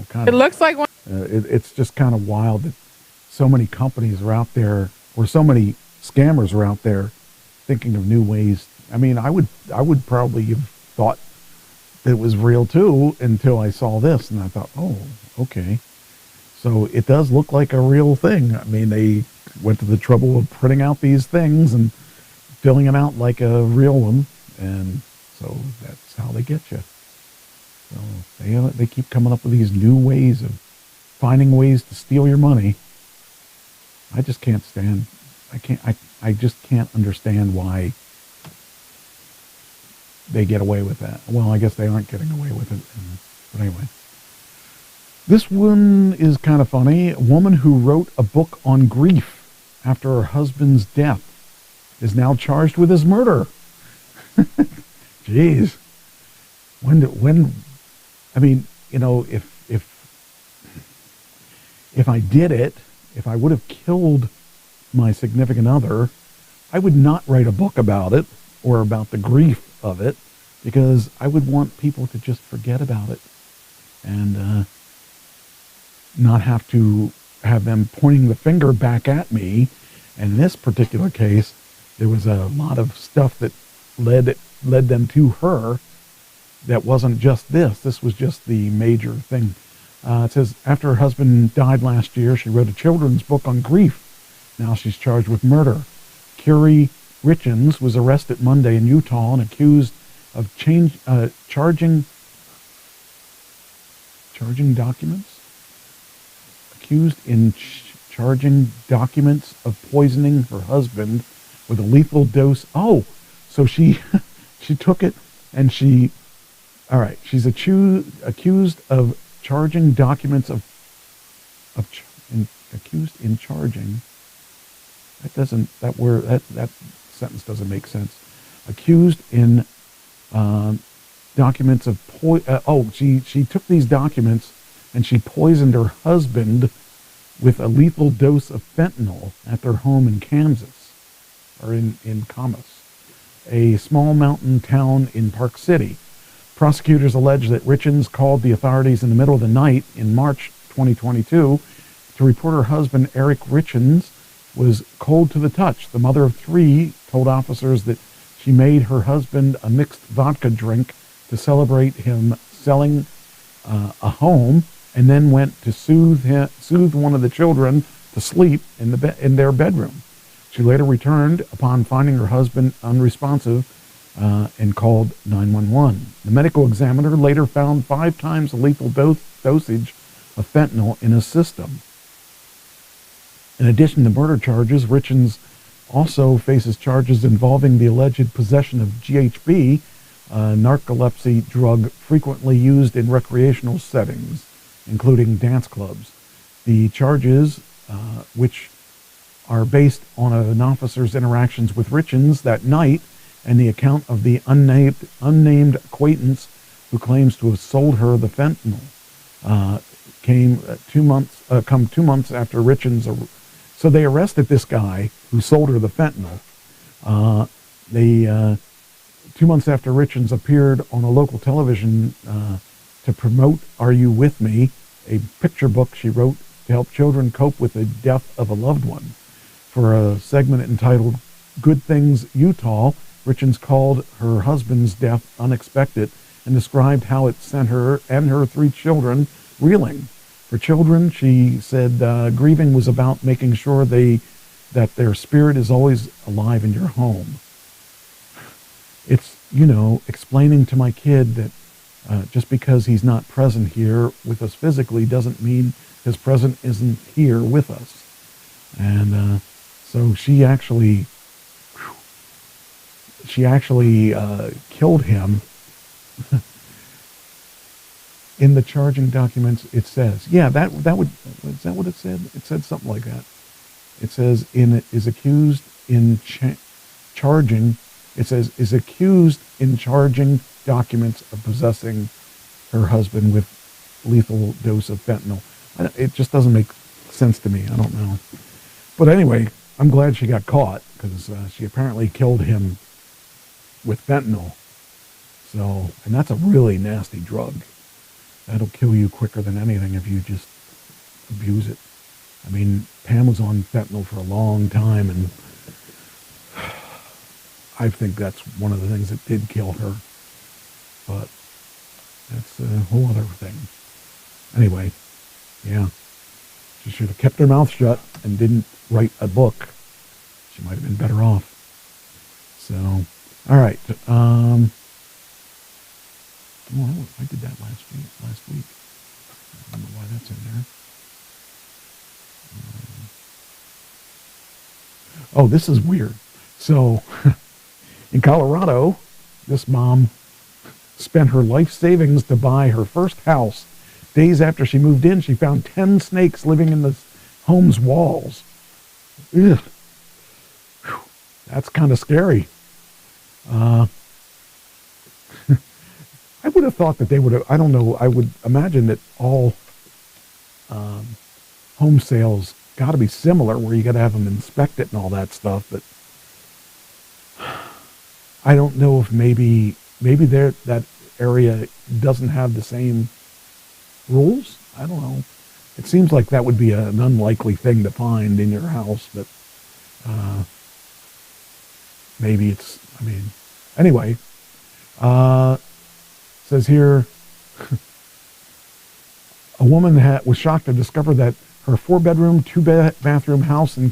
kind of. It looks like one. It's just kind of wild that so many companies are out there, or so many scammers are out there thinking of new ways. I mean, I would probably have thought it was real too until I saw this, and I thought, oh, okay. So it does look like a real thing. I mean, they went to the trouble of printing out these things and filling it out like a real one, and so that's how they get you. So they keep coming up with these new ways of finding ways to steal your money. I just can't stand. I just can't understand why they get away with that. Well, I guess they aren't getting away with it. But anyway. This one is kind of funny. A woman who wrote a book on grief after her husband's death is now charged with his murder. Jeez. I mean, you know, if I did it, if I would have killed my significant other, I would not write a book about it or about the grief of it, because I would want people to just forget about it and not have to have them pointing the finger back at me. And in this particular case, there was a lot of stuff that led them to her that wasn't just this. This was just the major thing. It says, after her husband died last year, she wrote a children's book on grief. Now she's charged with murder. Curie Richens was arrested Monday in Utah and accused of charging documents? Accused in charging documents of poisoning her husband with a lethal dose. Oh, so she took it and she's accused of charging documents accused in charging. That sentence doesn't make sense. Accused in documents of she took these documents and she poisoned her husband with a lethal dose of fentanyl at their home in Kansas, or in Camas, a small mountain town in Park City. Prosecutors allege that Richens called the authorities in the middle of the night in March 2022 to report her husband, Eric Richens, was cold to the touch. The mother of three told officers that she made her husband a mixed vodka drink to celebrate him selling a home, and then went to soothe one of the children to sleep in their bedroom. She later returned upon finding her husband unresponsive and called 911. The medical examiner later found 5 times the lethal dosage of fentanyl in his system. In addition to murder charges, Richens also faces charges involving the alleged possession of GHB, a narcolepsy drug frequently used in recreational settings, including dance clubs. The charges, which are based on an officer's interactions with Richens that night and the account of the unnamed acquaintance who claims to have sold her the fentanyl, come 2 months after Richens. So they arrested this guy who sold her the fentanyl. 2 months after Richens appeared on a local television to promote Are You With Me, a picture book she wrote to help children cope with the death of a loved one. For a segment entitled Good Things Utah, Richens called her husband's death unexpected and described how it sent her and her 3 children reeling. For children, she said, grieving was about making sure that their spirit is always alive in your home. It's, explaining to my kid that just because he's not present here with us physically doesn't mean his presence isn't here with us. And so she actually killed him. In the charging documents, it says, is that what it said? It said something like that. It says, is accused in charging, it says, is accused in charging documents of possessing her husband with lethal dose of fentanyl. It just doesn't make sense to me. I don't know. But anyway, I'm glad she got caught, because she apparently killed him with fentanyl. So, and that's a really nasty drug. That'll kill you quicker than anything if you just abuse it. I mean, Pam was on fentanyl for a long time, and I think that's one of the things that did kill her. But That's a whole other thing. Anyway, yeah. She should have kept her mouth shut and didn't write a book. She might have been better off. So, all right. I did that last week. I don't know why that's in there. Oh, this is weird. So, in Colorado, this mom spent her life savings to buy her first house. Days after she moved in, she found 10 snakes living in the home's walls. Ugh. Whew. That's kind of scary. I would have thought that they would have, I don't know, I would imagine that all home sales got to be similar, where you got to have them inspect it and all that stuff, but I don't know if maybe that area doesn't have the same rules. I don't know. It seems like that would be an unlikely thing to find in your house, but maybe it's, anyway, says here, a woman was shocked to discover that her 4-bedroom, 2-bathroom house in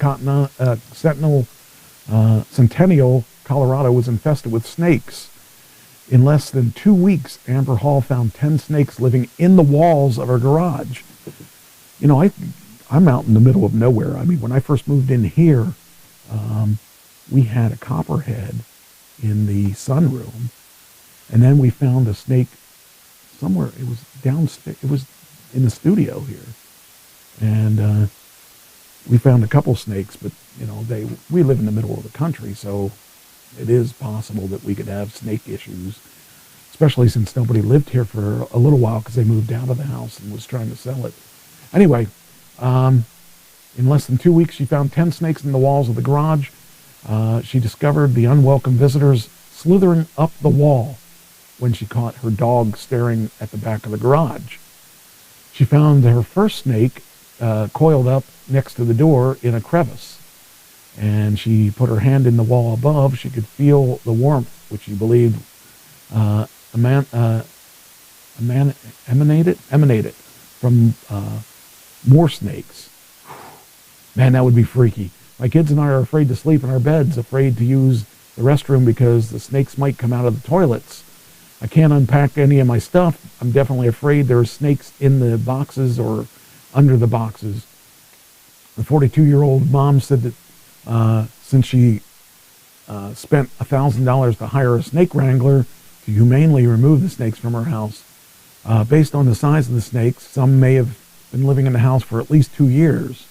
Centennial, Colorado was infested with snakes. In less than 2 weeks, Amber Hall found 10 snakes living in the walls of her garage. You know, I'm out in the middle of nowhere. When I first moved in here, we had a copperhead in the sunroom, and then we found a snake somewhere. It was downstairs. It was in the studio here. And we found a couple snakes, but, we live in the middle of the country, so it is possible that we could have snake issues, especially since nobody lived here for a little while because they moved out of the house and was trying to sell it. Anyway, in less than 2 weeks, she found 10 snakes in the walls of the garage. She discovered the unwelcome visitors slithering up the wall when she caught her dog staring at the back of the garage. She found her first snake coiled up next to the door in a crevice, and she put her hand in the wall above. She could feel the warmth, which she believed emanated from more snakes. Man, that would be freaky. My kids and I are afraid to sleep in our beds, afraid to use the restroom because the snakes might come out of the toilets. I can't unpack any of my stuff. I'm definitely afraid there are snakes in the boxes or under the boxes. The 42-year-old mom said that since she spent $1,000 to hire a snake wrangler to humanely remove the snakes from her house, based on the size of the snakes, some may have been living in the house for at least 2 years.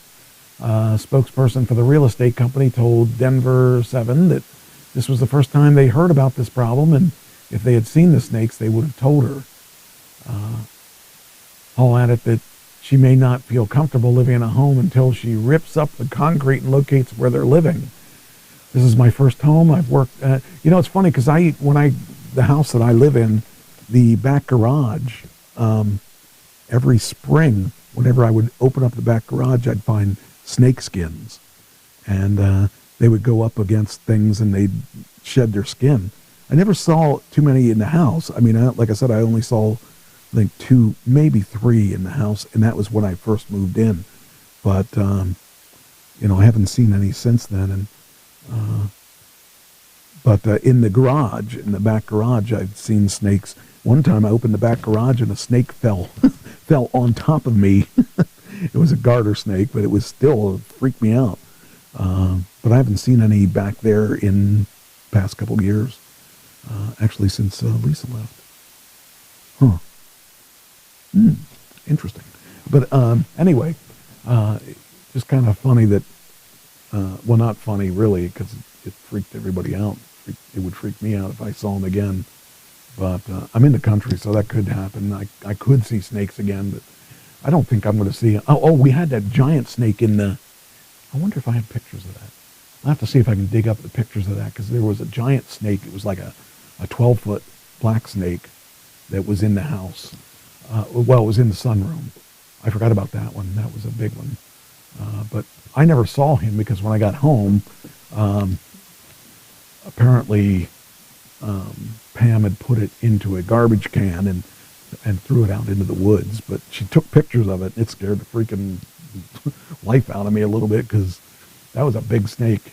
A spokesperson for the real estate company told Denver 7 that this was the first time they heard about this problem, and if they had seen the snakes, they would have told her. Hall added that she may not feel comfortable living in a home until she rips up the concrete and locates where they're living. This is my first home. I've worked, it's funny because the house that I live in, the back garage, every spring, whenever I would open up the back garage, I'd find snake skins, and they would go up against things and they'd shed their skin. I never saw too many in the house. Like I said, I only saw, I think 2, maybe 3 in the house, and that was when I first moved in. But, I haven't seen any since then. And but in the garage, in the back garage, I've seen snakes. One time I opened the back garage and a snake fell on top of me. It was a garter snake, but it was still, it freaked me out. But I haven't seen any back there in the past couple of years. Actually, since Lisa left. Huh. Interesting. But anyway, just kind of funny that, well, not funny really, because it freaked everybody out. It would freak me out if I saw them again. But I'm in the country, so that could happen. I could see snakes again, but I don't think I'm going to see. We had that giant snake in the. I wonder if I have pictures of that. I'll have to see if I can dig up the pictures of that, because there was a giant snake. It was like a 12-foot black snake that was in the house. It was in the sunroom. I forgot about that one. That was a big one. But I never saw him because when I got home, apparently Pam had put it into a garbage can and and threw it out into the woods. But she took pictures of it, and it scared the freaking life out of me a little bit because that was a big snake.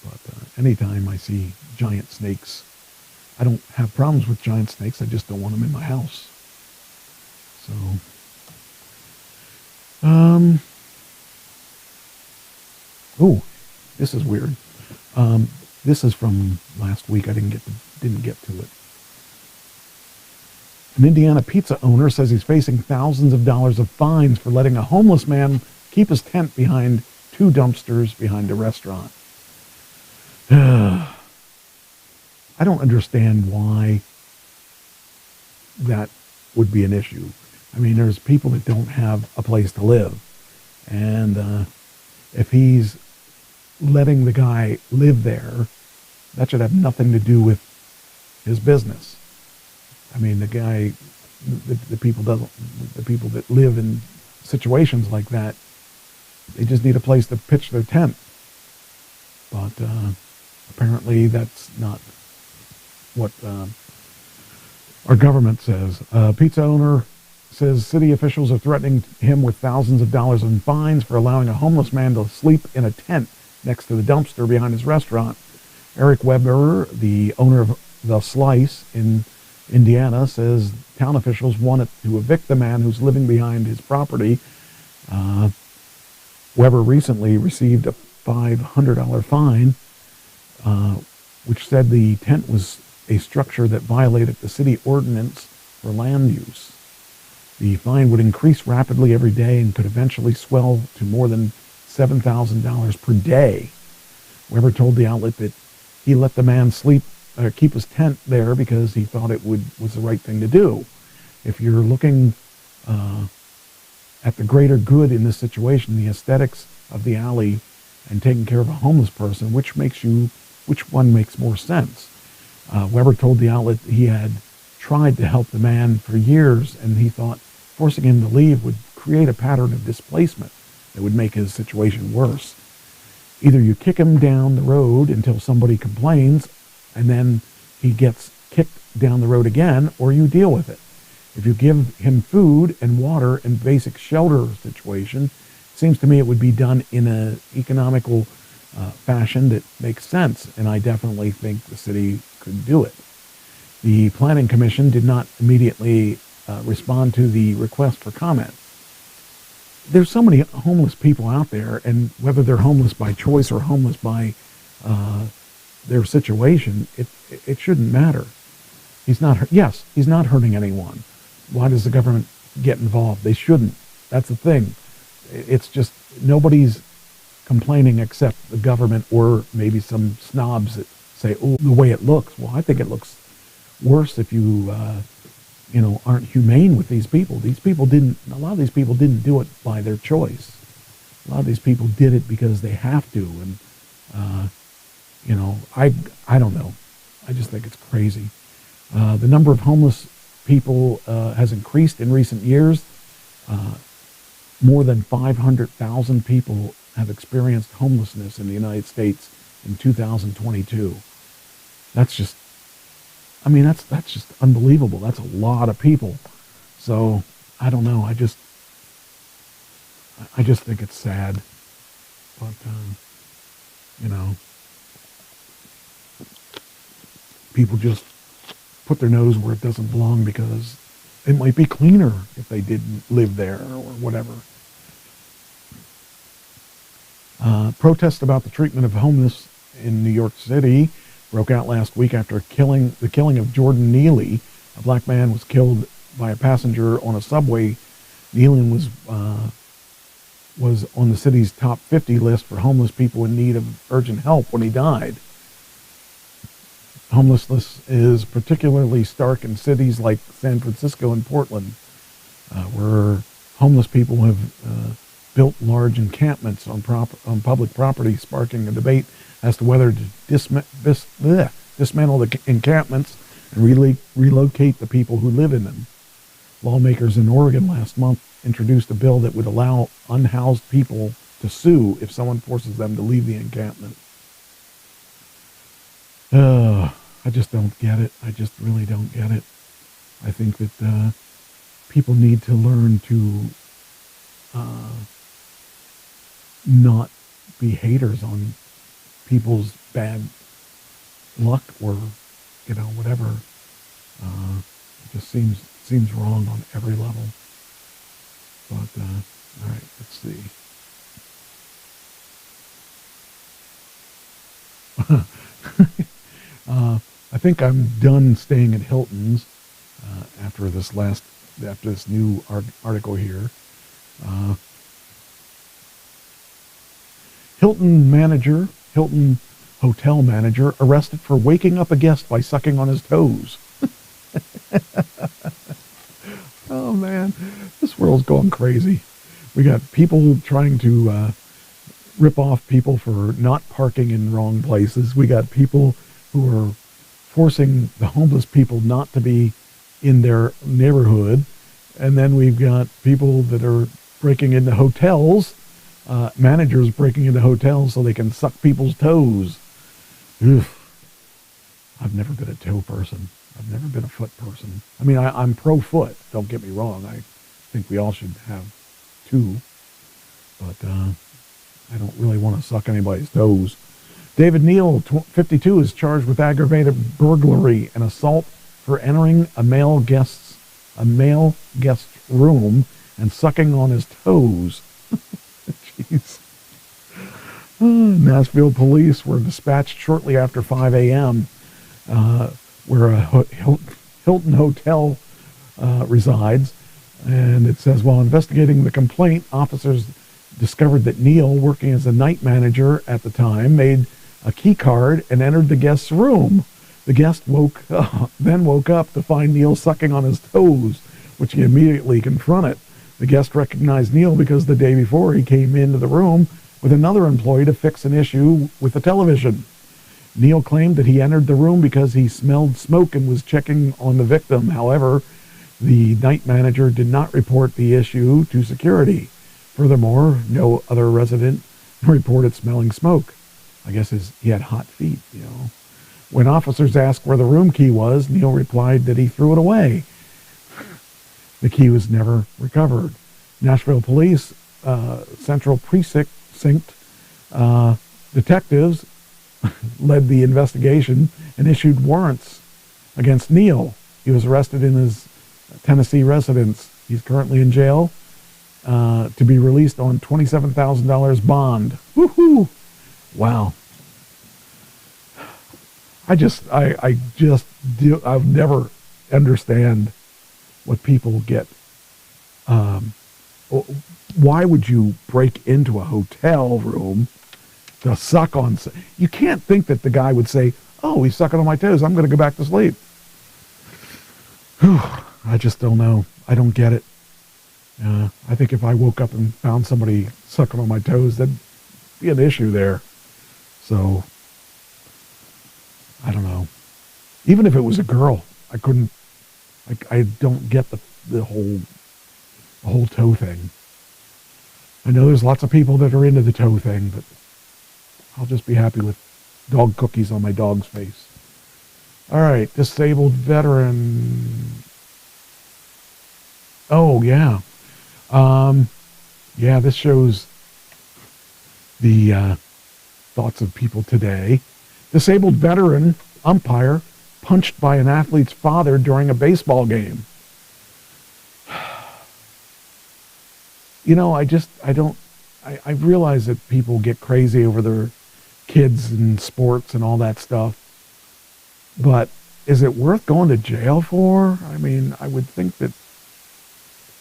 But anytime I see giant snakes, I don't have problems with giant snakes. I just don't want them in my house. So, oh, this is weird. This is from last week. I didn't get to it. An Indiana pizza owner says he's facing thousands of dollars of fines for letting a homeless man keep his tent behind 2 dumpsters behind a restaurant. I don't understand why that would be an issue. I mean, there's people that don't have a place to live. And if he's letting the guy live there, that should have nothing to do with his business. I mean, the guy, the people that live in situations like that, they just need a place to pitch their tent. But apparently that's not what our government says. Pizza owner says city officials are threatening him with thousands of dollars in fines for allowing a homeless man to sleep in a tent next to the dumpster behind his restaurant. Eric Weber, the owner of The Slice in Indiana, says town officials wanted to evict the man who's living behind his property. Weber recently received a $500 fine, which said the tent was a structure that violated the city ordinance for land use. The fine would increase rapidly every day and could eventually swell to more than $7,000 per day. Weber told the outlet that he let the man keep his tent there because he thought it was the right thing to do. If you're looking at the greater good in this situation, the aesthetics of the alley and taking care of a homeless person, which one makes more sense? Weber told the outlet he had tried to help the man for years, and he thought forcing him to leave would create a pattern of displacement that would make his situation worse. Either you kick him down the road until somebody complains, and then he gets kicked down the road again, or you deal with it. If you give him food and water and basic shelter situation, it seems to me it would be done in an economical fashion that makes sense, and I definitely think the city could do it. The Planning Commission did not immediately respond to the request for comment. There's so many homeless people out there, and whether they're homeless by choice or homeless by their situation, it shouldn't matter. He's not hurting anyone. Why does the government get involved? They shouldn't. That's the thing. It's just nobody's complaining except the government or maybe some snobs that say, oh, the way it looks. Well, I think it looks worse if you aren't humane with these people. A lot of these people didn't do it by their choice. A lot of these people did it because they have to. And, I don't know. I just think it's crazy. The number of homeless people has increased in recent years. More than 500,000 people have experienced homelessness in the United States in 2022. That's just unbelievable. That's a lot of people. So I don't know. I just think it's sad. But people just put their nose where it doesn't belong because it might be cleaner if they didn't live there or whatever. Protests about the treatment of homeless in New York City broke out last week after the killing of Jordan Neely. A black man was killed by a passenger on a subway. Neely was on the city's top 50 list for homeless people in need of urgent help when he died. Homelessness is particularly stark in cities like San Francisco and Portland, where homeless people have built large encampments on public property, sparking a debate as to whether to dismantle the encampments and relocate the people who live in them. Lawmakers in Oregon last month introduced a bill that would allow unhoused people to sue if someone forces them to leave the encampment. I just don't get it. I just really don't get it. I think that people need to learn to not be haters on people's bad luck or, whatever. It just seems wrong on every level. But, all right, let's see. I think I'm done staying at Hilton's after this new article here. Hilton hotel manager arrested for waking up a guest by sucking on his toes. Oh man, this world's going crazy. We got people trying to rip off people for not parking in wrong places. We got people who are forcing the homeless people not to be in their neighborhood. And then we've got people that are breaking into hotels, managers breaking into hotels so they can suck people's toes. Oof. I've never been a toe person. I've never been a foot person. I mean, I'm pro-foot, don't get me wrong. I think we all should have two. But I don't really want to suck anybody's toes. David Neal, 52, is charged with aggravated burglary and assault for entering a male guest's room and sucking on his toes. Jeez. Nashville police were dispatched shortly after 5 a.m. Where a Hilton hotel resides. And it says, while investigating the complaint, officers discovered that Neal, working as a night manager at the time, made a key card and entered the guest's room. The guest then woke up to find Neal sucking on his toes, which he immediately confronted. The guest recognized Neal because the day before he came into the room with another employee to fix an issue with the television. Neal claimed that he entered the room because he smelled smoke and was checking on the victim. However, the night manager did not report the issue to security. Furthermore, no other resident reported smelling smoke. I guess he had hot feet, When officers asked where the room key was, Neal replied that he threw it away. The key was never recovered. Nashville Police Central Precinct detectives led the investigation and issued warrants against Neal. He was arrested in his Tennessee residence. He's currently in jail to be released on $27,000 bond. Woohoo! Wow. I'll never understand what people get. Why would you break into a hotel room to suck on? You can't think that the guy would say, "Oh, he's sucking on my toes. I'm going to go back to sleep." Whew, I just don't know. I don't get it. I think if I woke up and found somebody sucking on my toes, there'd be an issue there. So, I don't know. Even if it was a girl, I couldn't. I don't get the whole toe thing. I know there's lots of people that are into the toe thing, but I'll just be happy with dog cookies on my dog's face. All right, disabled veteran. Oh, yeah. Yeah, this shows the thoughts of people today. Disabled veteran umpire punched by an athlete's father during a baseball game. I realize that people get crazy over their kids and sports and all that stuff. But is it worth going to jail for? I mean, I would think that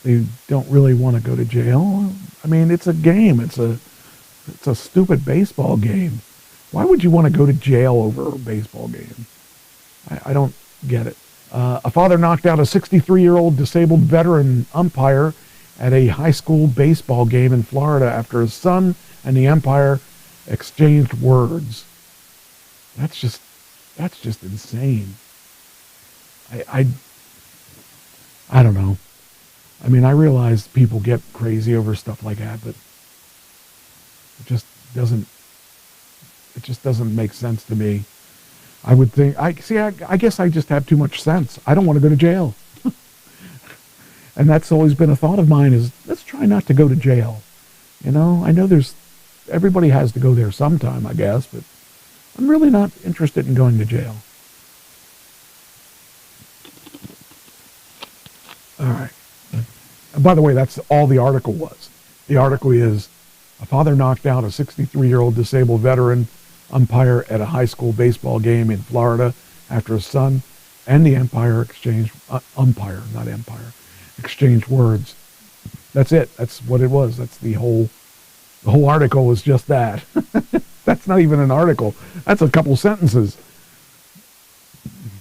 they don't really want to go to jail. I mean, it's a game. It's a stupid baseball game. Why would you want to go to jail over a baseball game? I don't get it. A father knocked out a 63-year-old disabled veteran umpire at a high school baseball game in Florida after his son and the umpire exchanged words. That's just insane. I don't know. I mean, I realize people get crazy over stuff like that, but it just doesn't make sense to me. I would think, I guess I just have too much sense. I don't want to go to jail. And that's always been a thought of mine is, let's try not to go to jail. You know, I know everybody has to go there sometime, I guess, but I'm really not interested in going to jail. All right. And by the way, that's all the article was. The article is, a father knocked out a 63-year-old disabled veteran umpire at a high school baseball game in Florida after his son and the umpire exchanged words. That's it. That's what it was. That's the whole article was just that. That's not even an article. That's a couple sentences.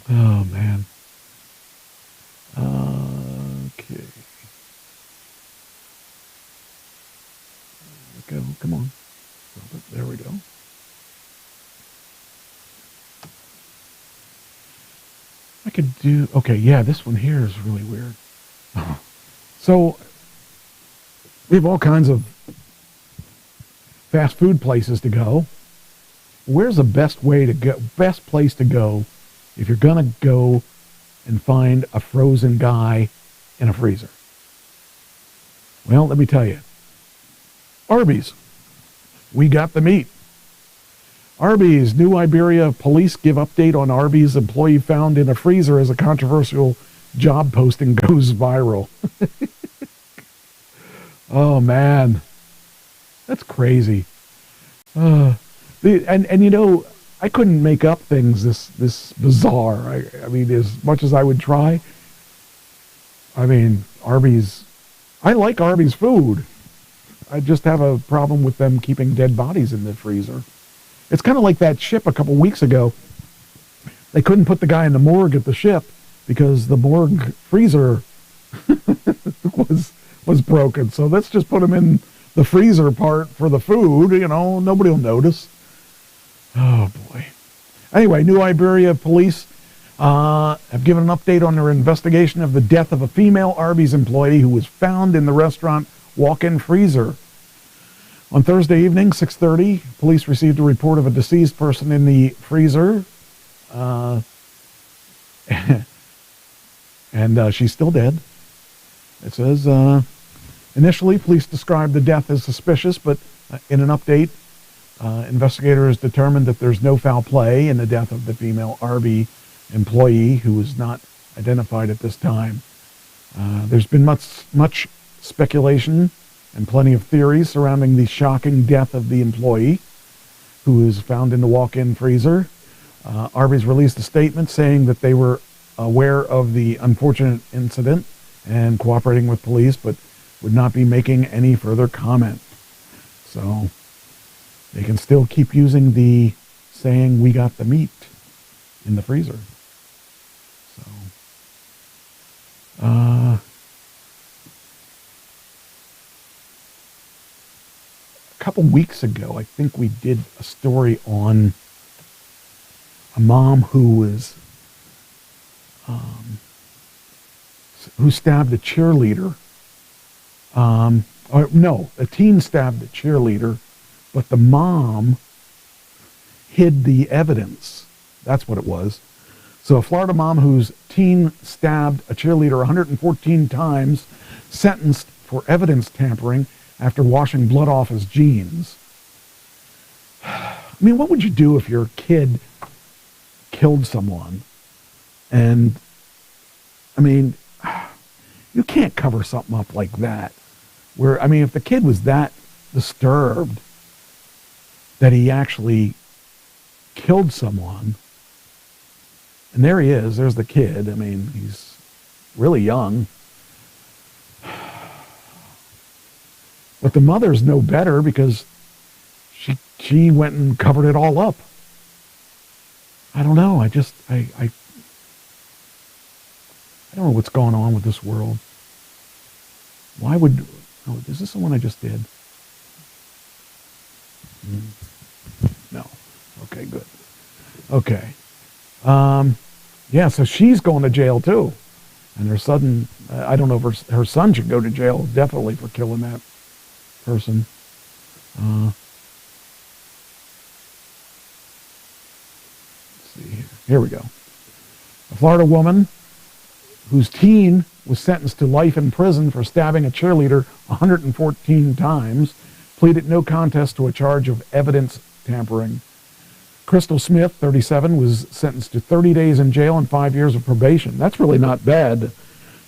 Oh, man. Okay. Go. Come on. There we go. I could do... Okay, yeah, this one here is really weird. So, we have all kinds of fast food places to go. Where's the best place to go if you're going to go and find a frozen guy in a freezer? Well, let me tell you. Arby's. We got the meat. Arby's. New Iberia police give update on Arby's employee found in a freezer as a controversial job posting goes viral. Oh, man. That's crazy. And you know, I couldn't make up things this bizarre. I mean, as much as I would try. I mean, Arby's... I like Arby's food. I just have a problem with them keeping dead bodies in the freezer. It's kind of like that ship a couple weeks ago. They couldn't put the guy in the morgue at the ship because the morgue freezer was broken. So let's just put him in the freezer part for the food. You know, nobody will notice. Oh, boy. Anyway, New Iberia police have given an update on their investigation of the death of a female Arby's employee who was found in the restaurant walk-in freezer. On Thursday evening, 6:30, police received a report of a deceased person in the freezer. And she's still dead. It says, initially, police described the death as suspicious, but in an update, investigators determined that there's no foul play in the death of the female Arby employee, who was not identified at this time. There's been much speculation and plenty of theories surrounding the shocking death of the employee who was found in the walk-in freezer. Arby's released a statement saying that they were aware of the unfortunate incident and cooperating with police, but would not be making any further comment. So they can still keep using the saying, "We got the meat in the freezer." So, a couple weeks ago, I think we did a story on a mom who stabbed a cheerleader. A teen stabbed a cheerleader, but the mom hid the evidence. That's what it was. So a Florida mom whose teen stabbed a cheerleader 114 times, sentenced for evidence tampering after washing blood off his jeans. I mean, what would you do if your kid killed someone? And, I mean, you can't cover something up like that. Where, I mean, if the kid was that disturbed that he actually killed someone, and there he is, there's the kid. I mean, he's really young. But the mother's no better because she went and covered it all up. I don't know. I don't know what's going on with this world. Why would... Oh, is this the one I just did? No. Okay, good. Okay. Yeah, so she's going to jail too. And her son, I don't know if her son should go to jail, definitely, for killing that person. Let's see here. Here we go. A Florida woman whose teen was sentenced to life in prison for stabbing a cheerleader 114 times, pleaded no contest to a charge of evidence tampering. Crystal Smith, 37, was sentenced to 30 days in jail and 5 years of probation. That's really not bad.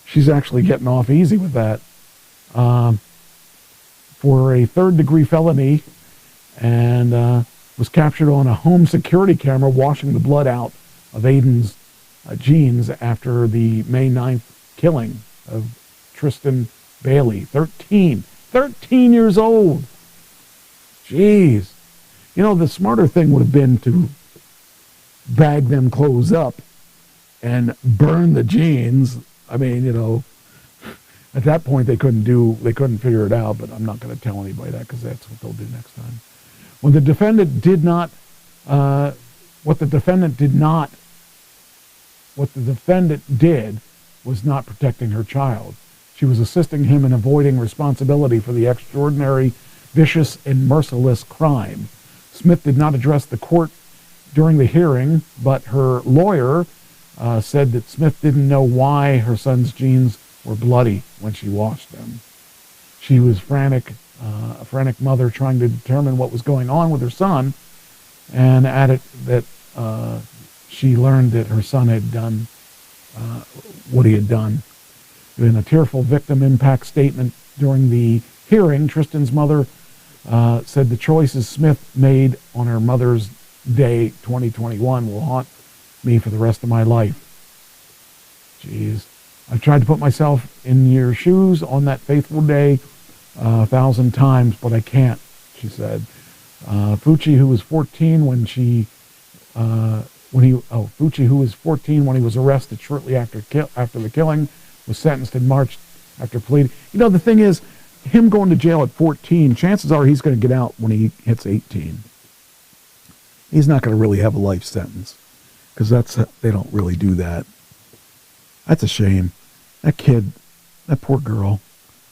She's actually getting off easy with that. For a third-degree felony, and was captured on a home security camera washing the blood out of Aiden's jeans after the May 9th killing of Tristan Bailey. 13 years old. Jeez. You know, the smarter thing would have been to bag them clothes up and burn the jeans. I mean, you know, at that point they couldn't figure it out, but I'm not going to tell anybody that because that's what they'll do next time. When the defendant did not, what the defendant did was not protecting her child. She was assisting him in avoiding responsibility for the extraordinary, vicious, and merciless crime. Smith did not address the court during the hearing, but her lawyer said that Smith didn't know why her son's jeans were bloody when she washed them. She was frantic, a frantic mother trying to determine what was going on with her son, and added that she learned that her son had done what he had done. In a tearful victim impact statement during the hearing, Tristan's mother said the choices Smith made on her Mother's Day 2021 will haunt me for the rest of my life. Jeez. I've tried to put myself in your shoes on that fateful day 1,000 times, but I can't, she said. Fucci, who was 14 when he was arrested shortly after the killing, was sentenced in March after pleading. You know, the thing is, him going to jail at 14, chances are he's going to get out when he hits 18. He's not going to really have a life sentence because they don't really do that. That's a shame. That kid, that poor girl,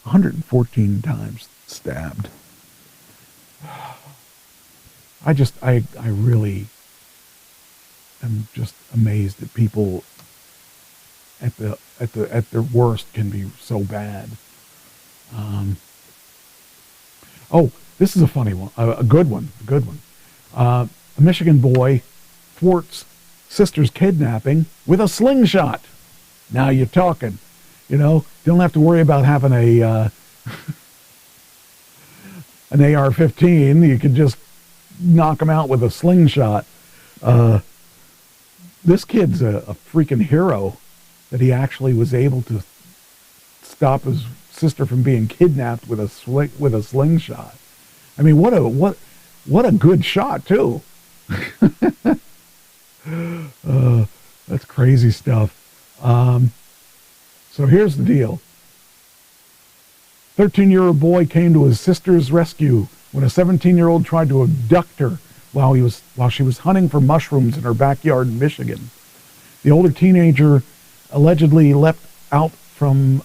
114 times stabbed. I really am just amazed that people at their worst can be so bad. This is a funny one, a good one. A Michigan boy thwarts sister's kidnapping with a slingshot. Now you're talking. You know, don't have to worry about having an AR-15. You could just knock them out with a slingshot. This kid's a freaking hero that he actually was able to stop his sister from being kidnapped with a slingshot. I mean, what a good shot too. That's crazy stuff. So here's the deal. 13-year-old boy came to his sister's rescue when a 17-year-old tried to abduct her while she was hunting for mushrooms in her backyard in Michigan. The older teenager allegedly leapt out from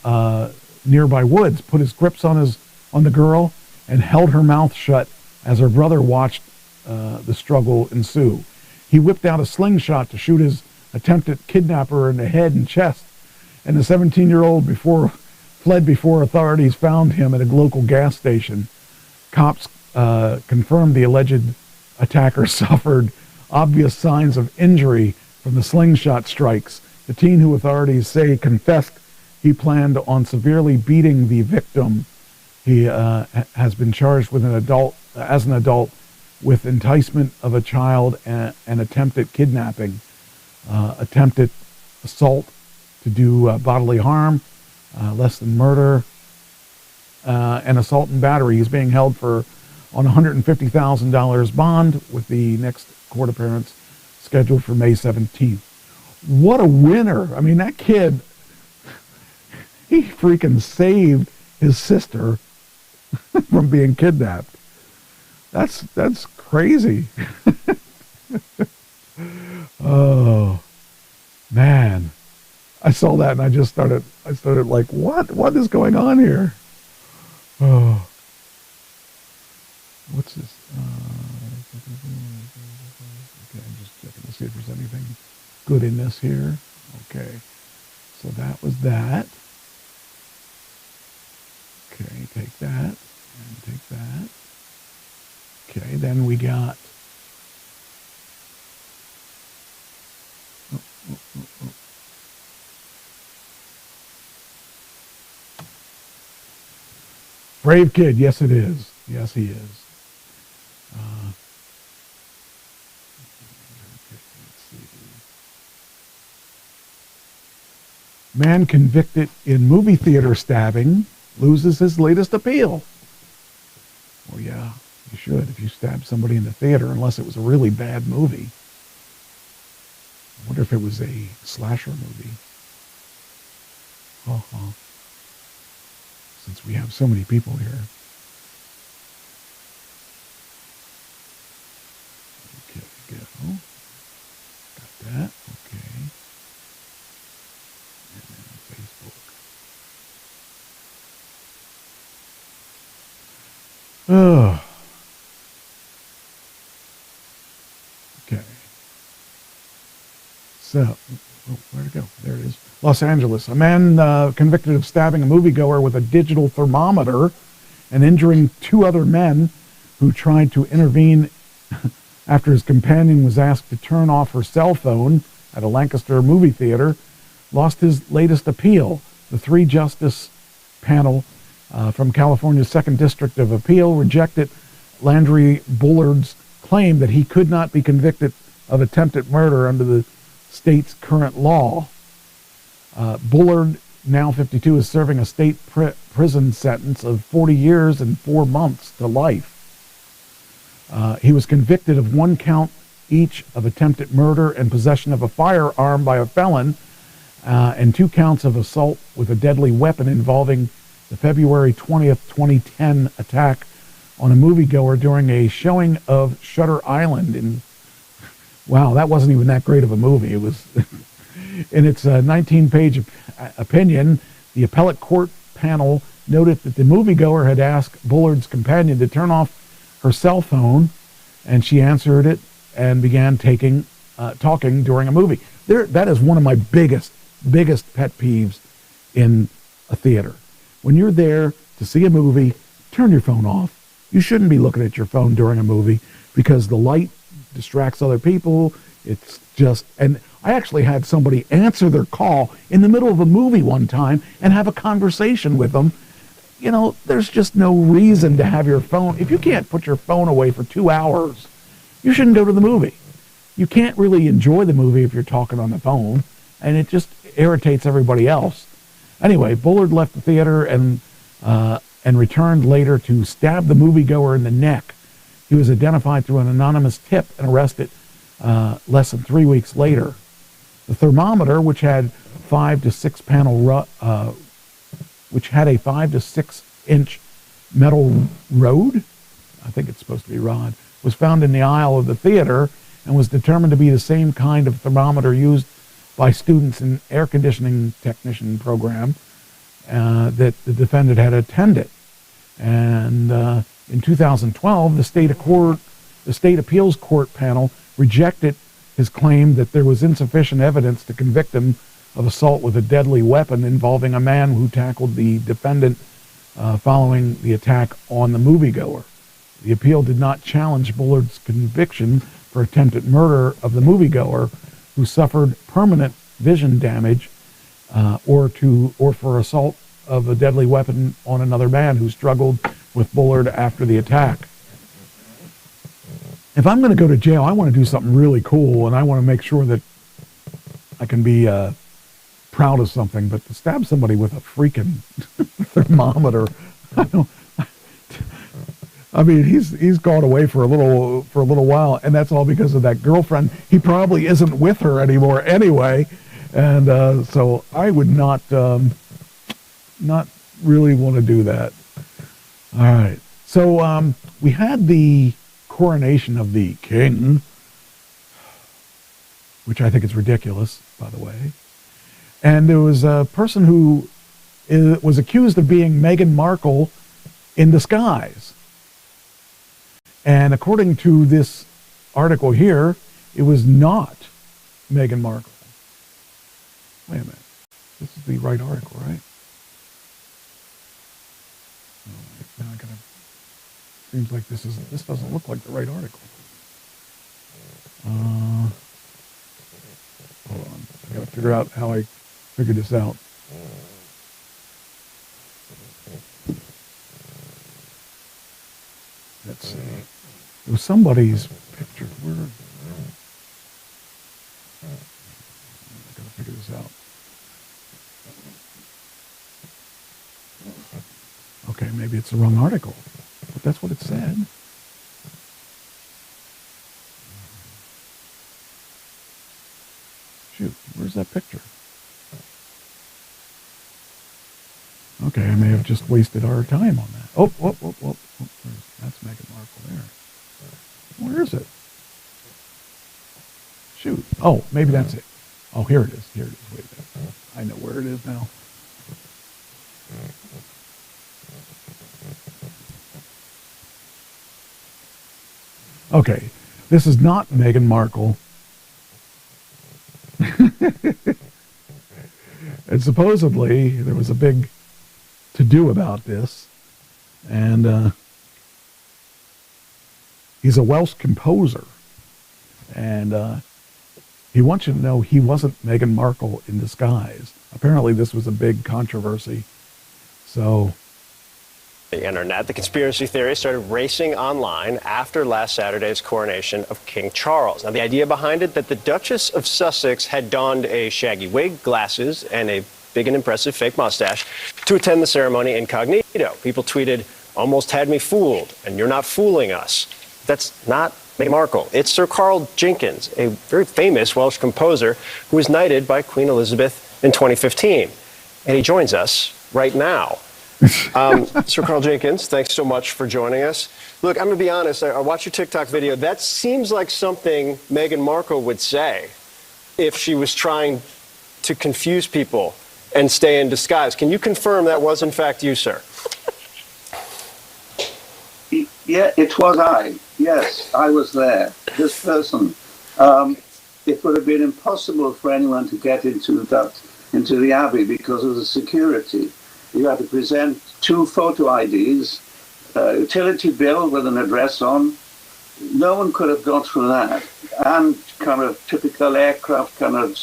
nearby woods, put his grips on the girl, and held her mouth shut as her brother watched the struggle ensue. He whipped out a slingshot to shoot his attempted kidnapper in the head and chest, and the 17-year-old fled before authorities found him at a local gas station. Cops confirmed the alleged attacker suffered obvious signs of injury from the slingshot strikes. The teen, who authorities say confessed he planned on severely beating the victim, he has been charged with as an adult with enticement of a child and attempted kidnapping, attempted assault to do bodily harm, less than murder, and assault and battery. He's being held on $150,000 bond, with the next court appearance scheduled for May 17th. What a winner. I mean, that kid, he freaking saved his sister from being kidnapped. That's crazy. Oh, man. I saw that and I started like, what is going on here? Oh. What's this? Okay, I'm just checking to see if there's anything good in this here. Okay. So that was that. Okay, take that and take that. Okay, then we got Brave Kid. Yes, it is. Yes, he is. Man convicted in movie theater stabbing loses his latest appeal. Well, yeah, you should if you stab somebody in the theater, unless it was a really bad movie. I wonder if it was a slasher movie. Since we have so many people here. Okay, go. Got that. Okay. And then Facebook. Oh. Okay. So, where'd it go? There it is. Los Angeles. A man convicted of stabbing a moviegoer with a digital thermometer and injuring 2 other men who tried to intervene after his companion was asked to turn off her cell phone at a Lancaster movie theater lost his latest appeal. The 3-justice panel from California's 2nd District of Appeal rejected Landry Bullard's claim that he could not be convicted of attempted murder under the state's current law. Bullard, now 52, is serving a state prison sentence of 40 years and 4 months to life. He was convicted of 1 count each of attempted murder and possession of a firearm by a felon, and 2 counts of assault with a deadly weapon involving the February 20th, 2010 attack on a moviegoer during a showing of Shutter Island. Wow, that wasn't even that great of a movie. It was... In its 19-page opinion, the appellate court panel noted that the moviegoer had asked Bullard's companion to turn off her cell phone, and she answered it and began talking during a movie. That is one of my biggest pet peeves in a theater. When you're there to see a movie, turn your phone off. You shouldn't be looking at your phone during a movie because the light distracts other people. It's just... and I actually had somebody answer their call in the middle of a movie one time and have a conversation with them. You know, there's just no reason to have your phone. If you can't put your phone away for 2 hours, you shouldn't go to the movie. You can't really enjoy the movie if you're talking on the phone, and it just irritates everybody else. Anyway, Bullard left the theater and returned later to stab the moviegoer in the neck. He was identified through an anonymous tip and arrested less than 3 weeks later. The thermometer, which had 5 to 6 panel, which had a 5 to 6 inch metal rod, I think it's supposed to be rod, was found in the aisle of the theater and was determined to be the same kind of thermometer used by students in air conditioning technician program that the defendant had attended. And in 2012, the state appeals court panel rejected his claim that there was insufficient evidence to convict him of assault with a deadly weapon involving a man who tackled the defendant following the attack on the moviegoer. The appeal did not challenge Bullard's conviction for attempted murder of the moviegoer, who suffered permanent vision damage, or for assault of a deadly weapon on another man who struggled with Bullard after the attack. If I'm going to go to jail, I want to do something really cool, and I want to make sure that I can be proud of something. But to stab somebody with a freaking thermometer, I mean, he's gone away for a little while, and that's all because of that girlfriend. He probably isn't with her anymore anyway, and so I would not really want to do that. All right, so we had the coronation of the king, which I think is ridiculous, by the way. And there was a person who was accused of being Meghan Markle in disguise. And according to this article here, it was not Meghan Markle. Wait a minute. This is the right article, right? Now I gotta. Seems like this doesn't look like the right article. Hold on. I gotta figure out how I figured this out. Let's see. It was somebody's picture. Where? I gotta figure this out. Okay, maybe it's the wrong article, but that's what it said. Shoot, where's that picture? Okay, I may have just wasted our time on that. Oh, that's Meghan Markle there. Where is it? Shoot. Oh, maybe that's it. Oh, here it is. Here it is. Wait a minute. I know where it is now. Okay, this is not Meghan Markle. And supposedly there was a big to-do about this, and he's a Welsh composer, and he wants you to know he wasn't Meghan Markle in disguise. Apparently this was a big controversy, so... The internet, the conspiracy theory started racing online after last Saturday's coronation of King Charles. Now, the idea behind it, that the Duchess of Sussex had donned a shaggy wig, glasses, and a big and impressive fake mustache to attend the ceremony incognito. People tweeted, "Almost had me fooled, and you're not fooling us." That's not Meghan Markle. It's Sir Carl Jenkins, a very famous Welsh composer who was knighted by Queen Elizabeth in 2015. And he joins us right now. Sir Carl Jenkins, thanks so much for joining us. Look, I'm going to be honest. I watched your TikTok video. That seems like something Meghan Markle would say if she was trying to confuse people and stay in disguise. Can you confirm that was, in fact, you, sir? Yeah, it was I. Yes, I was there. This person. It would have been impossible for anyone to get into the Abbey because of the security. You had to present 2 photo IDs, a utility bill with an address on. No one could have got through that. And kind of typical aircraft kind of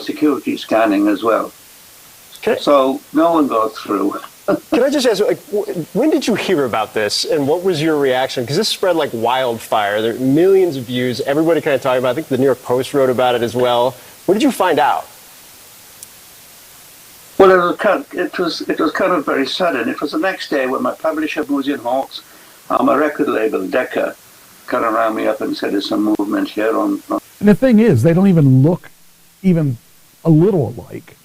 security scanning as well. So no one got through. Can I just ask, like, when did you hear about this, and what was your reaction? Because this spread like wildfire. There are millions of views. Everybody kind of talking about it. I think the New York Post wrote about it as well. When did you find out? Well, it was kind of very sudden. It was the next day when my publisher, Moosey and Hawkes, my record label, Decca, kind of rang me up and said there's some movement here on... And the thing is, they don't even look even a little alike.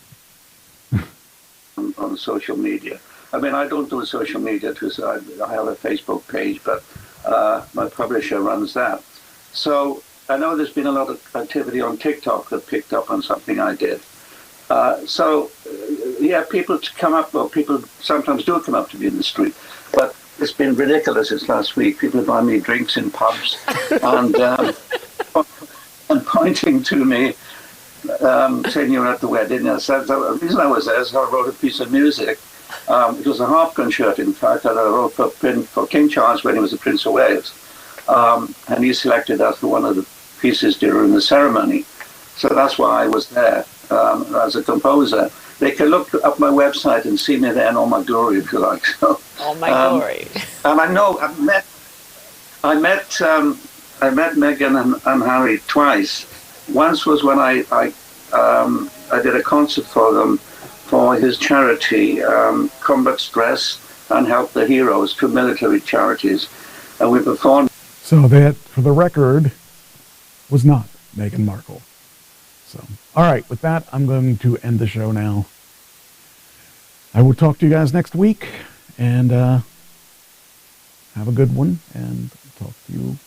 on social media. I mean, I don't do social media, I have a Facebook page, but my publisher runs that. So I know there's been a lot of activity on TikTok that picked up on something I did. Yeah, people sometimes do come up to me in the street, but it's been ridiculous this last week. People buy me drinks in pubs and pointing to me, saying you're at the wedding. I said, the reason I was there is I wrote a piece of music. It was a harp concert, in fact, that I wrote for King Charles when he was the Prince of Wales. And he selected that for one of the pieces during the ceremony. So that's why I was there as a composer. They can look up my website and see me there in all my glory, if you like. So, all my glory. And I know I met Meghan and Harry twice. Once was when I did a concert for them for his charity, Combat Stress and Help the Heroes, 2 military charities, and we performed. So that, for the record, was not Meghan Markle. So, all right, with that, I'm going to end the show now. I will talk to you guys next week, and have a good one, and talk to you